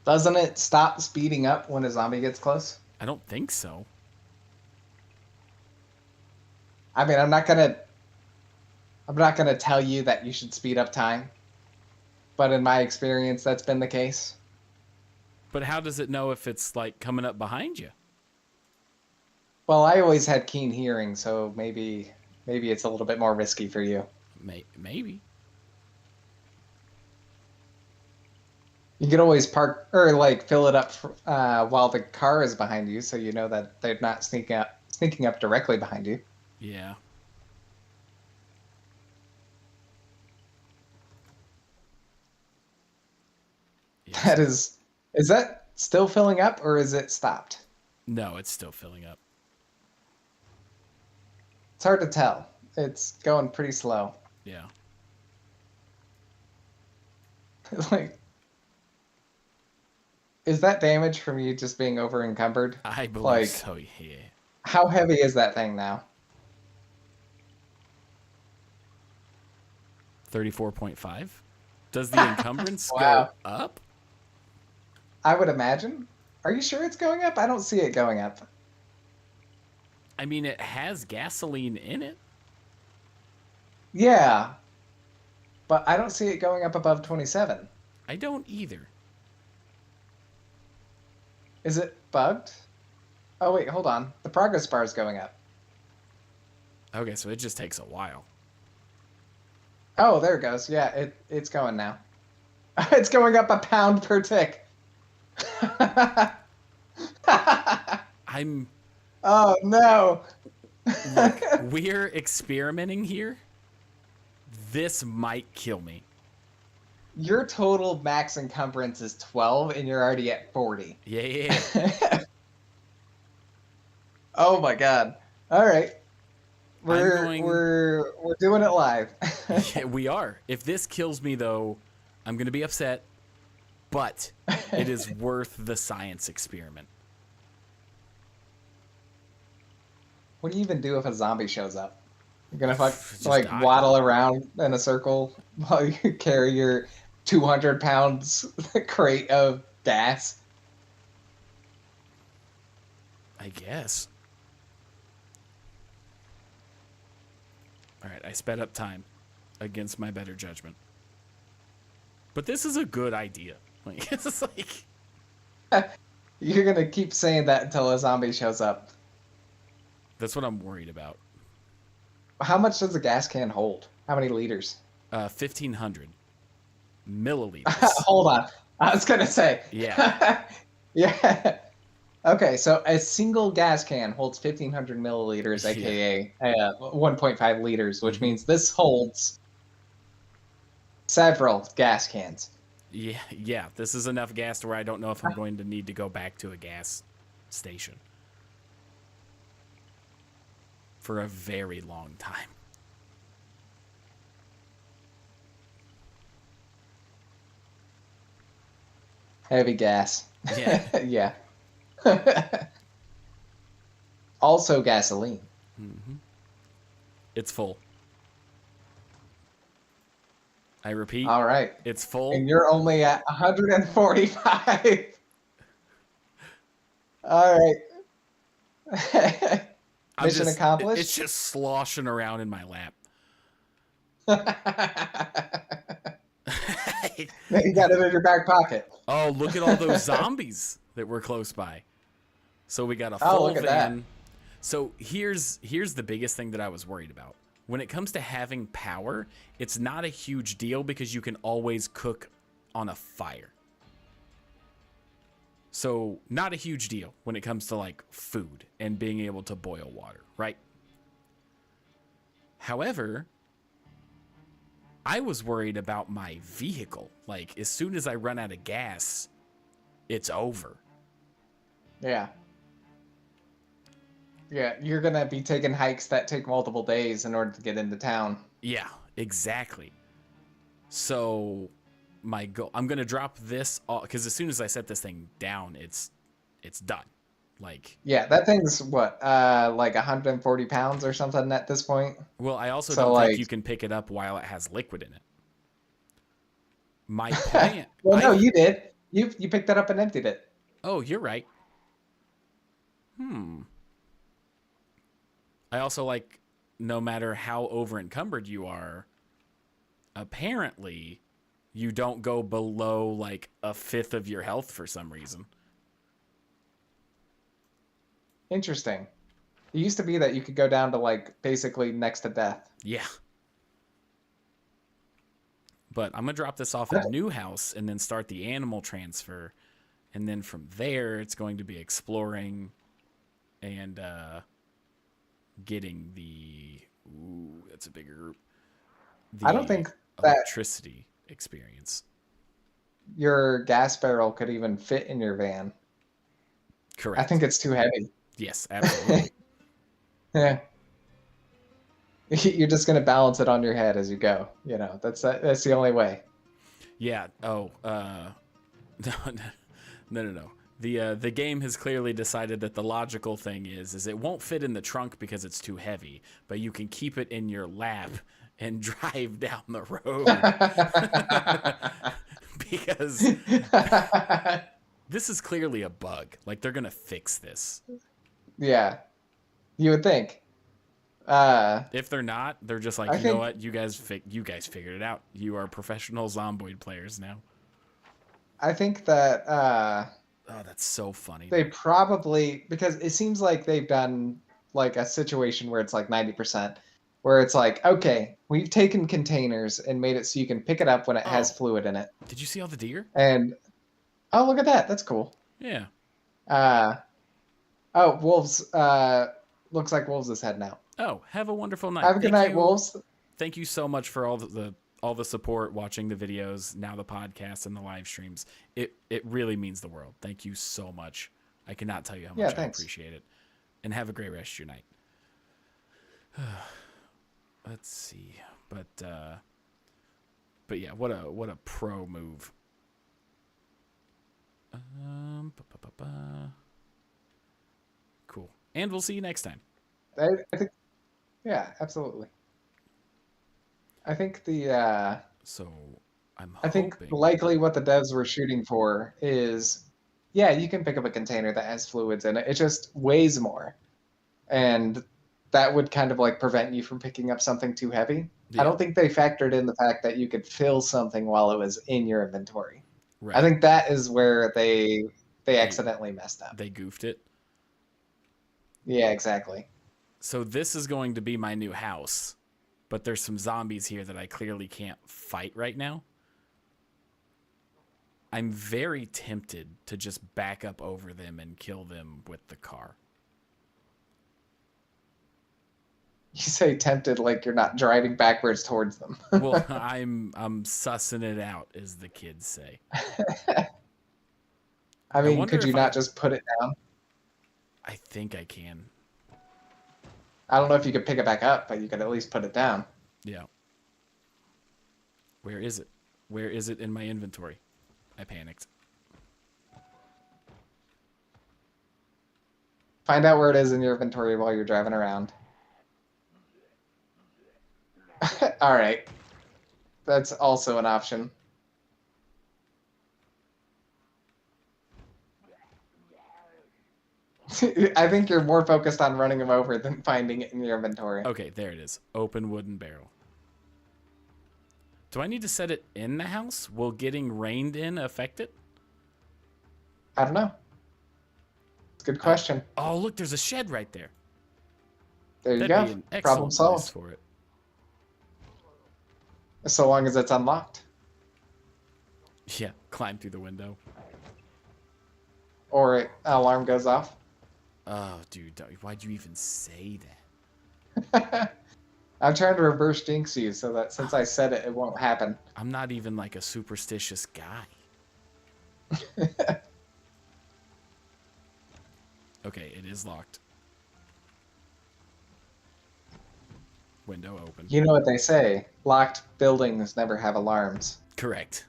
Doesn't it stop speeding up when a zombie gets close? I don't think so. I mean, I'm not gonna tell you that you should speed up time, but in my experience, that's been the case. But how does it know if it's like coming up behind you? Well, I always had keen hearing, so maybe it's a little bit more risky for you. Maybe. You could always park or like fill it up while the car is behind you, so you know that they're not sneaking up directly behind you. Yeah. That is that still filling up or is it stopped? No, it's still filling up. It's hard to tell. It's going pretty slow. Yeah. Like, is that damage from you just being over encumbered? I believe Like, so, yeah. how heavy is that thing now? 34.5. Does the encumbrance Wow. go up? I would imagine. Are you sure it's going up? I don't see it going up. I mean, it has gasoline in it. Yeah. But I don't see it going up above 27. I don't either. Is it bugged? Oh, wait, hold on. The progress bar is going up. Okay, so it just takes a while. Oh, there it goes. Yeah, it's going now. It's going up a pound per tick. I'm... Oh, no. Look, we're experimenting here. This might kill me. Your total max encumbrance is 12, and you're already at 40. Yeah. Oh my god! All right, going- we're doing it live. Yeah, we are. If this kills me, though, I'm going to be upset. But it is worth the science experiment. What do you even do if a zombie shows up? You're gonna Just like die. waddle around in a circle while you carry your 200 pounds crate of gas. I guess. All right, I sped up time. against my better judgment. But this is a good idea. Like, it's just like... You're going to keep saying that until a zombie shows up. That's what I'm worried about. How much does a gas can hold? How many liters? 1,500 milliliters. Hold on. I was going to say. Yeah. Yeah. Okay, so a single gas can holds 1,500 milliliters, aka 1.5 liters, which means this holds several gas cans. Yeah. This is enough gas to where I don't know if I'm going to need to go back to a gas station for a very long time. Heavy gas. Yeah. Yeah. Also gasoline. It's full. I repeat. All right. It's full. And you're only at 145. All right. Mission accomplished. It's just sloshing around in my lap. You got it in your back pocket. Oh, look at all those zombies that were close by. So we got a full look at van. that. So here's the biggest thing that I was worried about. When it comes to having power, it's not a huge deal because you can always cook on a fire. So not a huge deal when it comes to like food and being able to boil water, right? However, I was worried about my vehicle. Like as soon as I run out of gas, it's over. Yeah. Yeah, you're going to be taking hikes that take multiple days in order to get into town. Yeah, exactly. So my goal, I'm going to drop this because as soon as I set this thing down, it's done. Like, yeah, that thing's what, like 140 pounds or something at this point. Well, I also So, don't like, think you can pick it up while it has liquid in it. My plan. Well, no, you did. You picked it up and emptied it. Oh, you're right. I also like, no matter how over encumbered you are, apparently you don't go below like a fifth of your health for some reason. Interesting. It used to be that you could go down to like basically next to death. Yeah. But I'm going to drop this off at a new house and then start the animal transfer. And then from there, it's going to be exploring and getting the... Ooh, that's a bigger group. I don't think that electricity experience. your gas barrel could even fit in your van. Correct. I think it's too heavy. Yes, absolutely. Yeah. You're just going to balance it on your head as you go. You know, that's the only way. Yeah. Oh, no. The game has clearly decided that the logical thing is it won't fit in the trunk because it's too heavy, but you can keep it in your lap and drive down the road. Because this is clearly a bug. Like, they're going to fix this. Yeah. You would think. If they're not, they're just like, know what? You guys figured it out. You are professional Zomboid players now. I think that oh, that's so funny. They probably, because it seems like they've done like a situation where it's like 90%, where it's like, okay, we've taken containers and made it so you can pick it up when it has fluid in it. Did you see all the deer? And oh, look at that. That's cool. Yeah. Oh, wolves. Looks like wolves is heading out. Oh, have a wonderful night. Have a good night, wolves. Thank you so much for all the support, watching the videos, now the podcast and the live streams. It really means the world. Thank you so much. I cannot tell you how much I appreciate it. And have a great rest of your night. Let's see. But yeah, what a pro move. Cool. And we'll see you next time. I think, yeah, absolutely. I think the so I'm I think hoping... likely what the devs were shooting for is, yeah, you can pick up a container that has fluids in it. It just weighs more. And that would kind of like prevent you from picking up something too heavy. Yeah. I don't think they factored in the fact that you could fill something while it was in your inventory. Right. I think that is where they accidentally messed up. They goofed it. Yeah, exactly. So this is going to be my new house, but there's some zombies here that I clearly can't fight right now. I'm very tempted to just back up over them and kill them with the car. You say tempted like you're not driving backwards towards them. Well, I'm sussing it out, as the kids say. I mean, wonder could you if not just put it down? I think I can. I don't know if you could pick it back up, but you could at least put it down. Yeah. Where is it? Where is it in my inventory? I panicked. Find out where it is in your inventory while you're driving around. All right. That's also an option. I think you're more focused on running them over than finding it in your inventory. Okay, there it is. Open wooden barrel. Do I need to set it in the house? Will getting rained in affect it? I don't know. It's a good question. Oh, look, there's a shed right there. There you That'd go. be an excellent Problem place solved. for it. So long as it's unlocked. Yeah, climb through the window. Or an alarm goes off. Oh, dude, why'd you even say that? I'm trying to reverse jinx you so that since I said it, it won't happen. I'm not even like a superstitious guy. Okay, it is locked. Window open. You know what they say, locked buildings never have alarms. Correct.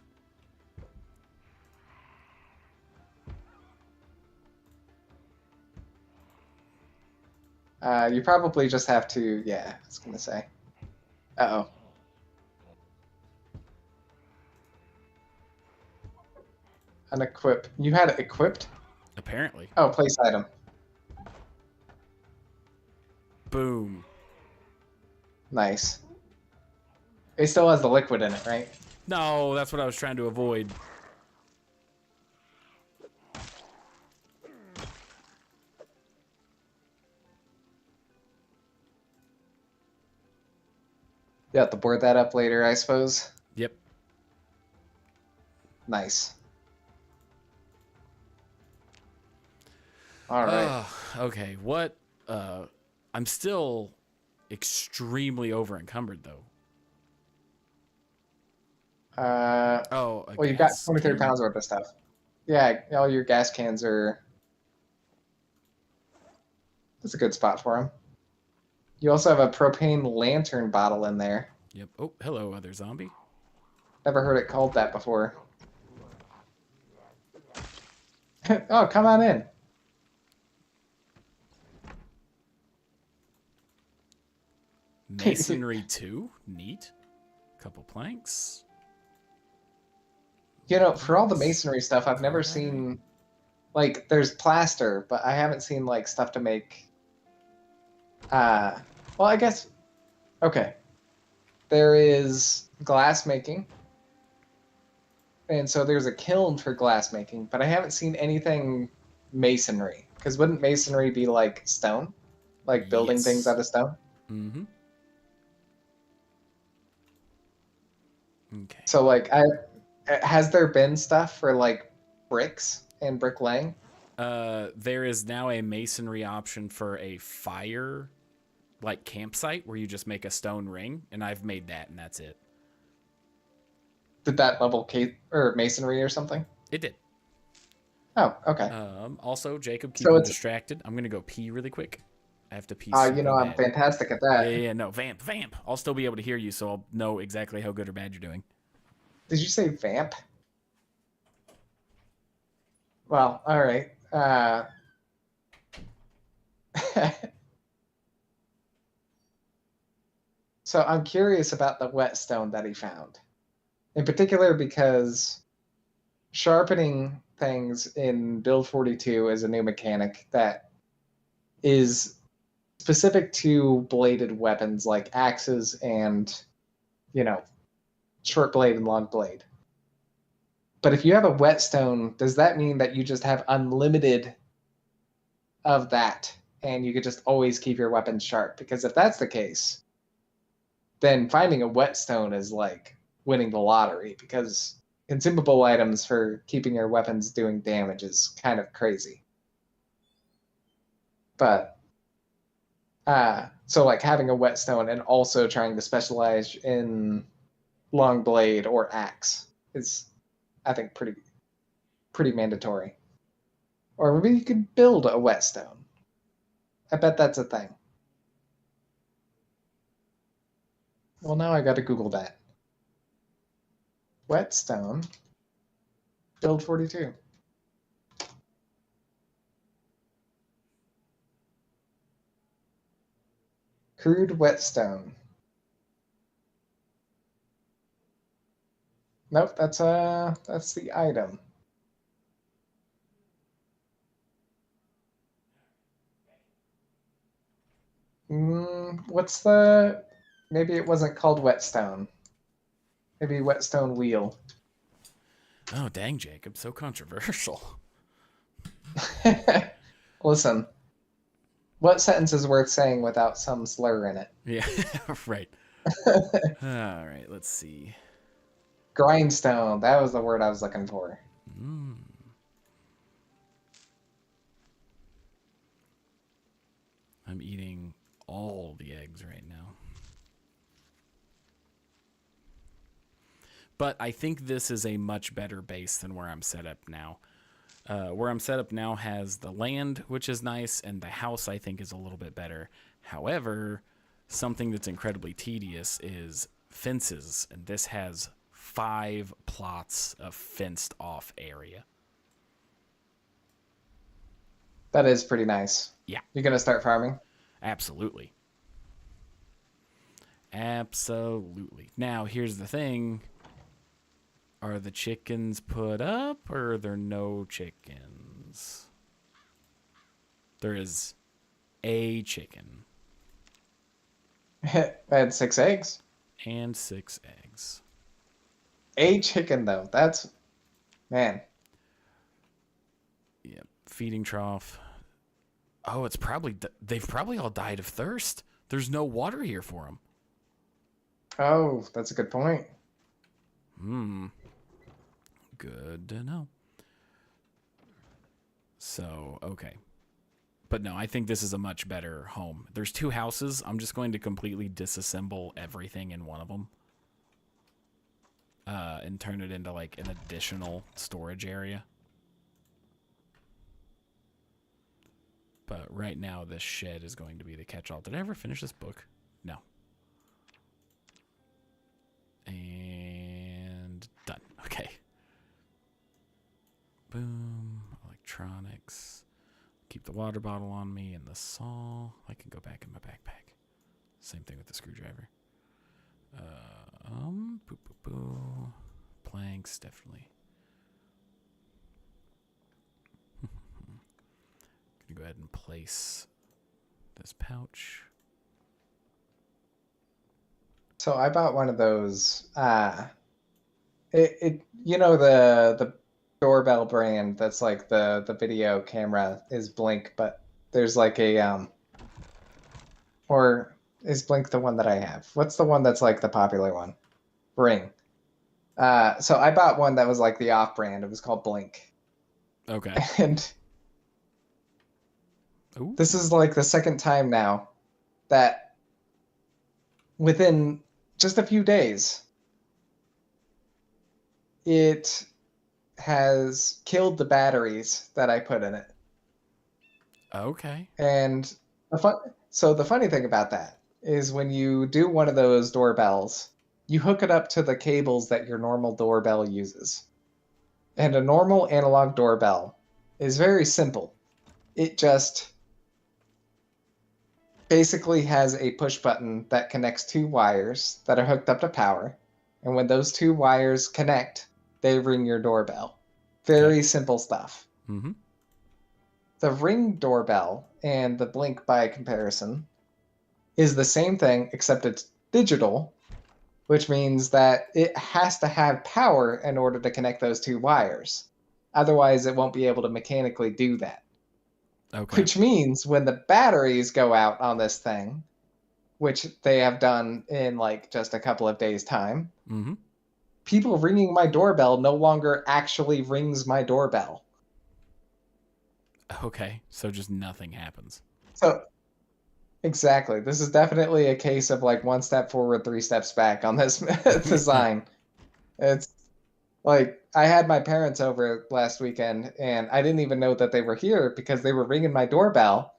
You probably just have to, yeah, I was gonna say. Uh-oh. Unequip. You had it equipped? Apparently. Oh, place item. Boom. Nice. It still has the liquid in it, right? No, that's what I was trying to avoid. You have to board that up later, I suppose. Yep. Nice. All right. Okay, what? I'm still extremely over encumbered though. Oh, Well, you've got 23 pounds worth of stuff. Yeah, all your gas cans are. That's a good spot for them. You also have a propane lantern bottle in there. Yep. Oh, hello, other zombie. Never heard it called that before. Oh, come on in. Masonry 2? Neat. Couple planks. You know, for all the masonry stuff, I've never seen, like, there's plaster, but I haven't seen, like, stuff to make, well, I guess, okay. There is glass making, and so there's a kiln for glass making, but I haven't seen anything masonry, because wouldn't masonry be, like, stone? Like, building things out of stone? Mm-hmm. Okay. So, like, has there been stuff for, like, bricks and bricklaying? There is now a masonry option for a fire, like, campsite where you just make a stone ring, and I've made that, and that's it. Did that level or masonry or something? It did. Oh, okay. Also, Jacob, keep So him distracted. I'm gonna go pee really quick. I have to pee. You know, I'm fantastic at that. Yeah, no, vamp. I'll still be able to hear you, so I'll know exactly how good or bad you're doing. Did you say vamp? Well, all right. So I'm curious about the whetstone that he found. In particular because sharpening things in Build 42 is a new mechanic that is specific to bladed weapons like axes and, short blade and long blade. But if you have a whetstone, does that mean that you just have unlimited of that and you could just always keep your weapons sharp? Because if that's the case, then finding a whetstone is like winning the lottery, because consumable items for keeping your weapons doing damage is kind of crazy. But so like having a whetstone and also trying to specialize in long blade or axe is, I think, pretty mandatory. Or maybe you could build a whetstone. I bet that's a thing. Well, now I got to Google that. Whetstone. Build 42. Crude whetstone. Nope, that's the item. What's the... Maybe it wasn't called whetstone. Maybe whetstone wheel. Oh, dang, Jacob, so controversial. Listen, what sentence is worth saying without some slur in it? Yeah, right. All right, let's see. Grindstone. That was the word I was looking for. I'm eating all the eggs right now. But I think this is a much better base than where I'm set up now. Where I'm set up now has the land, which is nice, and the house, I think, is a little bit better. However, something that's incredibly tedious is fences, and this has 5 plots of fenced-off area. That is pretty nice. Yeah. You're going to start farming? Absolutely. Absolutely. Now, here's the thing. Are the chickens put up, or are there no chickens? There is a chicken. I had 6 eggs. And 6 eggs. A chicken, though. That's... Man. Yep. Feeding trough. Oh, it's probably... They've probably all died of thirst. There's no water here for them. Oh, that's a good point. Good to know. So, okay. But no, I think this is a much better home. There's 2 houses. I'm just going to completely disassemble everything in one of them. And turn it into like an additional storage area. But right now, this shed is going to be the catch-all. Did I ever finish this book? No. And done. Okay. Boom. Electronics. Keep the water bottle on me and the saw. I can go back in my backpack. Same thing with the screwdriver. Boo, boo, boo. Planks, definitely. Gonna go ahead and place this pouch. So I bought one of those. The doorbell brand that's like the video camera is Blink, but there's like a or is Blink the one that I have? What's the one that's like the popular one? Ring. So I bought one that was like the off brand. It was called Blink. Okay. And Ooh. this is like the second time now that within just a few days it has killed the batteries that I put in it. Okay. And the funny thing about that is when you do one of those doorbells, you hook it up to the cables that your normal doorbell uses. And a normal analog doorbell is very simple. It just basically has a push button that connects 2 wires that are hooked up to power. And when those 2 wires connect, they ring your doorbell. Very simple stuff. Mm-hmm. The Ring doorbell and the Blink by comparison is the same thing, except it's digital, which means that it has to have power in order to connect those two wires. Otherwise, it won't be able to mechanically do that. Okay. Which means when the batteries go out on this thing, which they have done in like just a couple of days' time, Mm-hmm. people ringing my doorbell no longer actually rings my doorbell. Okay. So just nothing happens. So exactly. This is definitely a case of like one step forward, three steps back on this design. It's like I had my parents over last weekend and I didn't even know that they were here because they were ringing my doorbell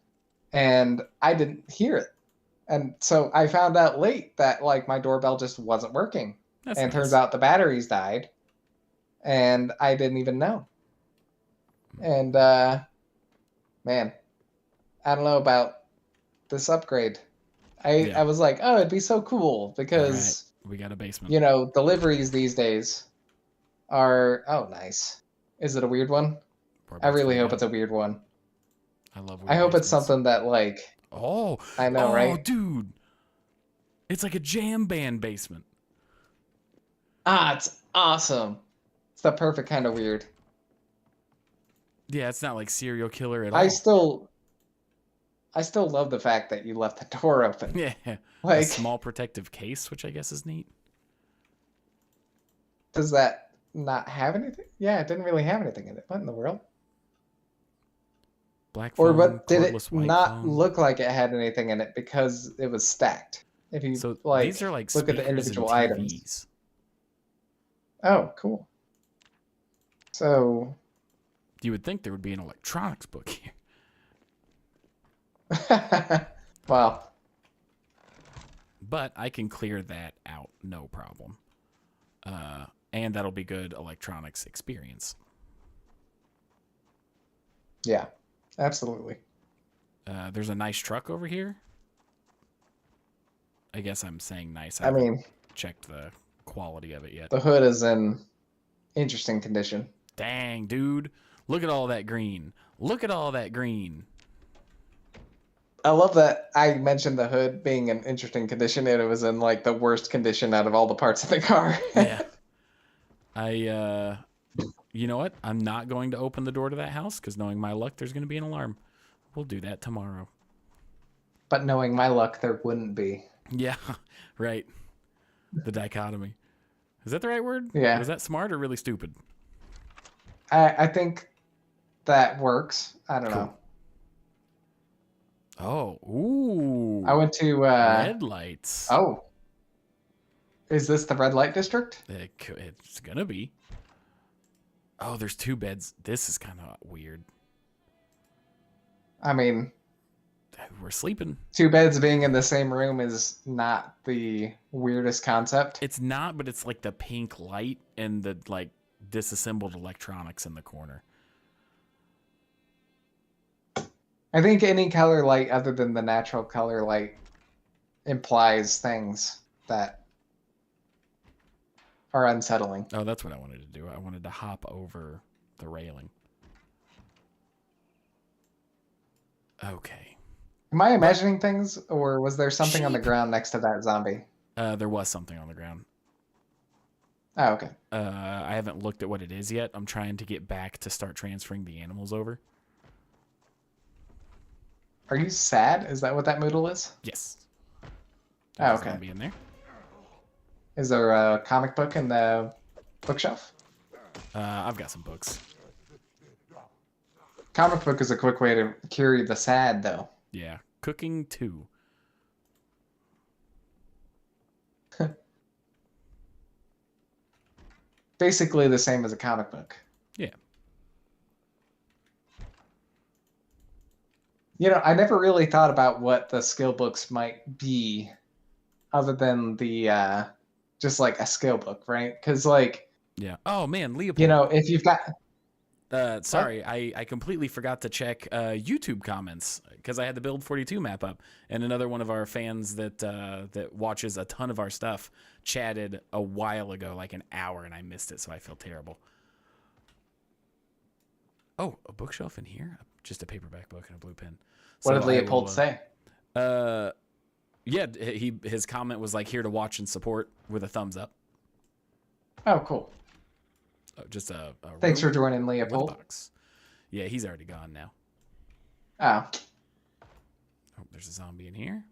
and I didn't hear it. And so I found out late that like my doorbell just wasn't working. That's And nice. turns out the batteries died and I didn't even know. And man, I don't know about this upgrade. Yeah. I was like, oh, it'd be so cool because All right. We got a basement. you know, deliveries these days are nice. Is it a weird one? I really hope it's a weird one. I love weird I hope it's basements. something that like Oh. I know, oh, right? dude. It's like a jam band basement. Ah, it's awesome. It's the perfect kind of weird. Yeah, it's not like serial killer at all. I still love the fact that you left the door open. Yeah. A Like, small protective case, which I guess is neat. does that not have anything? Yeah, it didn't really have anything in it. What in the world? Black Or phone, what did cordless it white not phone. look like it had anything in it because it was stacked? If you So like these are like look at the speakers individual and items. TVs. Oh, cool. So You would think there would be an electronics book here. well, But I can clear that out, no problem. And that'll be good electronics experience. yeah, absolutely. There's a nice truck over here. I guess I'm saying nice. I haven't mean, checked the quality of it yet. the hood is in interesting condition. Dang, dude. Look at all that green. Look at all that green. I love that I mentioned the hood being in interesting condition and it was in like the worst condition out of all the parts of the car. Yeah. You know what? I'm not going to open the door to that house because knowing my luck, there's going to be an alarm. We'll do that tomorrow. But knowing my luck, there wouldn't be. Yeah, right. The dichotomy. Is that the right word? Yeah. Was that smart or really stupid? I think that works. I don't know. Oh, ooh. I went to red lights. Oh. Is this the red light district? It's gonna be. Oh, there's two beds. This is kind of weird. I mean, we're sleeping. two beds being in the same room is not the weirdest concept. It's not, but it's like the pink light and the like disassembled electronics in the corner. I think any color light other than the natural color light implies things that are unsettling. Oh, that's what I wanted to do. I wanted to hop over the railing. Okay. Am I imagining things, or was there something on the Sheep. ground next to that zombie? There was something on the ground. Oh, okay. I haven't looked at what it is yet. I'm trying to get back to start transferring the animals over. Are you sad? Is that what that moodle is? Yes. Oh, There's okay. a zombie in there. Is there a comic book in the bookshelf? I've got some books. Comic book is a quick way to cure the sad, though. Yeah. Cooking 2. Basically the same as a comic book. Yeah. You know, I never really thought about what the skill books might be other than the just like a skill book, right? Because like, Yeah. Oh man, Leopold. you know, if you've got sorry, I completely forgot to check YouTube comments because I had the Build 42 map up, and another one of our fans that that watches a ton of our stuff chatted a while ago, like an hour, and I missed it, so I feel terrible. Oh, a bookshelf in here? Just a paperback book and a blue pen. What So did Leopold say? Yeah, his comment was like, here to watch and support with a thumbs up. Oh, cool. Just a Thanks for room joining, with a Leopold. box. Yeah, he's already gone now. Oh. Oh, there's a zombie in here.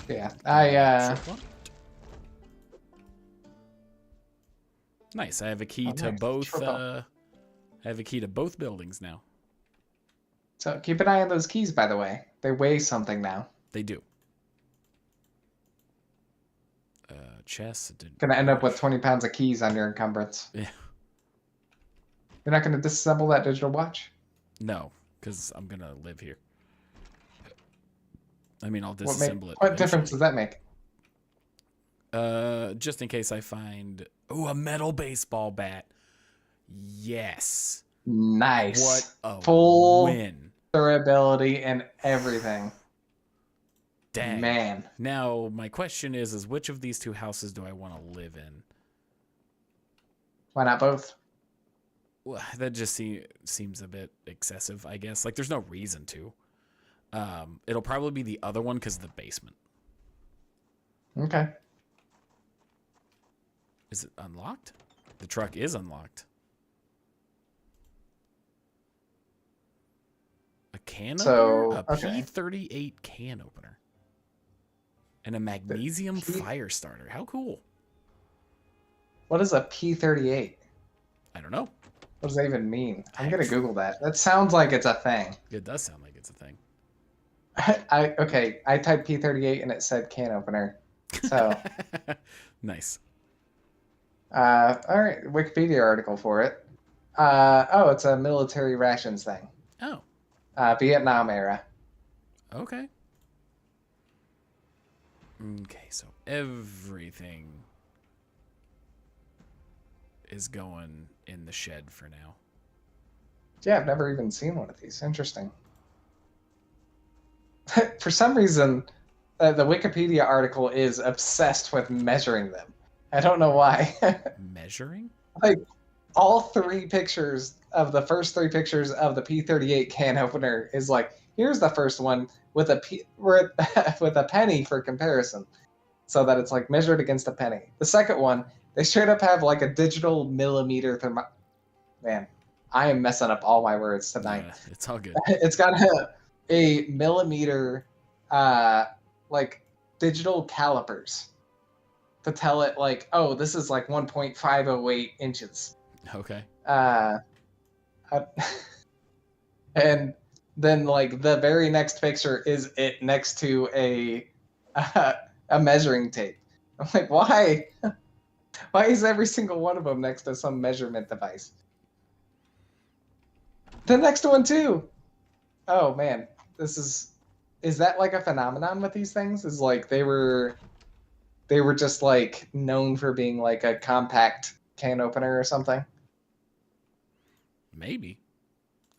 Yeah, Nice. I have a key Oh, to nice. both. Sure will. I have a key to both buildings now. So keep an eye on those keys, by the way. They weigh something now. They do. Chess. Gonna end up with 20 pounds of keys on your encumbrance. Yeah. You're not gonna disassemble that digital watch? No, because I'm gonna live here. I mean, I'll disassemble it. What difference does that make? Just in case I find a metal baseball bat. Yes. Nice. What a full win. Durability and everything. Dang. Man. Now my question is which of these two houses do I want to live in? Why not both? Well, that just seems a bit excessive, I guess. Like there's no reason to. It'll probably be the other one because of the basement. Okay. Is it unlocked? The truck is unlocked. A can opener? A P38 can opener. And a magnesium fire starter. How cool. What is a P38? I don't know. What does that even mean? I'm going to Google that. That sounds like it's a thing. It does sound like it's a thing. I typed P38 and it said can opener. So nice. All right, Wikipedia article for it. It's a military rations thing. Oh. Vietnam era. Okay. Okay, so everything is going in the shed for now. Yeah, I've never even seen one of these. Interesting. For some reason, the Wikipedia article is obsessed with measuring them. I don't know why. Measuring? Like, all the first three pictures of the P38 can opener is like, here's the first one with a penny for comparison, so that it's like measured against a penny. The second one, they straight up have like a digital millimeter Man, I am messing up all my words tonight. Yeah, it's all good. It's got a millimeter, like digital calipers to tell it like, oh, this is like 1.508 inches. Okay. And then like the very next picture is it next to a measuring tape. I'm like, why? Why is every single one of them next to some measurement device? The next one too. Oh man, is that like a phenomenon with these things? Is like they were just like known for being like a compact can opener or something? Maybe.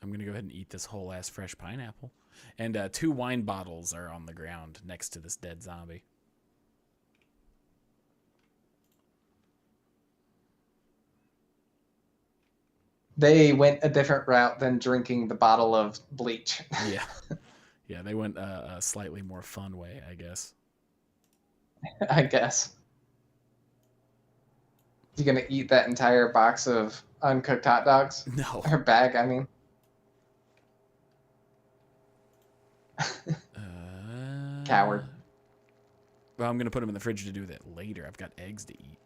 I'm gonna go ahead and eat this whole ass fresh pineapple. And 2 wine bottles are on the ground next to this dead zombie. They went a different route than drinking the bottle of bleach. Yeah. Yeah, they went a slightly more fun way, I guess. I guess. You gonna eat that entire box of uncooked hot dogs? No. Or bag, I mean. Coward. Well, I'm going to put them in the fridge to do that later. I've got eggs to eat.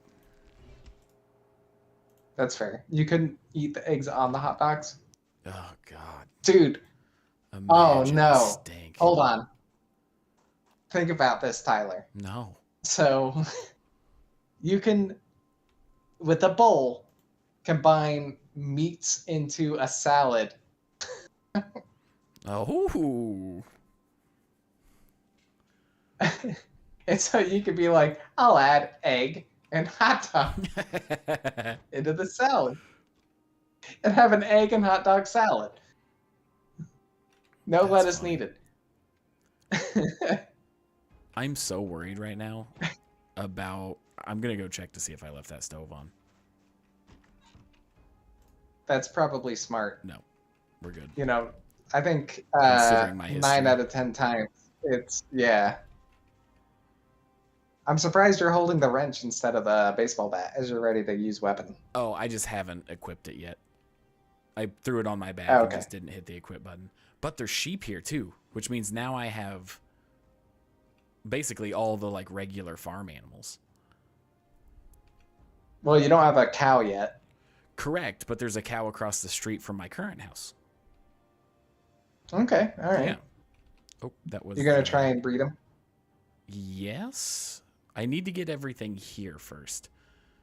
That's fair. You couldn't eat the eggs on the hot dogs? Oh, God. Dude. Imagine no. the stink. Hold on. Think about this, Tyler. No. So, you can, with a bowl, combine meats into a salad. Oh. And so you could be like, I'll add egg and hot dog into the salad. And have an egg and hot dog salad. No That's lettuce funny. needed. I'm so worried right now about... I'm going to go check to see if I left that stove on. That's probably smart. No, we're good. You know, I think Considering my 9 history. out of 10 times, it's, yeah. I'm surprised you're holding the wrench instead of the baseball bat as you're ready to use weapon. Oh, I just haven't equipped it yet. I threw it on my back Oh, and okay. just didn't hit the equip button. But there's sheep here too, which means now I have basically all the like regular farm animals. Well, you don't have a cow yet. Correct, but there's a cow across the street from my current house. Okay, all right. Yeah. Oh, that was. You're gonna try and breed them? Yes. I need to get everything here first.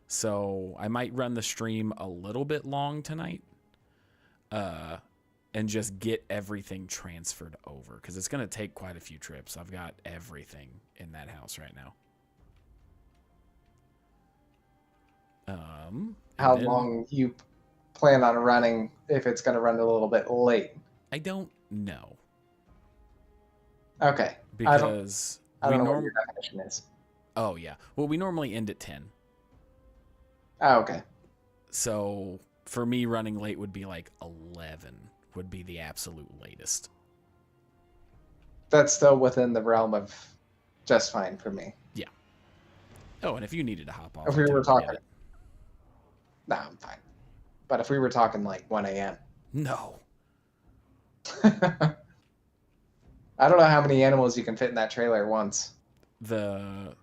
So I might run the stream a little bit long tonight. And just get everything transferred over. Because it's going to take quite a few trips. I've got everything in that house right now. How long you plan on running if it's going to run a little bit late? I don't know. Okay. Because I don't know what your definition is. Oh, yeah. Well, we normally end at 10. Oh, okay. So for me, running late would be like 11 would be the absolute latest. That's still within the realm of just fine for me. Yeah. Oh, and if you needed to hop off. If we I were totally talking... get it. No, I'm fine. But if we were talking like 1 a.m. No. I don't know how many animals you can fit in that trailer at once. The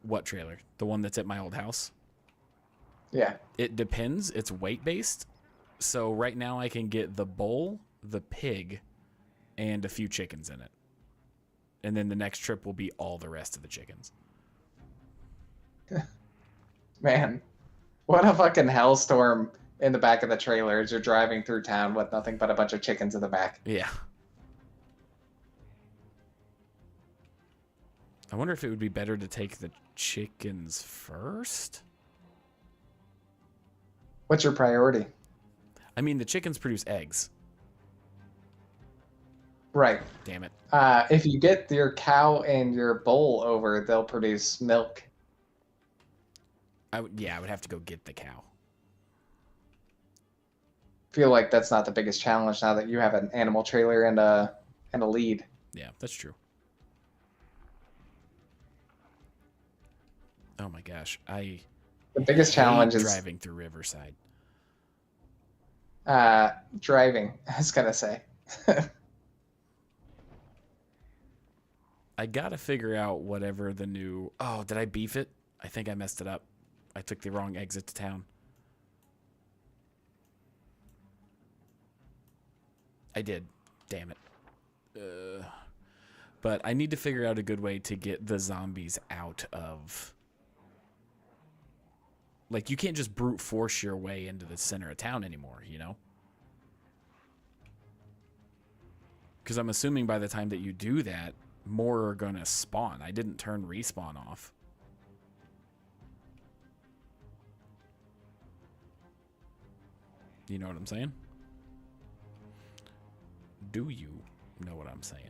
what trailer? The one that's at my old house? Yeah. It depends. It's weight-based. So right now I can get the bull, the pig, and a few chickens in it. And then the next trip will be all the rest of the chickens. Man, what a fucking hellstorm in the back of the trailer as you're driving through town with nothing but a bunch of chickens in the back. Yeah. I wonder if it would be better to take the chickens first? What's your priority? I mean, the chickens produce eggs. Right. Damn it. If you get your cow and your bull over, they'll produce milk. I would have to go get the cow. Feel like that's not the biggest challenge now that you have an animal trailer and a lead. Yeah, that's true. Oh my gosh, The biggest challenge is driving through Riverside. driving. I was gonna say. I gotta figure out whatever the new. Oh, did I beef it? I think I messed it up. I took the wrong exit to town. I did. Damn it. But I need to figure out a good way to get the zombies out of. Like, you can't just brute force your way into the center of town anymore, you know? Because I'm assuming by the time that you do that, more are going to spawn. I didn't turn respawn off. You know what I'm saying? Do you know what I'm saying?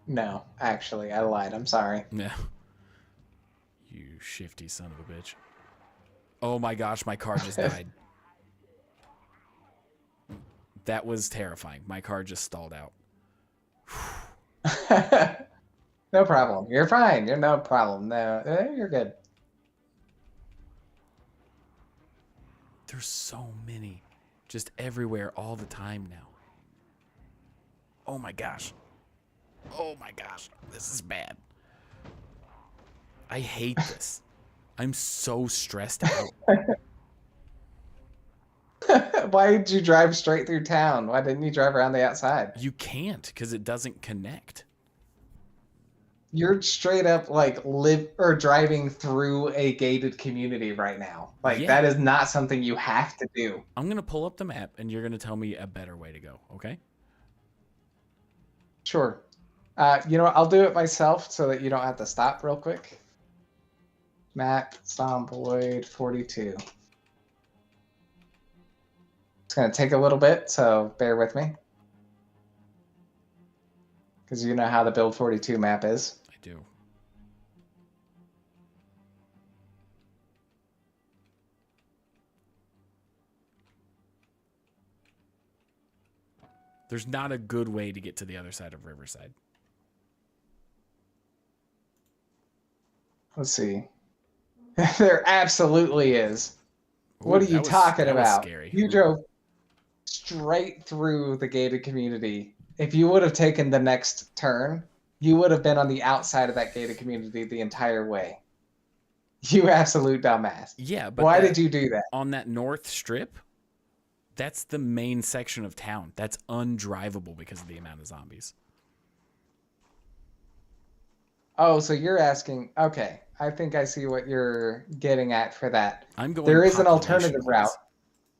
No, actually, I lied. I'm sorry. Yeah. You shifty son of a bitch. Oh my gosh, my car just died. That was terrifying. My car just stalled out. No problem. You're fine. You're no problem. No, you're good. There's so many. Just everywhere all the time now. Oh my gosh. Oh my gosh. This is bad. I hate this. I'm so stressed out. Why did you drive straight through town? Why didn't you drive around the outside? You can't because it doesn't connect. You're straight up like driving through a gated community right now. Like Yeah. that is not something you have to do. I'm going to pull up the map and you're going to tell me a better way to go, okay? Sure. You know what? I'll do it myself so that you don't have to stop real quick. Map Zomboid 42. It's going to take a little bit, so bear with me. Because you know how the Build 42 map is. I do. There's not a good way to get to the other side of Riverside. Let's see. There absolutely is. What Ooh, are you talking that was about? scary. You drove straight through the gated community. If you would have taken the next turn, you would have been on the outside of that gated community the entire way. You absolute dumbass. Yeah, but Why did you do that? on that north strip? That's the main section of town. That's undrivable because of the amount of zombies. Oh, so you're asking. Okay, I think I see what you're getting at for that. I'm going. There is an alternative population-wise.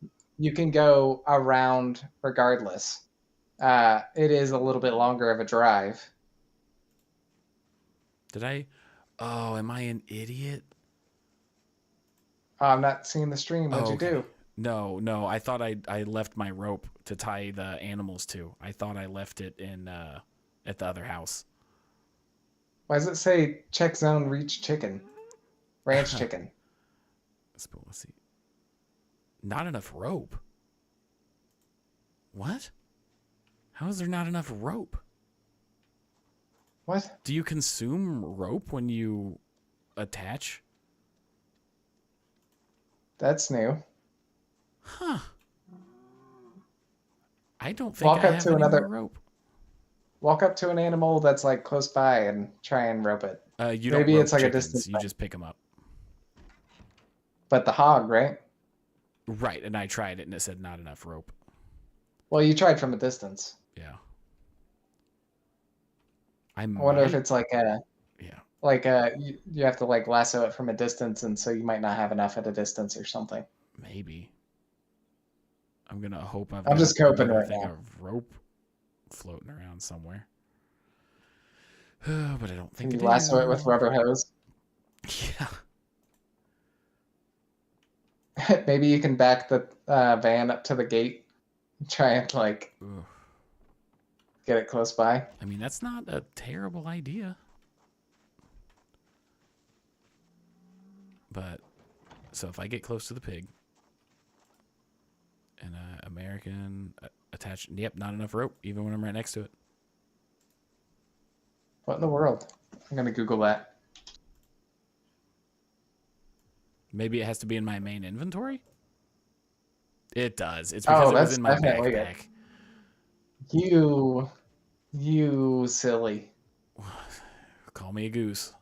route. You can go around regardless. It is a little bit longer of a drive. Did I? Oh, am I an idiot? Oh, I'm not seeing the stream. What'd you Okay. do? No. I thought I left my rope to tie the animals to. I thought I left it in at the other house. Why does it say check zone reach chicken? Ranch chicken. Let's see. Not enough rope. What? How is there not enough rope? What? Do you consume rope when you attach? That's new. Huh. I don't think Walk I up have to any another- more rope. Walk up to an animal that's like close by and try and rope it. You Maybe don't rope it's like a chickens. distance You thing. just pick them up. But the hog, right? Right, and I tried it and it said not enough rope. Well, you tried from a distance. Yeah. I wonder if might- it's like a Yeah, you have to like lasso it from a distance, and so you might not have enough at a distance or something. maybe. I'm gonna hope I'm just coping another right thing now. of rope floating around somewhere. But I don't think Can you I lasso it do. with rubber hose? Yeah. Maybe you can back the van up to the gate and try and like Ugh. get it close by. I mean, that's not a terrible idea. But, so if I get close to the pig, and American attached, yep, not enough rope, even when I'm right next to it. What in the world? I'm gonna Google that. Maybe it has to be in my main inventory? It does. It's Oh, because it was that's in my definitely it. backpack. You silly. Call me a goose.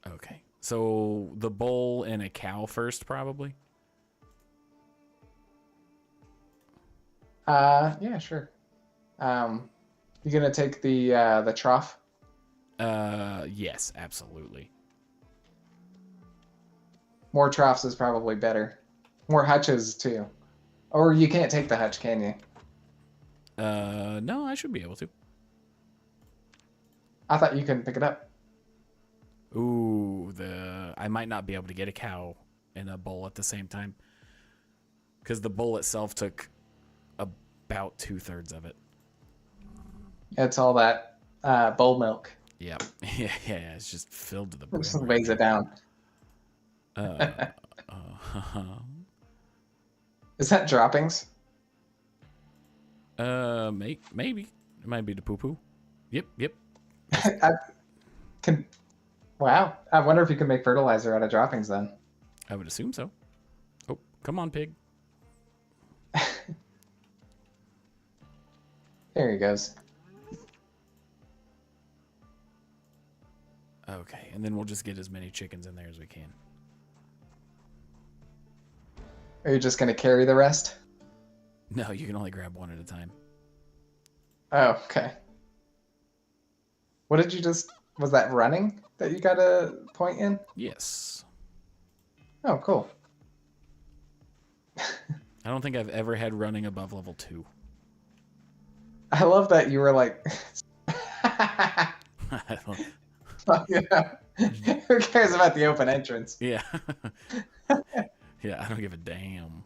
Okay. So the bull and a cow first, probably? Yeah, sure. You gonna take the trough? Yes, absolutely. More troughs is probably better. More hutches too. Or you can't take the hutch, can you? No, I should be able to. I thought you couldn't pick it up. Ooh, I might not be able to get a cow and a bull at the same time. Because the bull itself took about 2/3 of it. It's all that bull milk. Yep. Yeah, it's just filled to the It brim. just right weighs it down. there. Is that droppings? Maybe. It might be the poo-poo. Yep. Wow. I wonder if you can make fertilizer out of droppings then. I would assume so. Oh, come on, pig. There he goes. Okay, and then we'll just get as many chickens in there as we can. Are you just gonna carry the rest? No, you can only grab one at a time. Oh, okay. What did you just... Was that running that you got a point in? Yes. Oh, cool. I don't think I've ever had running above level 2. I love that you were like... I don't- Yeah. Who cares about the open entrance? yeah. Yeah, I don't give a damn.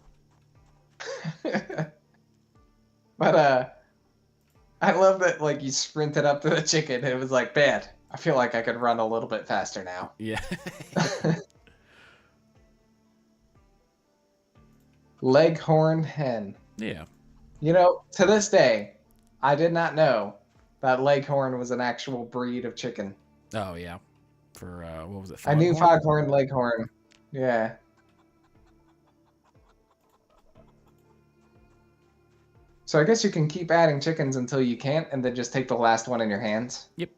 But I love that like you sprinted up to the chicken. It was like, man, I feel like I could run a little bit faster now. Yeah. Leghorn hen. Yeah. You know, to this day, I did not know that Leghorn was an actual breed of chicken. Oh yeah. For what was it? I knew Foghorn? Foghorn, Leghorn. Yeah. So I guess you can keep adding chickens until you can't, and then just take the last one in your hands. Yep.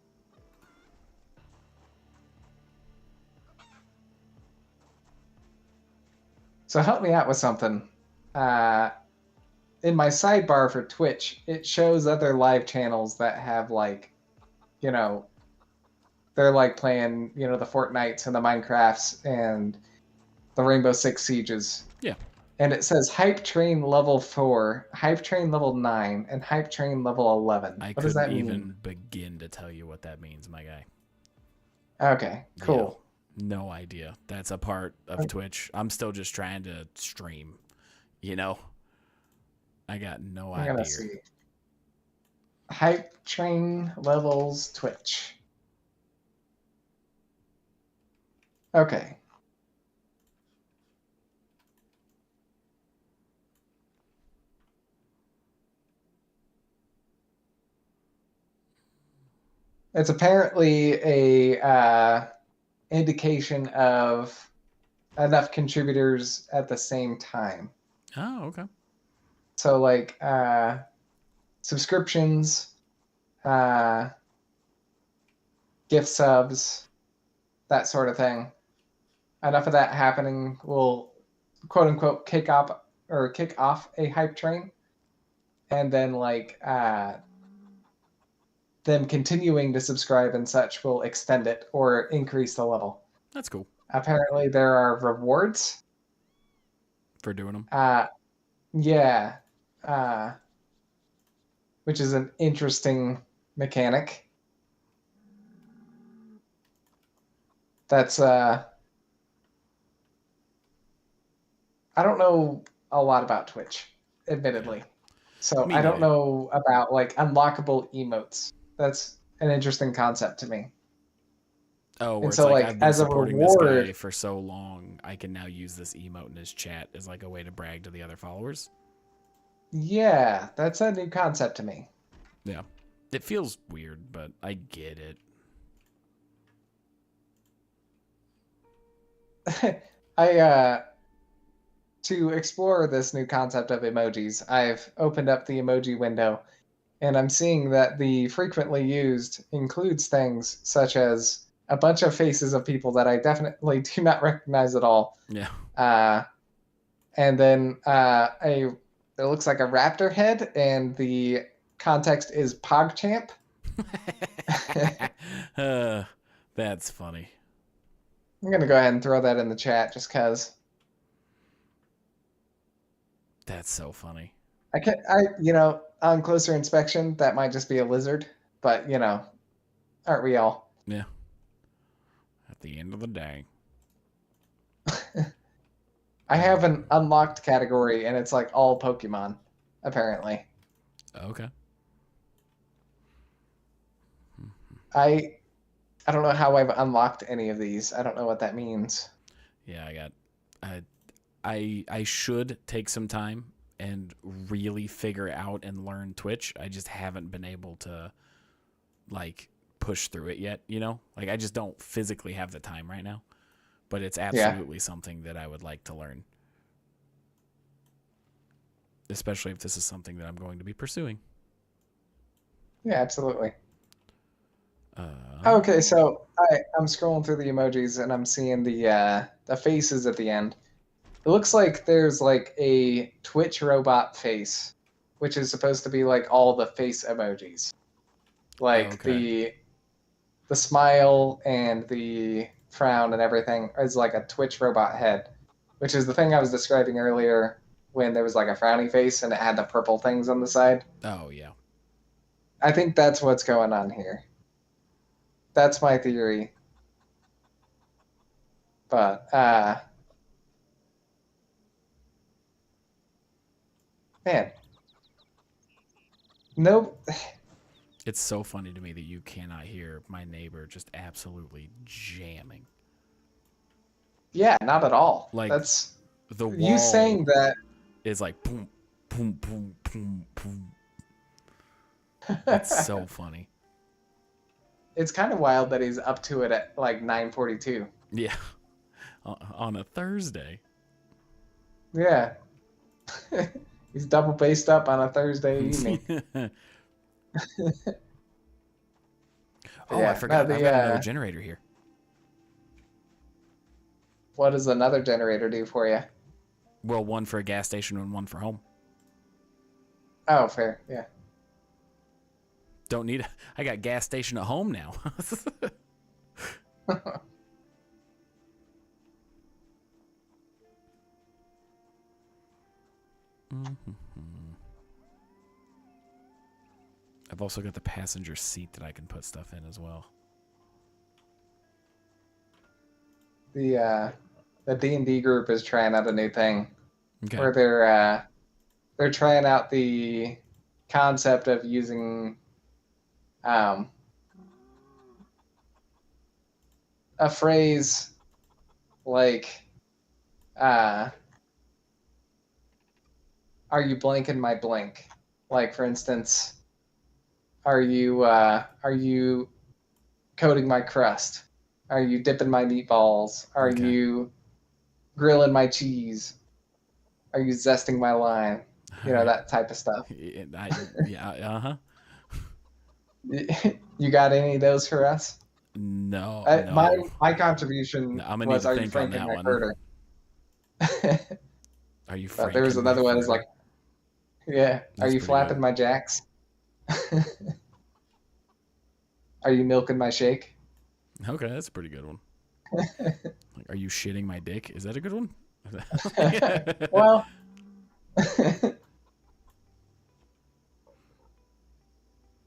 So help me out with something. In my sidebar for Twitch, it shows other live channels that have like, you know, they're like playing, you know, the Fortnites and the Minecrafts and the Rainbow Six Sieges. Yeah. And it says Hype Train level 4, Hype Train level 9, and Hype Train level 11. I What does that couldn't mean? even begin to tell you what that means, my guy. Okay, cool. Yeah, no idea. That's a part of Twitch. I'm still just trying to stream, you know? I got no I'm idea. gonna see. Hype Train levels Twitch. Okay. It's apparently a indication of enough contributors at the same time. Oh, okay. So like subscriptions, gift subs, that sort of thing. Enough of that happening will quote unquote kick off a hype train. And then like them continuing to subscribe and such will extend it or increase the level. That's cool. Apparently there are rewards For doing them. Yeah. Which is an interesting mechanic. That's I don't know a lot about Twitch, admittedly. So Me I don't neither. know about like unlockable emotes. That's an interesting concept to me. Oh, where And it's so, like like, I've been as a supporting this guy reward- for so long, I can now use this emote in his chat as like a way to brag to the other followers. Yeah, that's a new concept to me. Yeah. It feels weird, but I get it. To explore this new concept of emojis, I've opened up the emoji window and I'm seeing that the frequently used includes things such as a bunch of faces of people that I definitely do not recognize at all. Yeah. And then it looks like a raptor head, and the context is PogChamp. That's funny. I'm gonna go ahead and throw that in the chat just cause That's so funny. on closer inspection, that might just be a lizard, but aren't we all? Yeah. At the end of the day. I have an unlocked category, and it's like all Pokemon, apparently. Okay. I don't know how I've unlocked any of these. I don't know what that means. Yeah, I should take some time and really figure out and learn Twitch. I just haven't been able to like push through it yet, you know? Like I just don't physically have the time right now. But it's absolutely something that I would like to learn. Especially if this is something that I'm going to be pursuing. Yeah, absolutely. Okay, so I'm scrolling through the emojis and I'm seeing the faces at the end. It looks like there's like a Twitch robot face, which is supposed to be like all the face emojis, like the smile and the frown and everything is like a Twitch robot head, which is the thing I was describing earlier when there was like a frowny face and it had the purple things on the side. Oh yeah. I think that's what's going on here. That's my theory. But man, nope. It's so funny to me that you cannot hear my neighbor just absolutely jamming. Yeah, not at all. Like That's the wall. you saying that. is like boom, boom, boom, boom, boom. It's so funny. It's kind of wild that he's up to it at like 9:42. Yeah, on a Thursday. Yeah. He's double based up on a Thursday evening. Oh, Yeah, I forgot. no, I've got another generator here. What does another generator do for you? Well, one for a gas station and one for home. Oh, fair. Yeah. Don't need. I got gas station at home now. I've also got the passenger seat that I can put stuff in as well. The D&D group is trying out a new thing Okay. where they're trying out the concept of using a phrase like are you blanking my blank? Like, for instance, are you coating my crust? Are you dipping my meatballs? Are Okay. you grilling my cheese? Are you zesting my lime? You know, that type of stuff. Yeah. You got any of those for us? No. My contribution No, I'm gonna was, need to are you think on franking that my one. burger? Are you? But there was another one. It's like, yeah. Are That's you pretty flapping good. my jacks? Are you milking my shake? Okay, that's a pretty good one. Like, are you shitting my dick? Is that a good one? Well,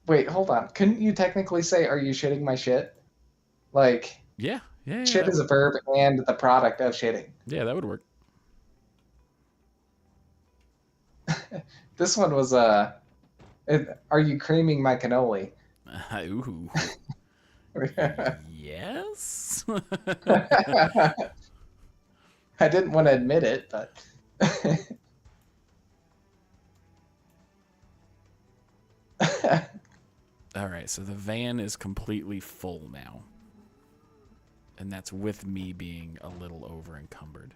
wait, hold on. Couldn't you technically say, "Are you shitting my shit"? Like, yeah. shit is a verb and the product of shitting. Yeah, that would work. This one was are you creaming my cannoli? Ooh. Yes. I didn't want to admit it, but All right, so the van is completely full now. And that's with me being a little over encumbered.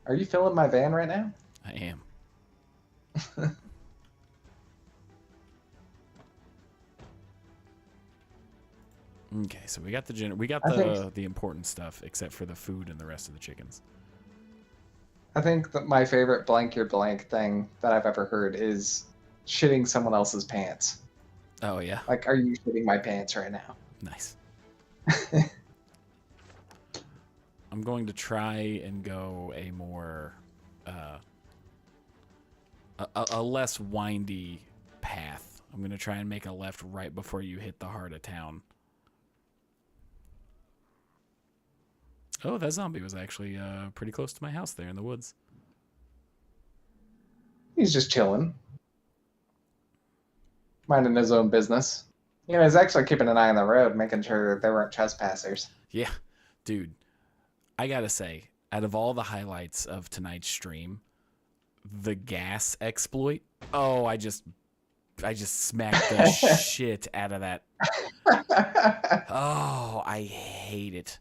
Are you filling my van right now? I am. Okay, so we got the important stuff, except for the food and the rest of the chickens. I think that my favorite blank your blank thing that I've ever heard is shitting someone else's pants. Oh yeah, Like, are you shitting my pants right now? nice. I'm going to try and go a more a less windy path. I'm going to try and make a left right before you hit the heart of town. Oh, that zombie was actually pretty close to my house there in the woods. He's just chilling, minding his own business. You know, he's actually keeping an eye on the road, making sure there weren't trespassers. Yeah, dude, I gotta say, out of all the highlights of tonight's stream, the gas exploit. Oh, I just smacked the shit out of that. Oh, I hate it.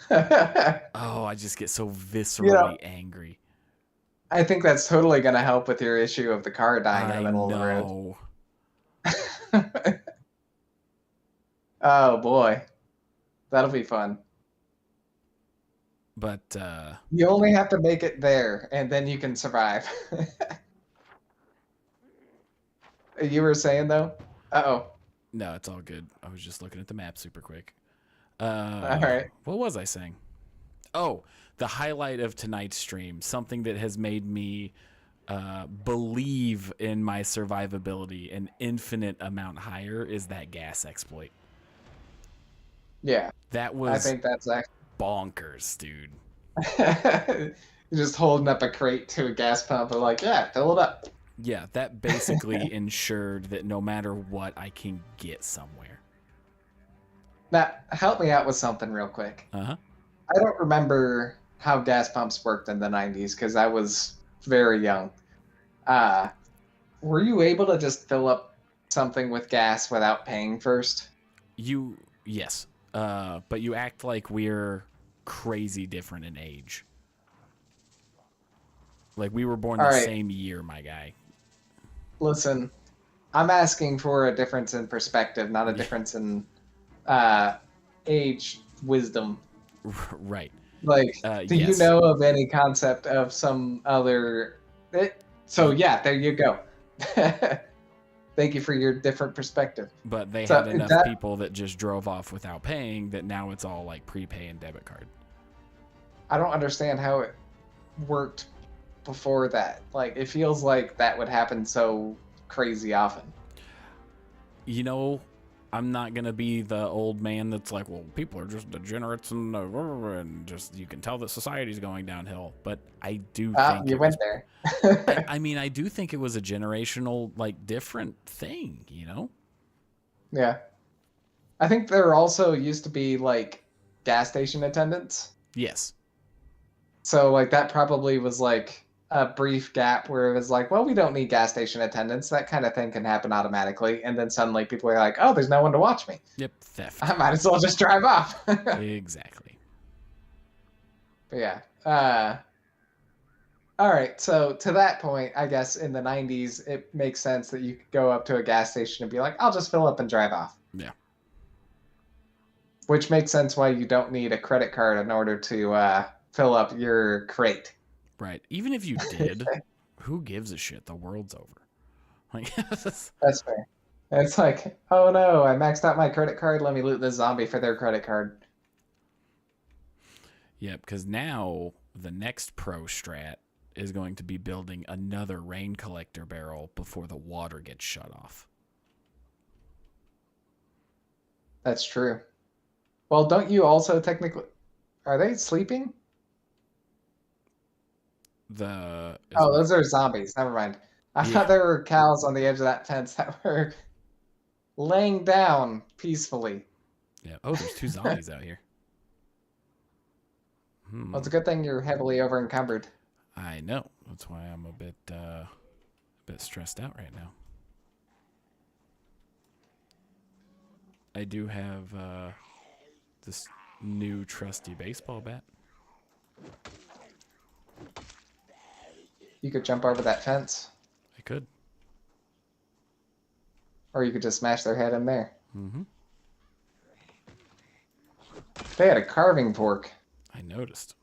Oh, I just get so viscerally angry. I think that's totally going to help with your issue of the car dying in the middle of the road. Oh boy, that'll be fun. But you only have to make it there, and then you can survive. You were saying though? Uh-oh. No, it's all good. I was just looking at the map super quick. All right. What was I saying? Oh, the highlight of tonight's stream, something that has made me believe in my survivability an infinite amount higher, is that gas exploit. Yeah. That was, I think that's actually bonkers, dude. You're just holding up a crate to a gas pump and like, yeah, fill it up. Yeah, that basically ensured that no matter what, I can get somewhere. Now, help me out with something real quick. Uh-huh. I don't remember how gas pumps worked in the 90s because I was very young. Were you able to just fill up something with gas without paying first? Yes. But you act like we're crazy different in age. Like we were born All the right. same year, my guy. Listen, I'm asking for a difference in perspective, not a difference in age wisdom. Right. Like, do you yes. know of any concept of some other? So yeah, there you go. Thank you for your different perspective. But they So had enough that- people that just drove off without paying that now it's all like prepay and debit card. I don't understand how it worked before that. Like, it feels like that would happen so crazy often. You know, I'm not gonna be the old man that's like, well, people are just degenerates and just you can tell that society's going downhill. But I do think You went there. I mean, I do think it was a generational, like, different thing. You know? Yeah. I think there also used to be like gas station attendants. Yes. So like that probably was like a brief gap where it was like, well, we don't need gas station attendants. That kind of thing can happen automatically. And then suddenly people are like, oh, there's no one to watch me. Yep. Theft. I might as well just drive off. Exactly. But yeah. All right. So to that point, I guess in the 90s, it makes sense that you could go up to a gas station and be like, I'll just fill up and drive off. Yeah. Which makes sense why you don't need a credit card in order to fill up your crate. Right. Even if you did, who gives a shit? The world's over. Like, That's fair. It's like, oh no, I maxed out my credit card. Let me loot this zombie for their credit card. yeah, because now the next pro strat is going to be building another rain collector barrel before the water gets shut off. That's true. Well, don't you also technically... Are they sleeping? Oh, those are zombies. Never mind. I thought there were cows on the edge of that fence that were laying down peacefully. Yeah. Oh, there's 2 zombies out here. Well, it's a good thing you're heavily over encumbered. I know. That's why I'm a bit stressed out right now. I do have this new trusty baseball bat. You could jump over that fence, I could. or you could just smash their head in there. Mm-hmm. They had a carving fork. I noticed.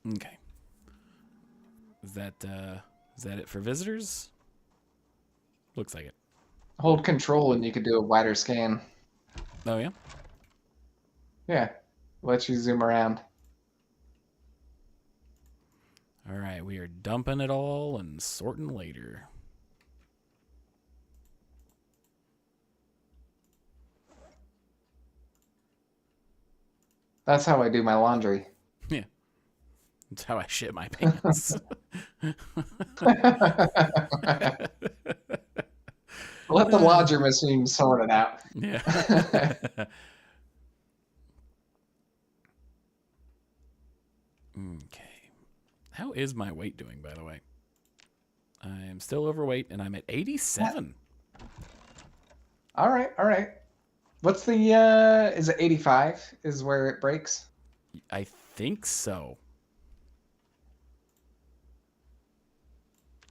Okay. Is that it for visitors? Looks like it. Hold control and you could do a wider scan. Oh yeah? Yeah, let you zoom around. All right, we are dumping it all and sorting later. That's how I do my laundry. Yeah. That's how I shit my pants. Let the laundry machine sort it out. Yeah. Okay. How is my weight doing, by the way? I am still overweight, and I'm at 87. All right. What's the, is it 85 is where it breaks? I think so.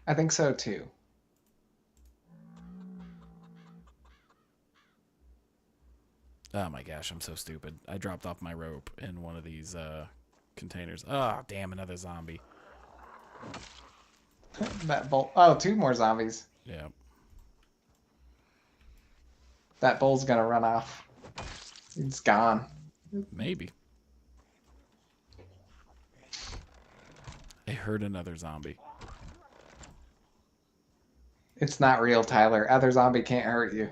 I think so too. Oh my gosh, I'm so stupid. I dropped off my rope in one of these containers. Oh, damn, another zombie. That bull. Oh, 2 more zombies. Yeah. That bull's gonna run off. It's gone. Maybe. I heard another zombie. It's not real, Tyler. Other zombie can't hurt you.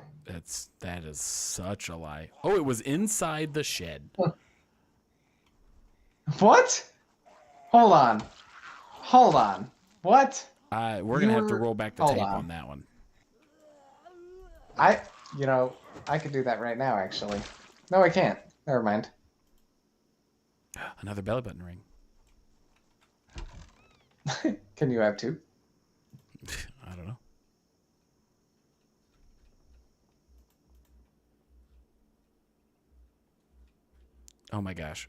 That is such a lie. Oh, it was inside the shed. What? Hold on. What? We're gonna have to roll back the tape on that one. I could do that right now, actually. No, I can't. Never mind. Another belly button ring. Can you have two? I don't know. Oh my gosh.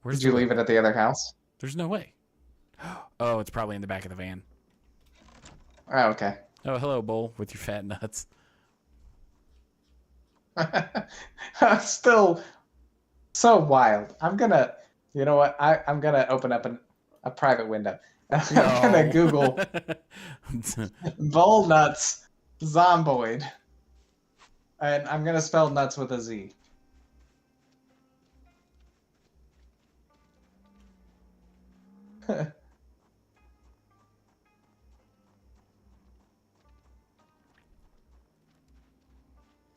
Where's Did you leave it at the other house? There's no way. Oh, it's probably in the back of the van. Oh, okay. Oh, hello, Bull, with your fat nuts. Still so wild. You know what? I'm gonna open up a private window. I'm gonna Google bull nuts zomboid, and I'm gonna spell nuts with a Z.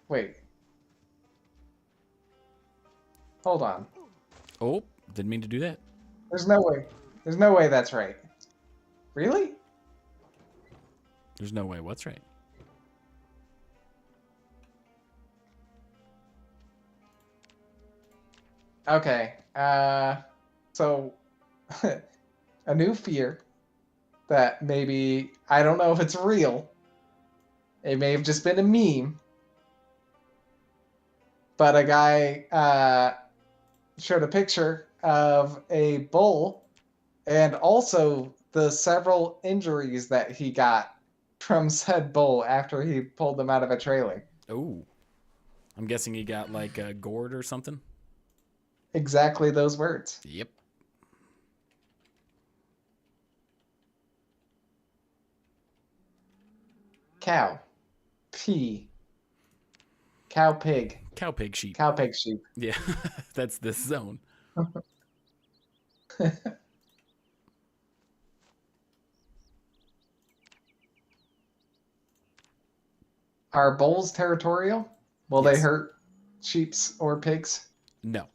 Wait. Hold on. Oh, didn't mean to do that. There's no way. There's no way that's right. Really? There's no way. What's right? Okay. So a new fear that maybe I don't know if it's real. It may have just been a meme. But a guy showed a picture of a bull and also the several injuries that he got from said bull after he pulled them out of a trailer. Oh, I'm guessing he got like a gourd or something. Exactly those words. Yep. Cow. P. Cow pig. Cow pig sheep. Cow pig sheep. Yeah, that's this zone. Are bulls territorial? Will they Yes. hurt sheeps or pigs? No.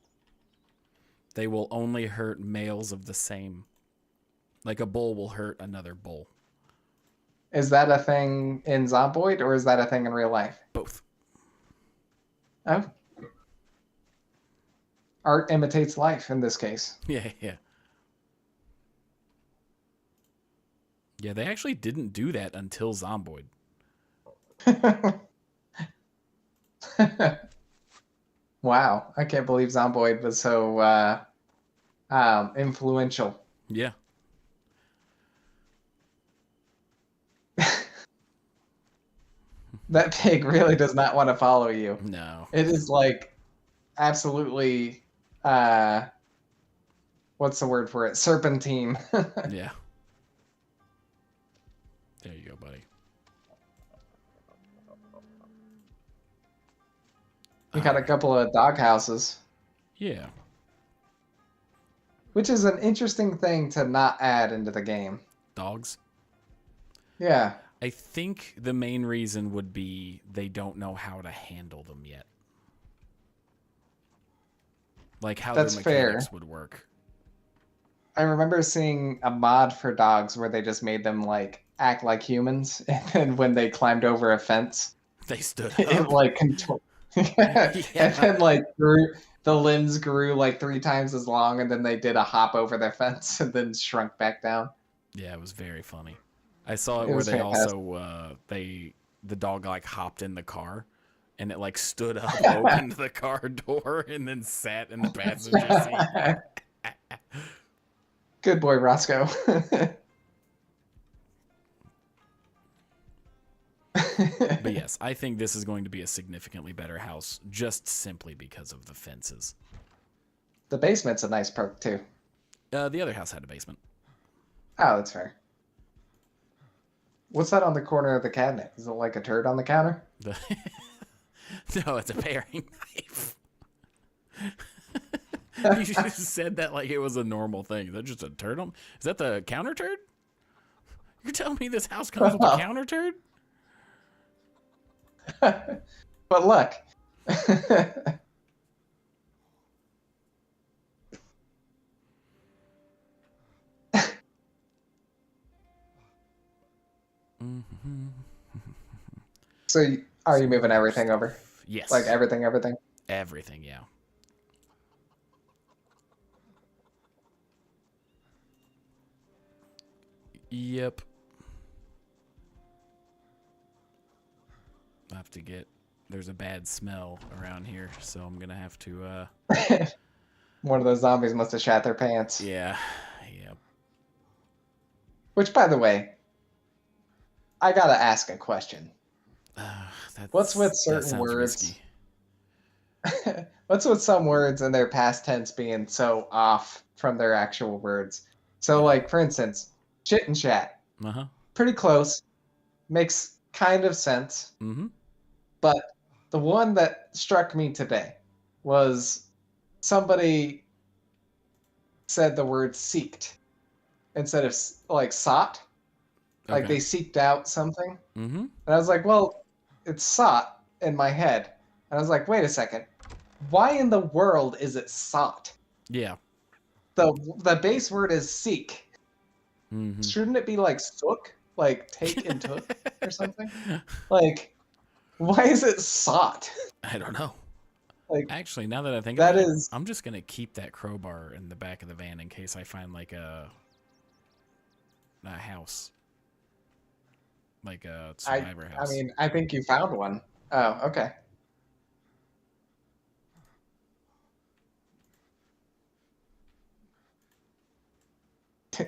They will only hurt males of the same. Like a bull will hurt another bull. Is that a thing in Zomboid or is that a thing in real life? Both. Oh. Art imitates life in this case. Yeah, yeah. Yeah, they actually didn't do that until Zomboid. Wow, I can't believe Zomboid was so influential. Yeah. That pig really does not want to follow you. No. It is like absolutely what's the word for it? Serpentine. Yeah. There you go, buddy. You got a couple of dog houses, Yeah. which is an interesting thing to not add into the game. Dogs. Yeah. I think the main reason would be they don't know how to handle them yet. Like how That's their fair. mechanics would work. I remember seeing a mod for dogs where they just made them like act like humans, and then when they climbed over a fence, They stood it up. like control. And then like the limbs grew like 3 times as long, and then they did a hop over the fence and then shrunk back down. Yeah, it was very funny. I saw it It where was they fantastic. also the dog like hopped in the car and it like stood up, opened the car door, and then sat in the passenger seat. Good boy, Roscoe. But yes, I think this is going to be a significantly better house just simply because of the fences. The basement's a nice perk too. The other house had a basement. Oh, that's fair. What's that on the corner of the cabinet? Is it like a turd on the counter? No, it's a paring knife. You just said that like it was a normal thing. Is that just a turd? Is that the counter turd? You're telling me this house comes with a counter turd? But look. So are you moving everything over? Yes. Like everything? Everything, yeah. Yep. I have to get. There's a bad smell around here, so I'm gonna have to. One of those zombies must have shat their pants. Yeah. Yep. Which, by the way, I gotta ask a question. What's with That certain sounds words? risky. What's with some words and their past tense being so off from their actual words? So, like, for instance, chit and chat. Uh huh. Pretty close. Makes kind of sense. Mm-hmm. But the one that struck me today was somebody said the word seeked instead of like sought. Like they seeked out something. Mm-hmm. And I was like, well, it's sought in my head. And I was like, wait a second. Why in the world is it sought? Yeah. The base word is seek. Mm-hmm. Shouldn't it be like sook? Like take and took or something? Like, why is it sought? I don't know. Like, Actually, now that I think that about it, is I'm just gonna keep that crowbar in the back of the van in case I find like a house, like a survivor I house. mean, I think you found one. Oh, okay.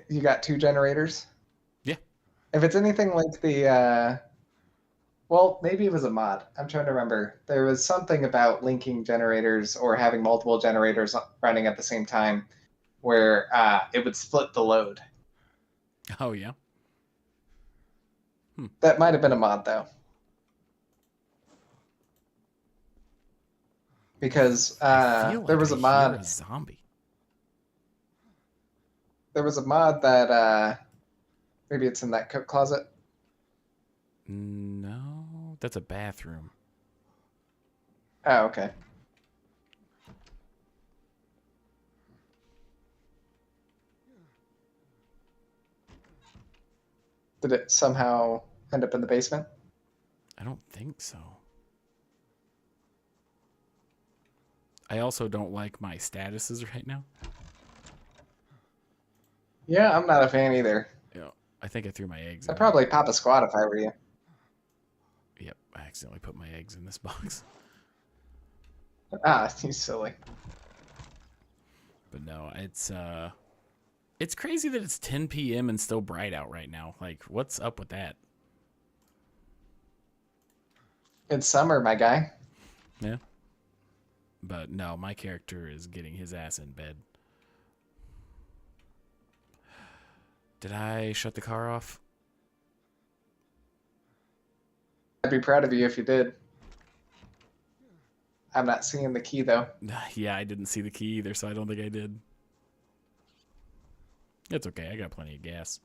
You got 2 generators? Yeah. If it's anything like the well, maybe it was a mod. I'm trying to remember. There was something about linking generators or having multiple generators running at the same time where it would split the load. Oh yeah. That might have been a mod, though. Because I feel like there was I a hear mod. a zombie. There was a mod that maybe it's in that cook closet. No, that's a bathroom. Oh, okay. Did it somehow end up in the basement? I don't think so. I also don't like my statuses right now. Yeah, I'm not a fan either. Yeah, I think I threw my eggs. I'd in probably pop a squad if I were you. Yep, I accidentally put my eggs in this box. Ah, you silly. But no, it's crazy that it's 10 p.m. and still bright out right now. Like, what's up with that? It's summer, my guy. Yeah. But no, my character is getting his ass in bed. Did I shut the car off? I'd be proud of you if you did. I'm not seeing the key, though. Yeah, I didn't see the key either, so I don't think I did. It's okay, I got plenty of gas.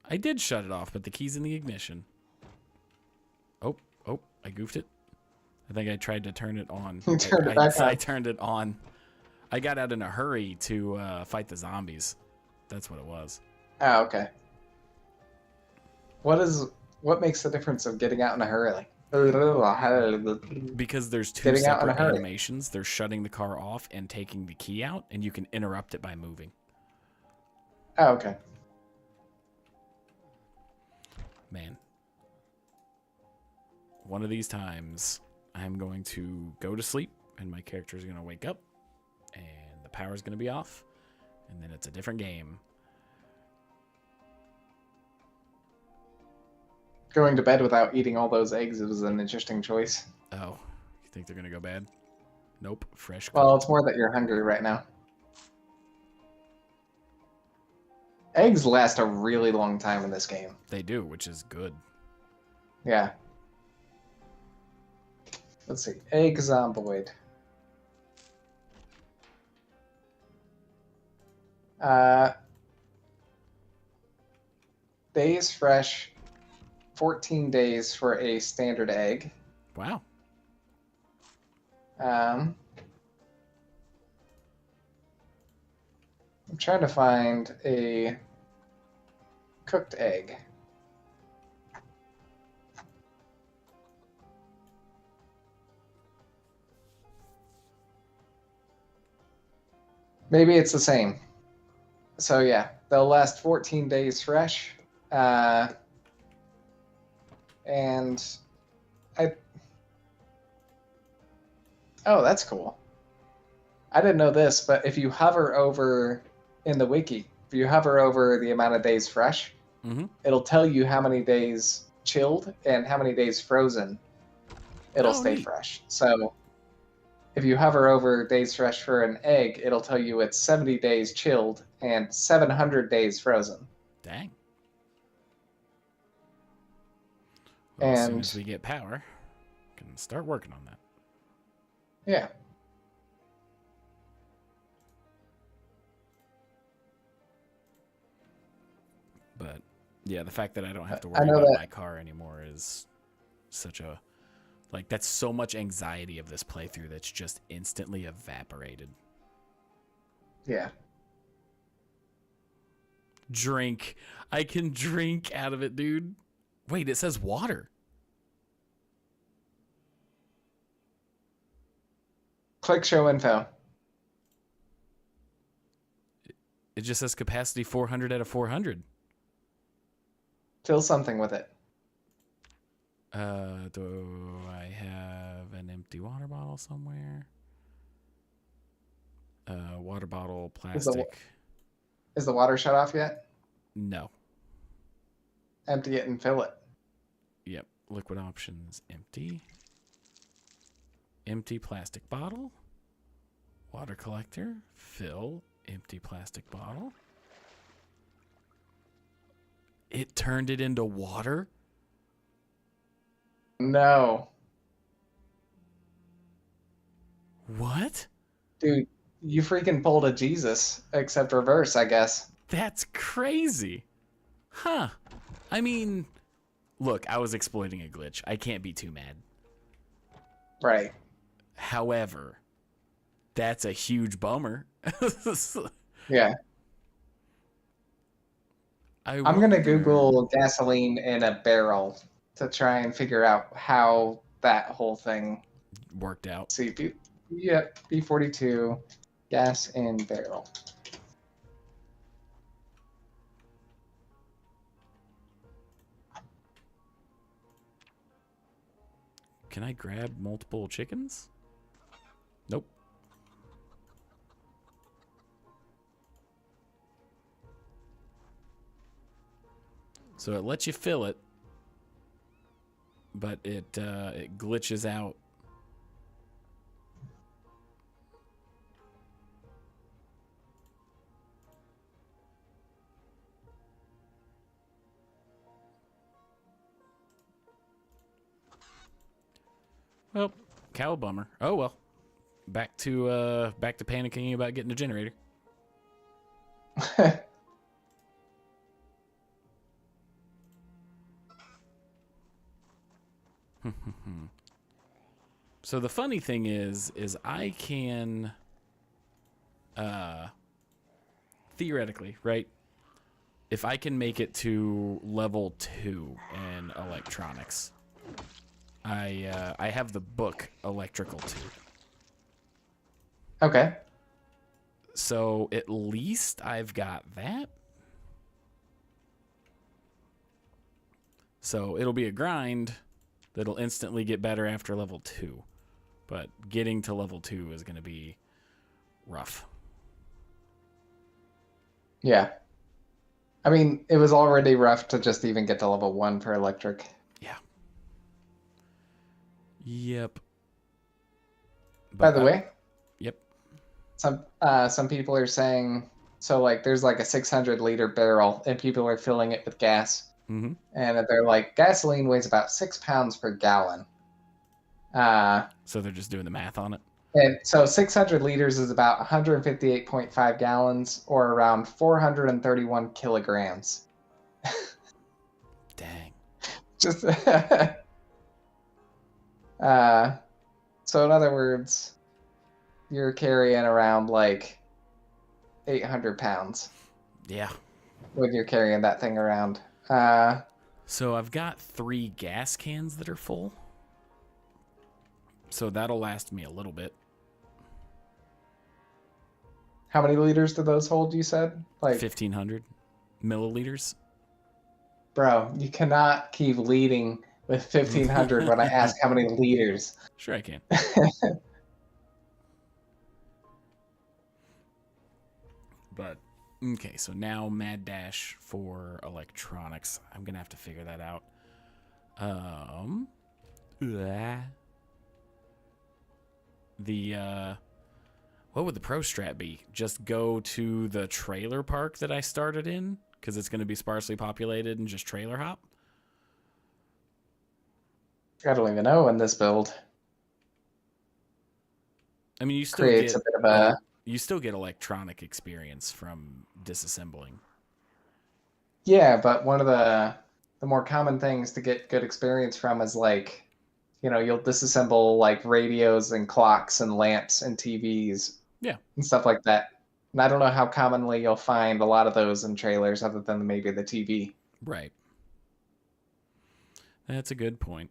I did shut it off, but the key's in the ignition. Oh, I goofed it. I think I tried to turn it on. You turned it back on. I turned it on. I got out in a hurry to fight the zombies. That's what it was. Oh, okay. What makes the difference of getting out in a hurry? Because there's 2 Getting out in a separate hurry. animations. They're shutting the car off and taking the key out, and you can interrupt it by moving. Oh, okay. Man. One of these times, I'm going to go to sleep, and my character is going to wake up, and the power's going to be off, and then it's a different game. Going to bed without eating all those eggs was an interesting choice. Oh, you think they're going to go bad? Nope, fresh. Well, it's more that you're hungry right now. Eggs last a really long time in this game. They do, which is good. Yeah. Let's see. Egg zomboid. Days fresh. 14 days for a standard egg. Wow. I'm trying to find a cooked egg. Maybe it's the same. So yeah, they'll last 14 days fresh. And oh, that's cool. I didn't know this, but if you hover over in the wiki, if you hover over the amount of days fresh, it'll tell you how many days chilled and how many days frozen it'll stay neat. fresh. So if you hover over days fresh for an egg, it'll tell you it's 70 days chilled and 700 days frozen. Dang. Well, as soon And as we get power, we can start working on that. yeah. But yeah, the fact that I don't have to I worry know about that- my car anymore is such a like that's so much anxiety of this playthrough that's just instantly evaporated. Yeah. Drink. I can drink out of it, dude. Wait, it says water. Click show info. It just says capacity 400 out of 400. Fill something with it. Do I have an empty water bottle somewhere? Water bottle, plastic. Is the water shut off yet? No. Empty it and fill it. Yep. Liquid options, empty. Empty plastic bottle. Water collector, fill, empty plastic bottle. It turned it into water? No. What? Dude, you freaking pulled a Jesus, except reverse, I guess. That's crazy. Huh. I mean, look, I was exploiting a glitch. I can't be too mad. Right. However, that's a huge bummer. Yeah. I'm going to Google gasoline in a barrel to try and figure out how that whole thing worked out. See, B42, gas in barrel. Can I grab multiple chickens? Nope. So it lets you fill it, but it glitches out. Well, cow bummer. Oh well. Back to panicking about getting a generator. So the funny thing is I can theoretically, right? If I can make it to level 2 in electronics, I have the book Electrical 2. Okay. So at least I've got that. So it'll be a grind that'll instantly get better after level 2. But getting to level 2 is going to be rough. Yeah. I mean, it was already rough to just even get to level 1 for electric. Yeah. Yep. By the way. Yep. Some people are saying, so like there's like a 600 liter barrel and people are filling it with gas. Mm-hmm. And they're like, gasoline weighs about 6 pounds per gallon. So they're just doing the math on it. And so 600 liters is about 158.5 gallons or around 431 kilograms. Dang. Just so in other words, you're carrying around like 800 pounds. Yeah. When you're carrying that thing around. So I've got 3 gas cans that are full. So that'll last me a little bit. How many liters do those hold, you said? Like 1,500. Milliliters? Bro, you cannot keep leading with 1500 when I ask how many liters. Sure I can. But, okay, so now Mad Dash for electronics. I'm going to have to figure that out. What would the pro strat be? Just go to the trailer park that I started in? Because it's going to be sparsely populated and just trailer hop? I don't even know in this build. I mean, you still Creates get a bit of a... you still get electronic experience from disassembling. Yeah, but one of the more common things to get good experience from is like, you know, you'll disassemble like radios and clocks and lamps and TVs. Yeah. And stuff like that. And I don't know how commonly you'll find a lot of those in trailers other than maybe the TV. Right. That's a good point.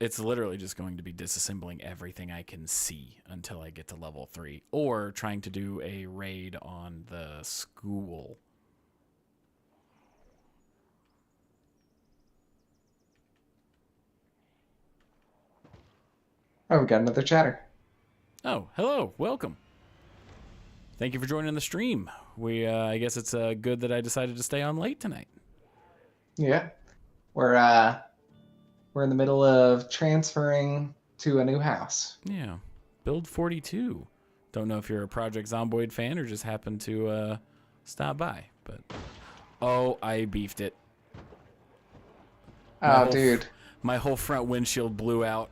It's literally just going to be disassembling everything I can see until I get to level 3. Or trying to do a raid on the school. Oh, we got another chatter. Oh, hello. Welcome. Thank you for joining the stream. I guess it's good that I decided to stay on late tonight. Yeah. We're in the middle of transferring to a new house. Yeah. Build 42. Don't know if you're a Project Zomboid fan or just happened to stop by, but oh, I beefed it. Oh, dude. My whole front windshield blew out.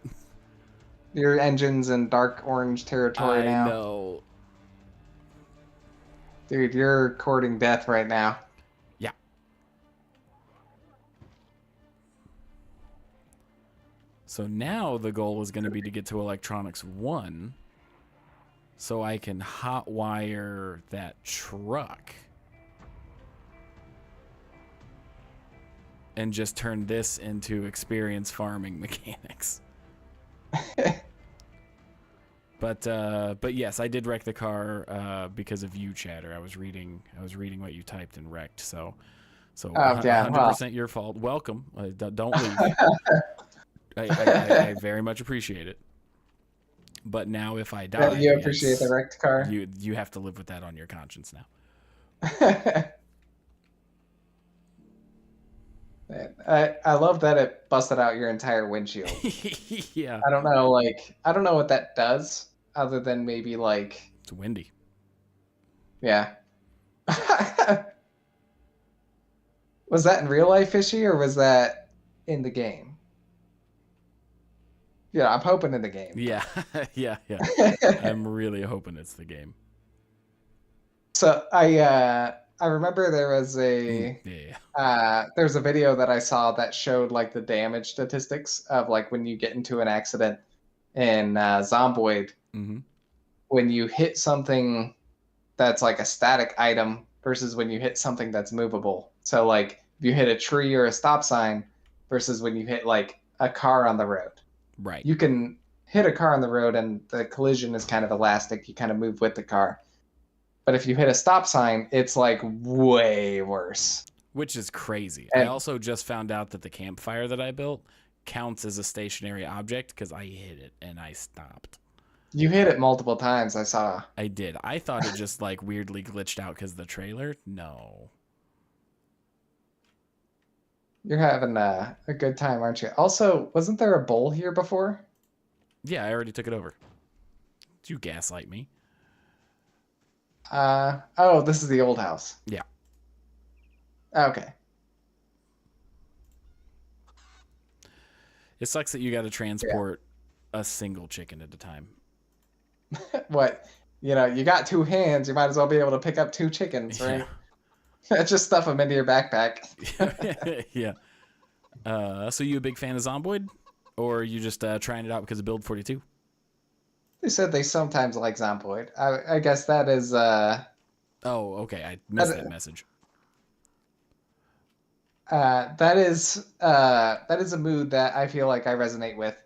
Your engine's in dark orange territory now. I know. Dude, you're courting death right now. Yeah. So now the goal is going to be to get to Electronics 1 so I can hotwire that truck and just turn this into experience farming mechanics. But yes, I did wreck the car because of you, Chatter. I was reading what you typed and wrecked. So Oh, yeah, 100% your fault. Welcome. Don't leave. I very much appreciate it. But now if I die, you appreciate the wrecked car. You have to live with that on your conscience now. I love that it busted out your entire windshield. Yeah. I don't know what that does other than maybe like It's windy. yeah. Was that in real life fishy or was that in the game? Yeah, I'm hoping in the game. Yeah. yeah. I'm really hoping it's the game. So I remember there was there's a video that I saw that showed like the damage statistics of like when you get into an accident in Zomboid, when you hit something that's like a static item versus when you hit something that's movable. So like if you hit a tree or a stop sign versus when you hit like a car on the road. Right. You can hit a car on the road and the collision is kind of elastic. You kind of move with the car. But if you hit a stop sign, it's like way worse. Which is crazy. And I also just found out that the campfire that I built counts as a stationary object because I hit it and I stopped. you hit it multiple times, I saw. I did. I thought it just like weirdly glitched out because the trailer. No. You're having a good time, aren't you? Also, wasn't there a bowl here before? Yeah, I already took it over. Did you gaslight me? Oh, this is the old house. Yeah. Okay. It sucks that you got to transport a single chicken at a time. What? You know, you got 2 hands. You might as well be able to pick up 2 chickens, right? Just stuff them into your backpack. Yeah. So you a big fan of Zomboid? Or are you just trying it out because of Build 42? They said they sometimes like Zomboid. I guess that is... Oh, okay. I missed that message. That is a mood that I feel like I resonate with.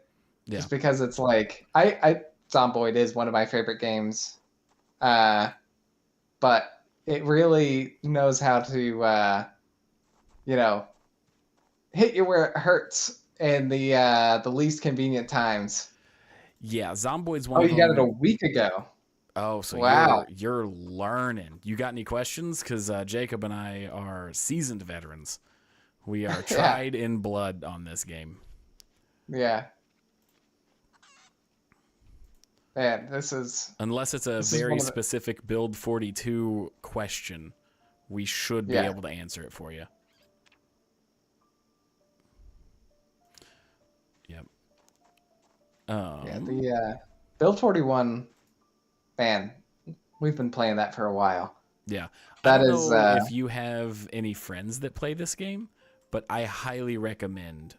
Yeah. Just because it's like... Zomboid is one of my favorite games. But it really knows how to you know, hit you where it hurts in the least convenient times. Yeah, Zomboid's Oh, one of you got it a them. week ago. Oh, so Wow. you're learning. You got any questions? Because Jacob and I are seasoned veterans. We are Yeah. tried in blood on this game. Yeah. Man, Unless it's a this is very one of the, specific Build 42 question, we should be yeah. able to answer it for you. Yep. Yeah, the Build 41, man, we've been playing that for a while. Yeah. I That don't is know if you have any friends that play this game, but I highly recommend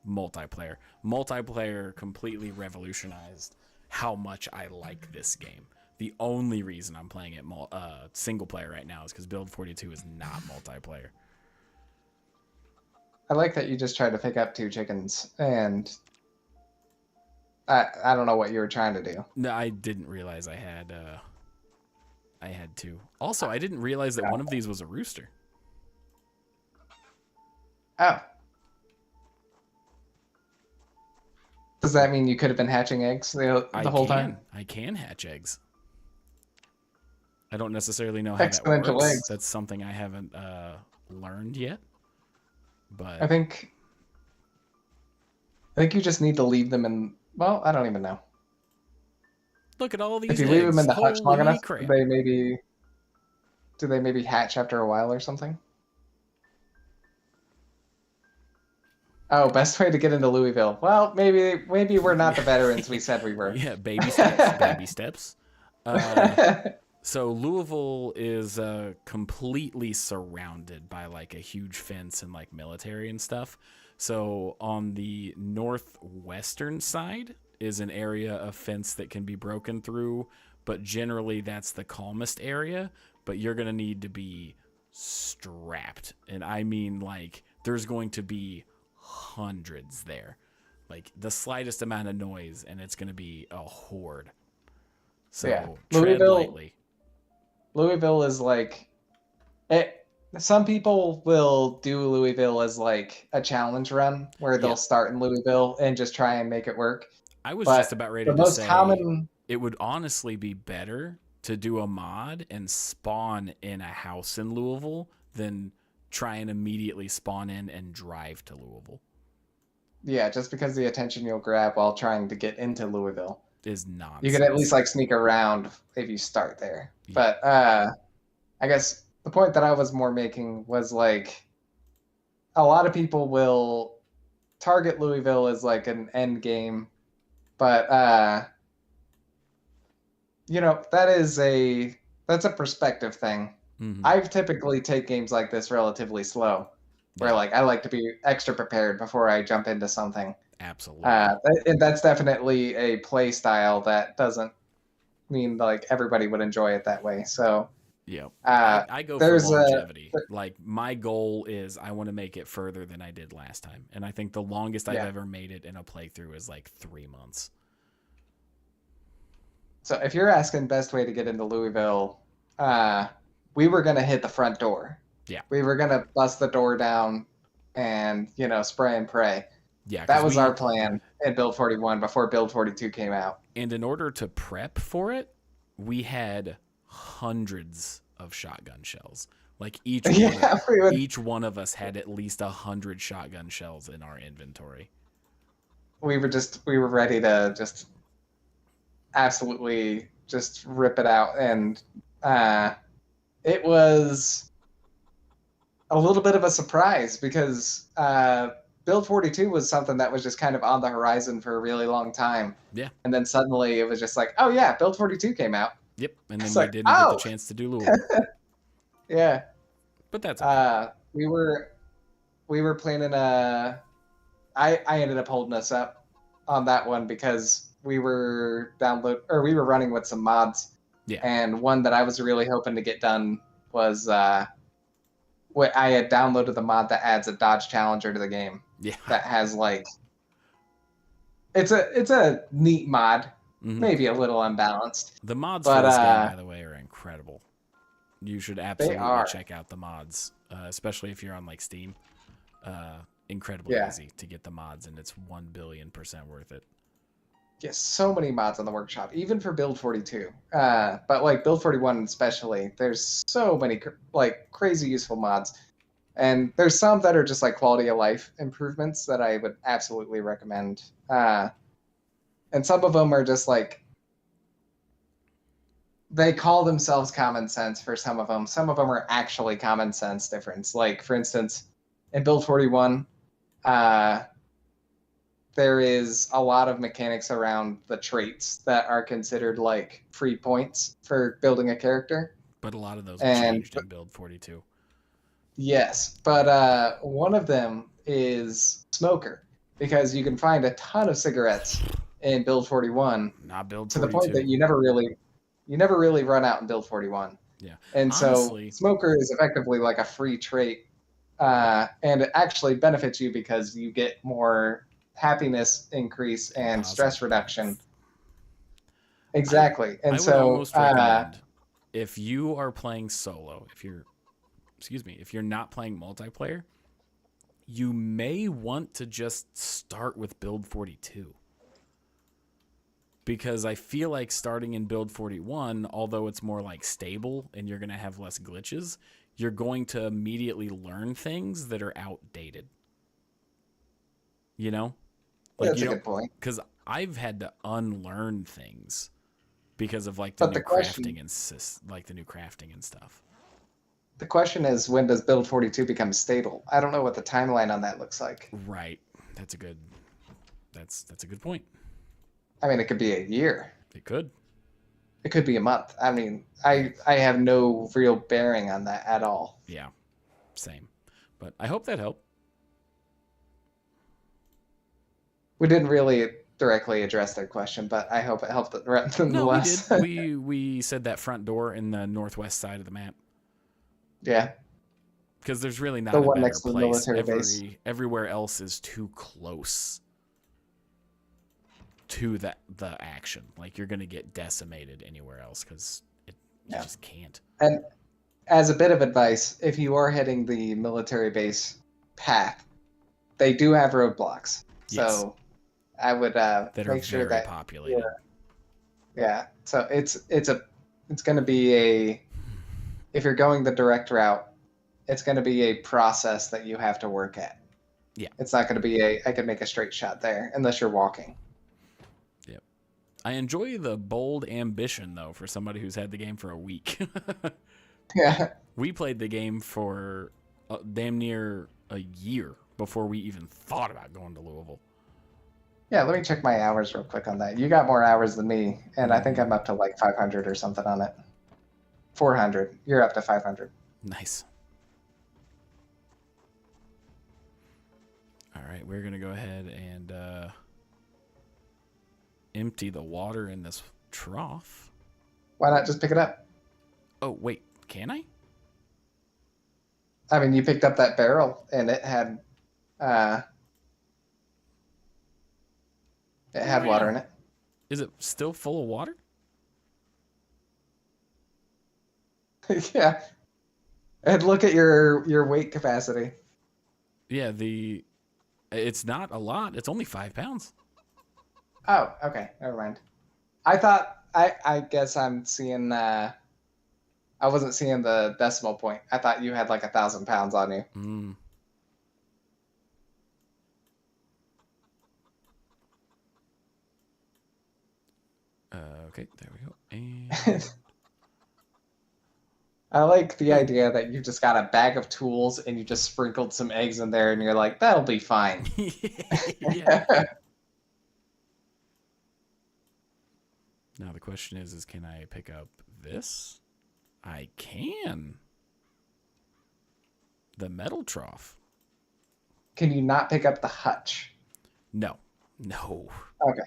multiplayer. Multiplayer completely revolutionized how much I like this game. The only reason I'm playing it single player right now is because Build 42 is not multiplayer. I like that you just tried to pick up 2 chickens, and I don't know what you were trying to do. No, I didn't realize I had 2. Also, I didn't realize that one of these was a rooster. Oh. Does that mean you could have been hatching eggs the whole time? I can hatch eggs. I don't necessarily know how that Exponential works. eggs. That's something I haven't learned yet. But I think you just need to leave them in. Well, I don't even know. look at all these If you eggs. leave them in the hutch long Holy enough, crap. do they maybe hatch after a while or something? Oh, best way to get into Louisville. Well, maybe we're not the veterans we said we were. Yeah, baby steps. Baby steps. So Louisville is completely surrounded by like a huge fence and like military and stuff. So on the northwestern side is an area of fence that can be broken through, but generally that's the calmest area. But you're gonna need to be strapped, and I mean like there's going to be hundreds there. Like the slightest amount of noise, and it's gonna be a horde. So Yeah. tread lightly. Louisville is like it. Some people will do Louisville as like a challenge run where they'll start in Louisville and just try and make it work. I was But just about ready the to most say common, it would honestly be better to do a mod and spawn in a house in Louisville than try and immediately spawn in and drive to Louisville. yeah, just because the attention you'll grab while trying to get into Louisville Is nonsense. you could at least like sneak around if you start there. Yeah. But I guess the point that I was more making was like a lot of people will target Louisville as like an end game, but you know, that's a perspective thing. Mhm. I typically take games like this relatively slow, where Yeah. like I like to be extra prepared before I jump into something. Absolutely. And that's definitely a play style that doesn't mean like everybody would enjoy it that way. So yeah. uh, I go for there's longevity. Like my goal is I want to make it further than I did last time. And I think the longest I've ever made it in a playthrough is like 3 months. So if you're asking best way to get into Louisville, we were gonna hit the front door. Yeah. We were gonna bust the door down and, you know, spray and pray. Yeah. That was our plan in Build 41 before Build 42 came out. And in order to prep for it, we had hundreds of shotgun shells. Like each one of us had at least 100 shotgun shells in our inventory. We were ready to just absolutely just rip it out, and it was a little bit of a surprise because Build 42 was something that was just kind of on the horizon for a really long time. Yeah. And then suddenly it was just like, oh yeah, Build 42 came out. Yep. And then It's we like, didn't get the chance to do Louisville. Yeah. But that's okay. We were planning I ended up holding us up on that one because we were running with some mods. Yeah. And one that I was really hoping to get done was what I had downloaded the mod that adds a Dodge Challenger to the game. Yeah. That has like it's a neat mod, maybe a little unbalanced. The mods for this game, by the way, are incredible. You should absolutely check out the mods especially if you're on like Steam. Incredibly easy to get the mods, and it's 1,000,000,000% worth it. Yes, so many mods on the workshop, even for Build 42. But like Build 41 especially, there's so many like crazy useful mods. And there's some that are just like quality of life improvements that I would absolutely recommend. And some of them are just like, they call themselves common sense for some of them. Some of them are actually common sense difference. Like, for instance, in Build 41, there is a lot of mechanics around the traits that are considered like free points for building a character. But a lot of those have changed in Build 42. Yes, but one of them is smoker, because you can find a ton of cigarettes in Build 41. Not Build 42. To the point that you never really run out in Build 41. Yeah. And honestly, so smoker is effectively like a free trait, and it actually benefits you because you get more happiness increase and stress reduction. Exactly. And I would almost recommend, if you are playing solo, if you're not playing multiplayer, you may want to just start with Build 42. Because I feel like starting in Build 41, although it's more like stable and you're going to have less glitches, you're going to immediately learn things that are outdated. You know? Like, that's a good point. Because I've had to unlearn things because of like the new crafting and stuff. The question is, when does Build 42 become stable? I don't know what the timeline on that looks like. Right. That's a good point. I mean, it could be a year. It could. It could be a month. I mean, I have no real bearing on that at all. Yeah. Same. But I hope that helped. We didn't really directly address their question, but I hope it helped nonetheless. No, we did. We said that front door in the northwest side of the map. Yeah. Because there's really not the a one better next to the place. military base. Everywhere else is too close to the action. Like, you're going to get decimated anywhere else because you just can't. And as a bit of advice, if you are heading the military base path, they do have roadblocks. Yes. So I would make sure that populated. Yeah. So it's going to be if you're going the direct route, it's going to be a process that you have to work at. Yeah. It's not going to be I could make a straight shot there unless you're walking. Yep. I enjoy the bold ambition, though, for somebody who's had the game for a week. Yeah. We played the game for damn near a year before we even thought about going to Louisville. Yeah, let me check my hours real quick on that. You got more hours than me, and I think I'm up to like 500 or something on it. 400. You're up to 500. Nice. All right, we're going to go ahead and empty the water in this trough. Why not just pick it up? Oh, wait, can I? I mean, you picked up that barrel, and it had water in it. Is it still full of water? Yeah. And look at your weight capacity. Yeah, it's not a lot. It's only 5 pounds. Oh, okay. Never mind. I guess I'm seeing I wasn't seeing the decimal point. I thought you had like 1,000 pounds on you. Mm. Okay, there we go. And I like the idea that you just got a bag of tools and you just sprinkled some eggs in there and you're like, that'll be fine. Yeah. Now the question is can I pick up this? I can. The metal trough. Can you not pick up the hutch? No. Okay.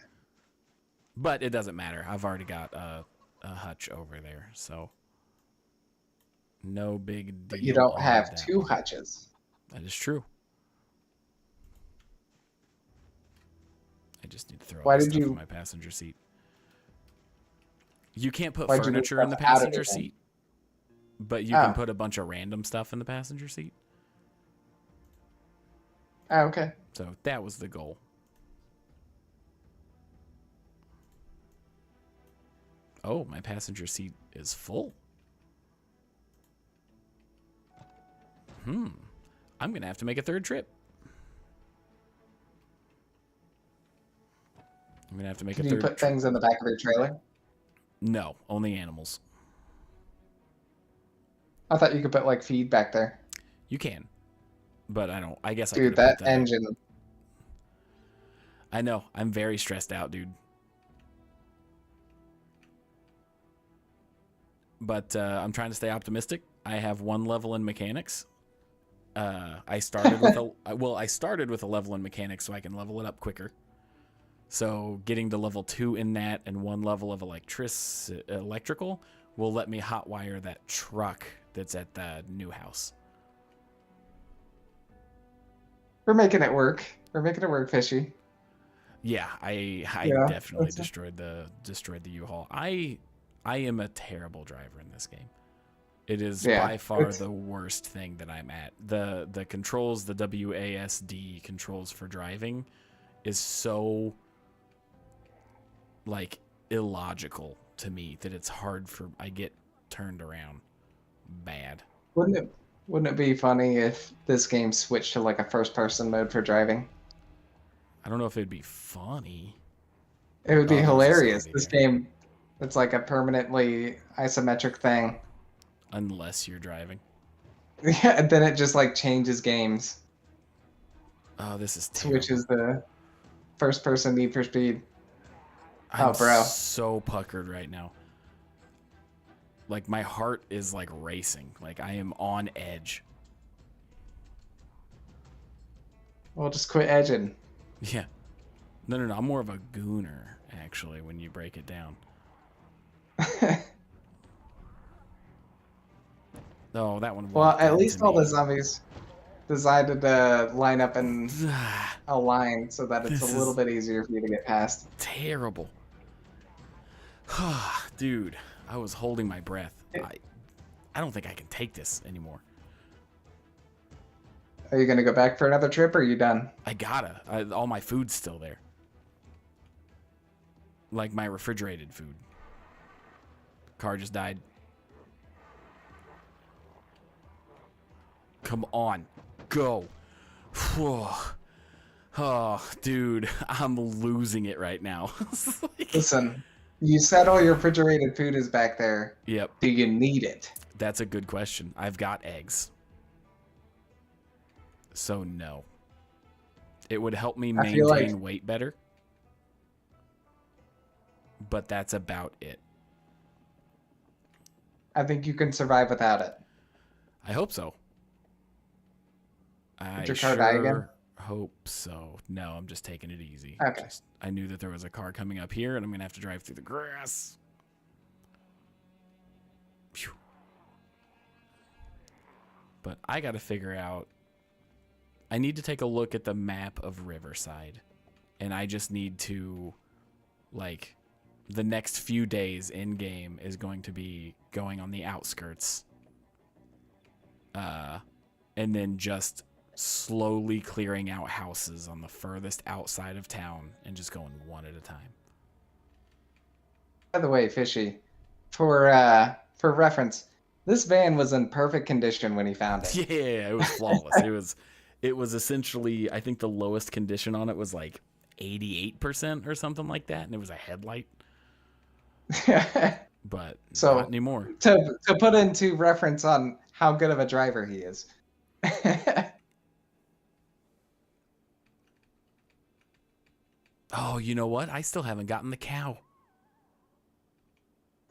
But it doesn't matter. I've already got a hutch over there, so no big deal. But you don't have two hutches. That is true. I just need to throw Why all this did stuff you- in my passenger seat. You can't put Why'd you move furniture in the stuff out of passenger it then? seat but you can put a bunch of random stuff in the passenger seat. Oh, okay. So that was the goal. Oh, my passenger seat is full. I'm going to have to make a third trip. I'm going to have to make Can a you third put trip. things in the back of your trailer? No, only animals. I thought you could put like feed back there. You can. But I don't. I guess I Dude, could have that put that. engine. I know. I'm very stressed out, dude. But I'm trying to stay optimistic. I have 1 level in mechanics. I started with I started with a level in mechanics so I can level it up quicker. So getting to level 2 in that and 1 level of electrical will let me hotwire that truck that's at the new house. We're making it work. We're making it work, Fishy. Yeah, I Yeah, definitely that's- destroyed the U-Haul. I am a terrible driver in this game. It is by far the worst thing that I'm at. The controls, the WASD controls for driving is so like illogical to me that it's hard for I get turned around bad. Wouldn't it be funny if this game switched to like a first person mode for driving? I don't know if it'd be funny. It would be there's a hilarious. zombie This there. game, it's like a permanently isometric thing. Unless you're driving. Yeah, and then it just like changes games. Oh, this is terrible. Switches the first person Need for Speed. I'm bro. so puckered right now. Like my heart is like racing. Like I am on edge. Well, just quit edging. Yeah. No. I'm more of a gooner, actually, when you break it down. Oh, that one. Well, walked at into least all me. the zombies decided to line up in a line so that it's This a little is- bit easier for you to get past. Terrible. Dude, I was holding my breath. I don't think I can take this anymore. Are you gonna go back for another trip, or are you done? I gotta. All my food's still there. Like my refrigerated food. Car just died. Come on. Go. Oh, dude. I'm losing it right now. Listen, you said all your refrigerated food is back there. Yep. Do you need it? That's a good question. I've got eggs. So no. It would help me I feel maintain like- weight better. But that's about it. I think you can survive without it. I hope so. I Did your car die again? sure hope so. No, I'm just taking it easy. Okay. I knew that there was a car coming up here, and I'm going to have to drive through the grass. Phew. But I got to figure out... I need to take a look at the map of Riverside. And I just need to, like... The next few days in-game is going to be going on the outskirts. And then just slowly clearing out houses on the furthest outside of town and just going one at a time. By the way, Fishy, for reference, this van was in perfect condition when he found it. Yeah, it was flawless. it was essentially, I think the lowest condition on it was like 88% or something like that, and it was a headlight. But So- not anymore. to put into reference on how good of a driver he is. Oh, you know what? I still haven't gotten the cow.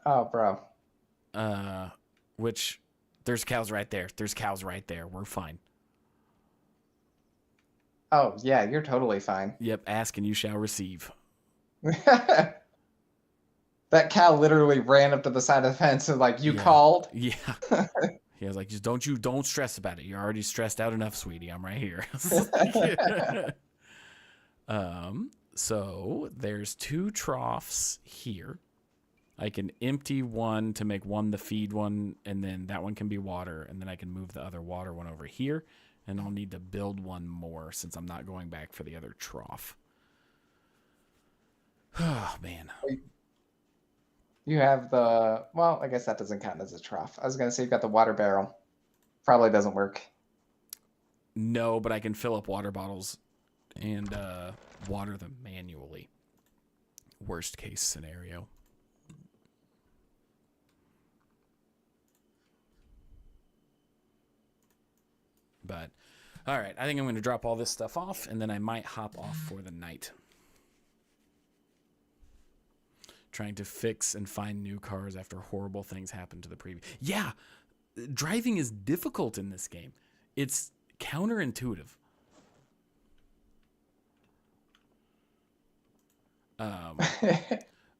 Oh, bro. Which there's cows right there. There's cows right there. We're fine. Oh, yeah, you're totally fine. Yep, ask and you shall receive. That cow literally ran up to the side of the fence and like, you Yeah. called? Yeah. He was like, just don't stress about it. You're already stressed out enough, sweetie. I'm right here. So there's 2 troughs here. I can empty one to make one the feed one, and then that one can be water, and then I can move the other water one over here, and I'll need to build one more since I'm not going back for the other trough. Oh, man. You have the, well, I guess that doesn't count as a trough. I was going to say you've got the water barrel. Probably doesn't work. No, but I can fill up water bottles and water them manually. Worst case scenario. But, all right, I think I'm going to drop all this stuff off, and then I might hop off for the night. Trying to fix and find new cars after horrible things happen to the previous. Yeah, driving is difficult in this game. It's counterintuitive.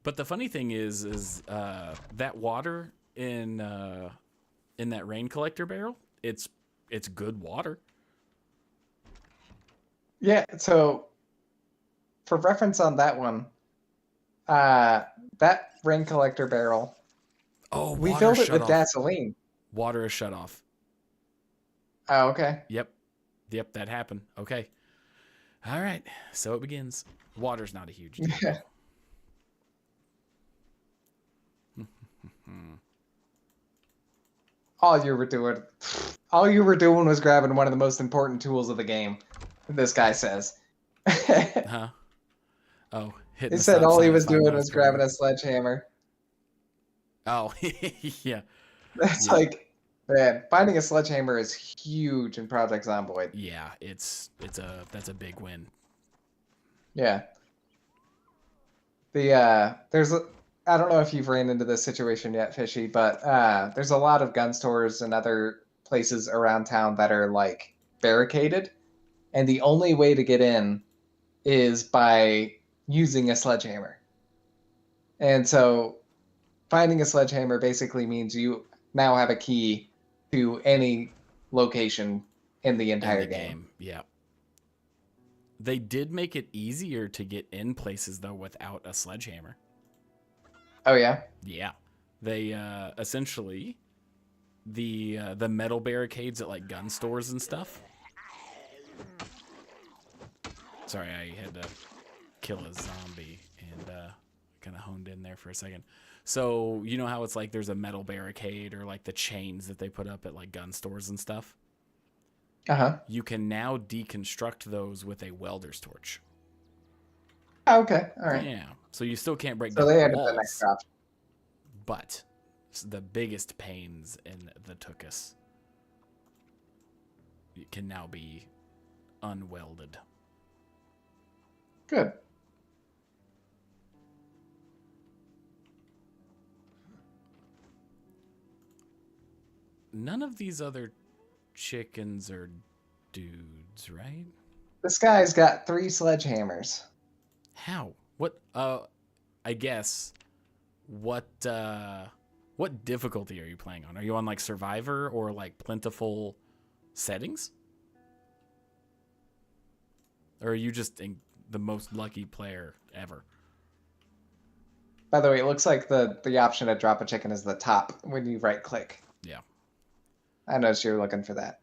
But the funny thing is that water in that rain collector barrel, it's good water. Yeah, so for reference on that one, that rain collector barrel, we filled it with gasoline. Water is shut off. Oh, okay. Yep, that happened. Okay. All right, so it begins. Water's not a huge deal. Yeah. All you were doing was grabbing one of the most important tools of the game, this guy says. Huh? Oh, he said all he was doing was grabbing a sledgehammer. Oh, yeah. That's like, man, finding a sledgehammer is huge in Project Zomboid. Yeah, that's a big win. Yeah. I don't know if you've ran into this situation yet, Fishy, but there's a lot of gun stores and other places around town that are like barricaded, and the only way to get in is by using a sledgehammer. And so finding a sledgehammer basically means you now have a key to any location in the entire game. Yeah. They did make it easier to get in places though without a sledgehammer. Oh yeah? Yeah. They essentially the metal barricades at like gun stores and stuff. Sorry, I had to kill a zombie and kind of honed in there for a second. So, you know how it's like there's a metal barricade or like the chains that they put up at like gun stores and stuff? Uh-huh. You can now deconstruct those with a welder's torch. Oh, okay. All right. Yeah. So you still can't break So down they the added walls. the next option. But the biggest pains in the Tuchus can now be unwelded. Good. None of these other chickens are dudes, right? This guy's got 3 sledgehammers. How? What? I guess. What difficulty are you playing on? Are you on like Survivor or like plentiful settings? Or are you just the most lucky player ever? By the way, it looks like the option to drop a chicken is the top when you right click. Yeah. I noticed you were looking for that.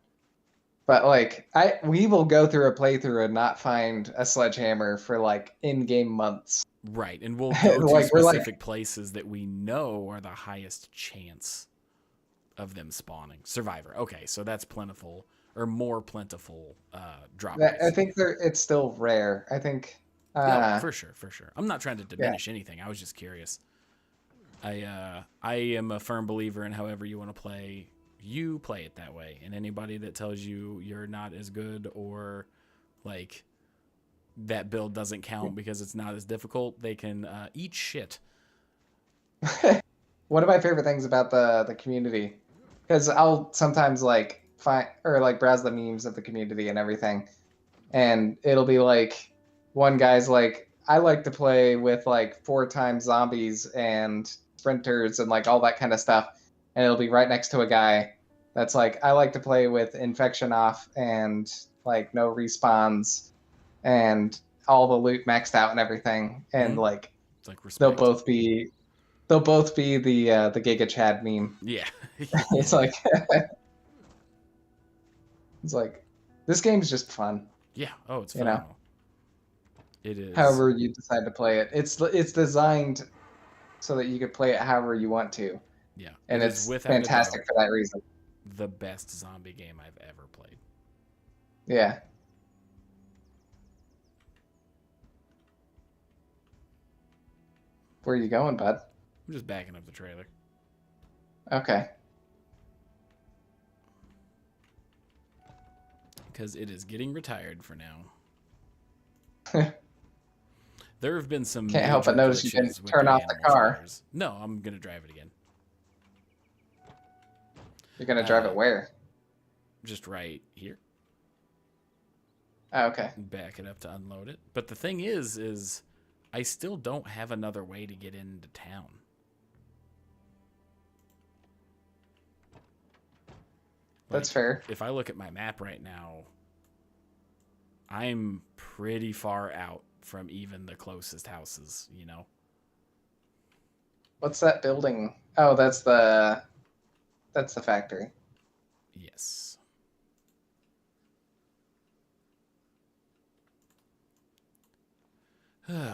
But like we will go through a playthrough and not find a sledgehammer for like in-game months. Right, and we'll go to Like, specific places that we know are the highest chance of them spawning. Survivor. Okay, so that's plentiful or more plentiful drop. I think it's still rare. I think. No, for sure. I'm not trying to diminish anything. I was just curious. I am a firm believer in however you want to play. You play it that way, and anybody that tells you you're not as good or like that build doesn't count because it's not as difficult, they can eat shit. One of my favorite things about the community, because I'll sometimes like find or like browse the memes of the community and everything, and it'll be like one guy's like, I like to play with like 4 times zombies and sprinters and like all that kind of stuff. And it'll be right next to a guy that's like, I like to play with infection off and like no respawns and all the loot maxed out and everything. And like It's like respect. they'll both be they'll both be the Giga Chad meme. Yeah. It's like it's like this game's just fun. Yeah. Oh, it's You know. phenomenal. It is. However you decide to play it, it's designed so that you could play it however you want to, Yeah. and it is it's without a fantastic doubt for that reason. the best zombie game I've ever played. Yeah. Where are you going, bud? I'm just backing up the trailer. Okay. Because it is getting retired for now. There have been some Can't help but major notice you didn't glitches with turn off the animal car. trailers. No, I'm going to drive it again. You're gonna drive it where? Just right here. Oh, okay. Back it up to unload it. But the thing is I still don't have another way to get into town. That's fair. If I look at my map right now, I'm pretty far out from even the closest houses, you know? What's that building? Oh, that's the factory. Yes.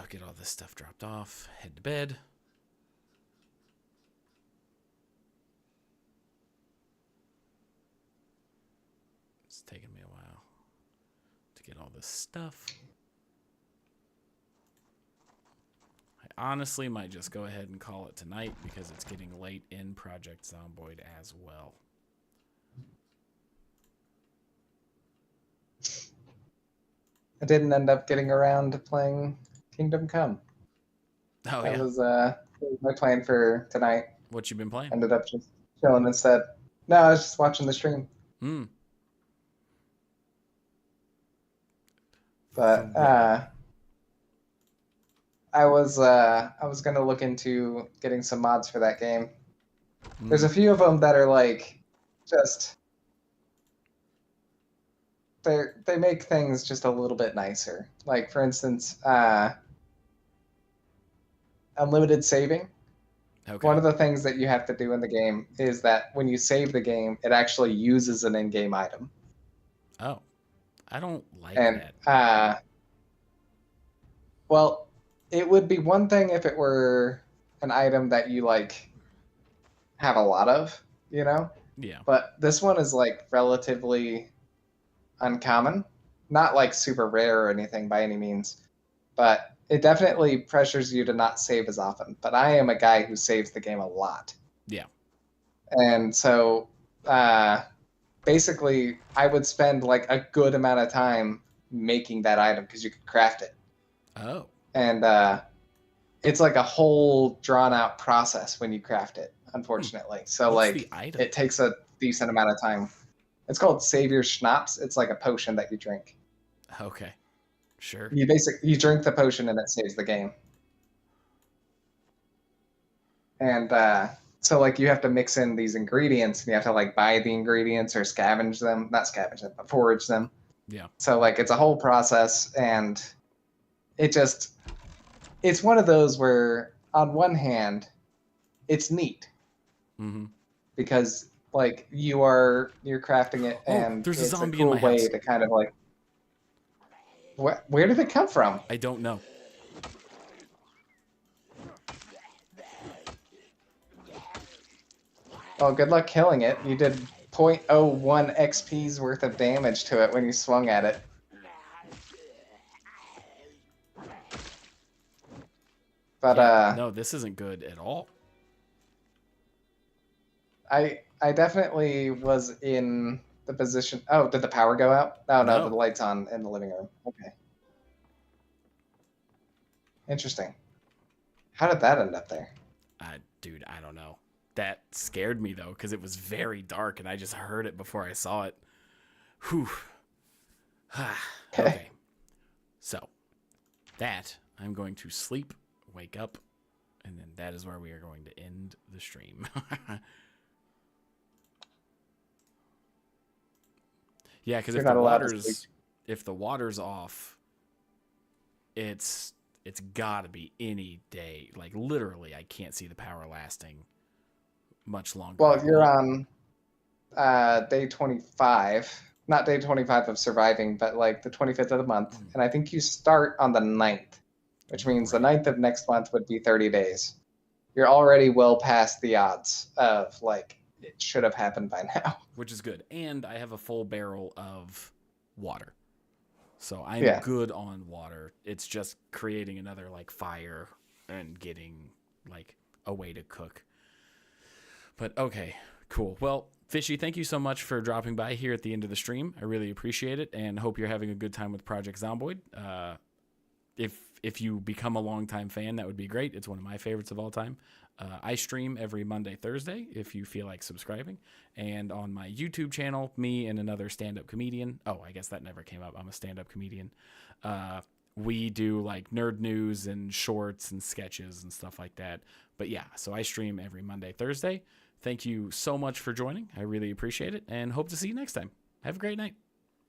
Get all this stuff dropped off. Head to bed. It's taking me a while to get all this stuff. I honestly might just go ahead and call it tonight because it's getting late in Project Zomboid as well. I didn't end up getting around to playing Kingdom Come. Oh, That yeah. was my plan for tonight. What you been playing? Ended up just chilling instead. No, I was just watching the stream. But I was gonna look into getting some mods for that game. There's a few of them that are like just they make things just a little bit nicer. Like for instance, unlimited saving. Okay. One of the things that you have to do in the game is that when you save the game, it actually uses an in-game item. Oh, I don't like And that. well, it would be one thing if it were an item that you like have a lot of, you know? Yeah. But this one is like relatively uncommon. Not like super rare or anything by any means. But it definitely pressures you to not save as often. But I am a guy who saves the game a lot. Yeah. And so basically I would spend like a good amount of time making that item because you could craft it. Oh. And it's like a whole drawn out process when you craft it, unfortunately. So What's like the item? it takes a decent amount of time. It's called Savior Schnapps. It's like a potion that you drink. Okay. Sure. You drink the potion and it saves the game. And so like you have to mix in these ingredients and you have to like buy the ingredients or scavenge them, not scavenge them, but forage them. Yeah. So like it's a whole process and it's one of those where on one hand it's neat. Mm-hmm. Because like you're crafting it and there's a it's zombie a cool in my way house. to kind of like where did it come from? I don't know. Well, good luck killing it. You did 0.01 XP's worth of damage to it when you swung at it. But no, this isn't good at all. I definitely was in the position. Oh, did the power go out? Oh no, No. the light's on in the living room. Okay. Interesting. How did that end up there? Dude, I don't know. That scared me though, because it was very dark and I just heard it before I saw it. Whew. Okay. So, that I'm going to sleep, wake up, and then that is where we are going to end the stream. Yeah, because You're not allowed to sleep. if the water's off, it's it's got to be any day. Like, literally, I can't see the power lasting much longer. Well, you're on day 25, not day 25 of surviving, but like the 25th of the month. And I think you start on the 9th, which means the 9th of next month would be 30 days. You're already well past the odds of like it should have happened by now. Which is good. And I have a full barrel of water. So I'm good on water. It's just creating another like fire and getting like a way to cook. But okay, cool. Well, Fishy, thank you so much for dropping by here at the end of the stream. I really appreciate it and hope you're having a good time with Project Zomboid. If you become a longtime fan, that would be great. It's one of my favorites of all time. I stream every Monday, Thursday, if you feel like subscribing. And on my YouTube channel, me and another stand-up comedian. Oh, I guess that never came up. I'm a stand-up comedian. We do like nerd news and shorts and sketches and stuff like that. But yeah, so I stream every Monday, Thursday. Thank you so much for joining. I really appreciate it and hope to see you next time. Have a great night.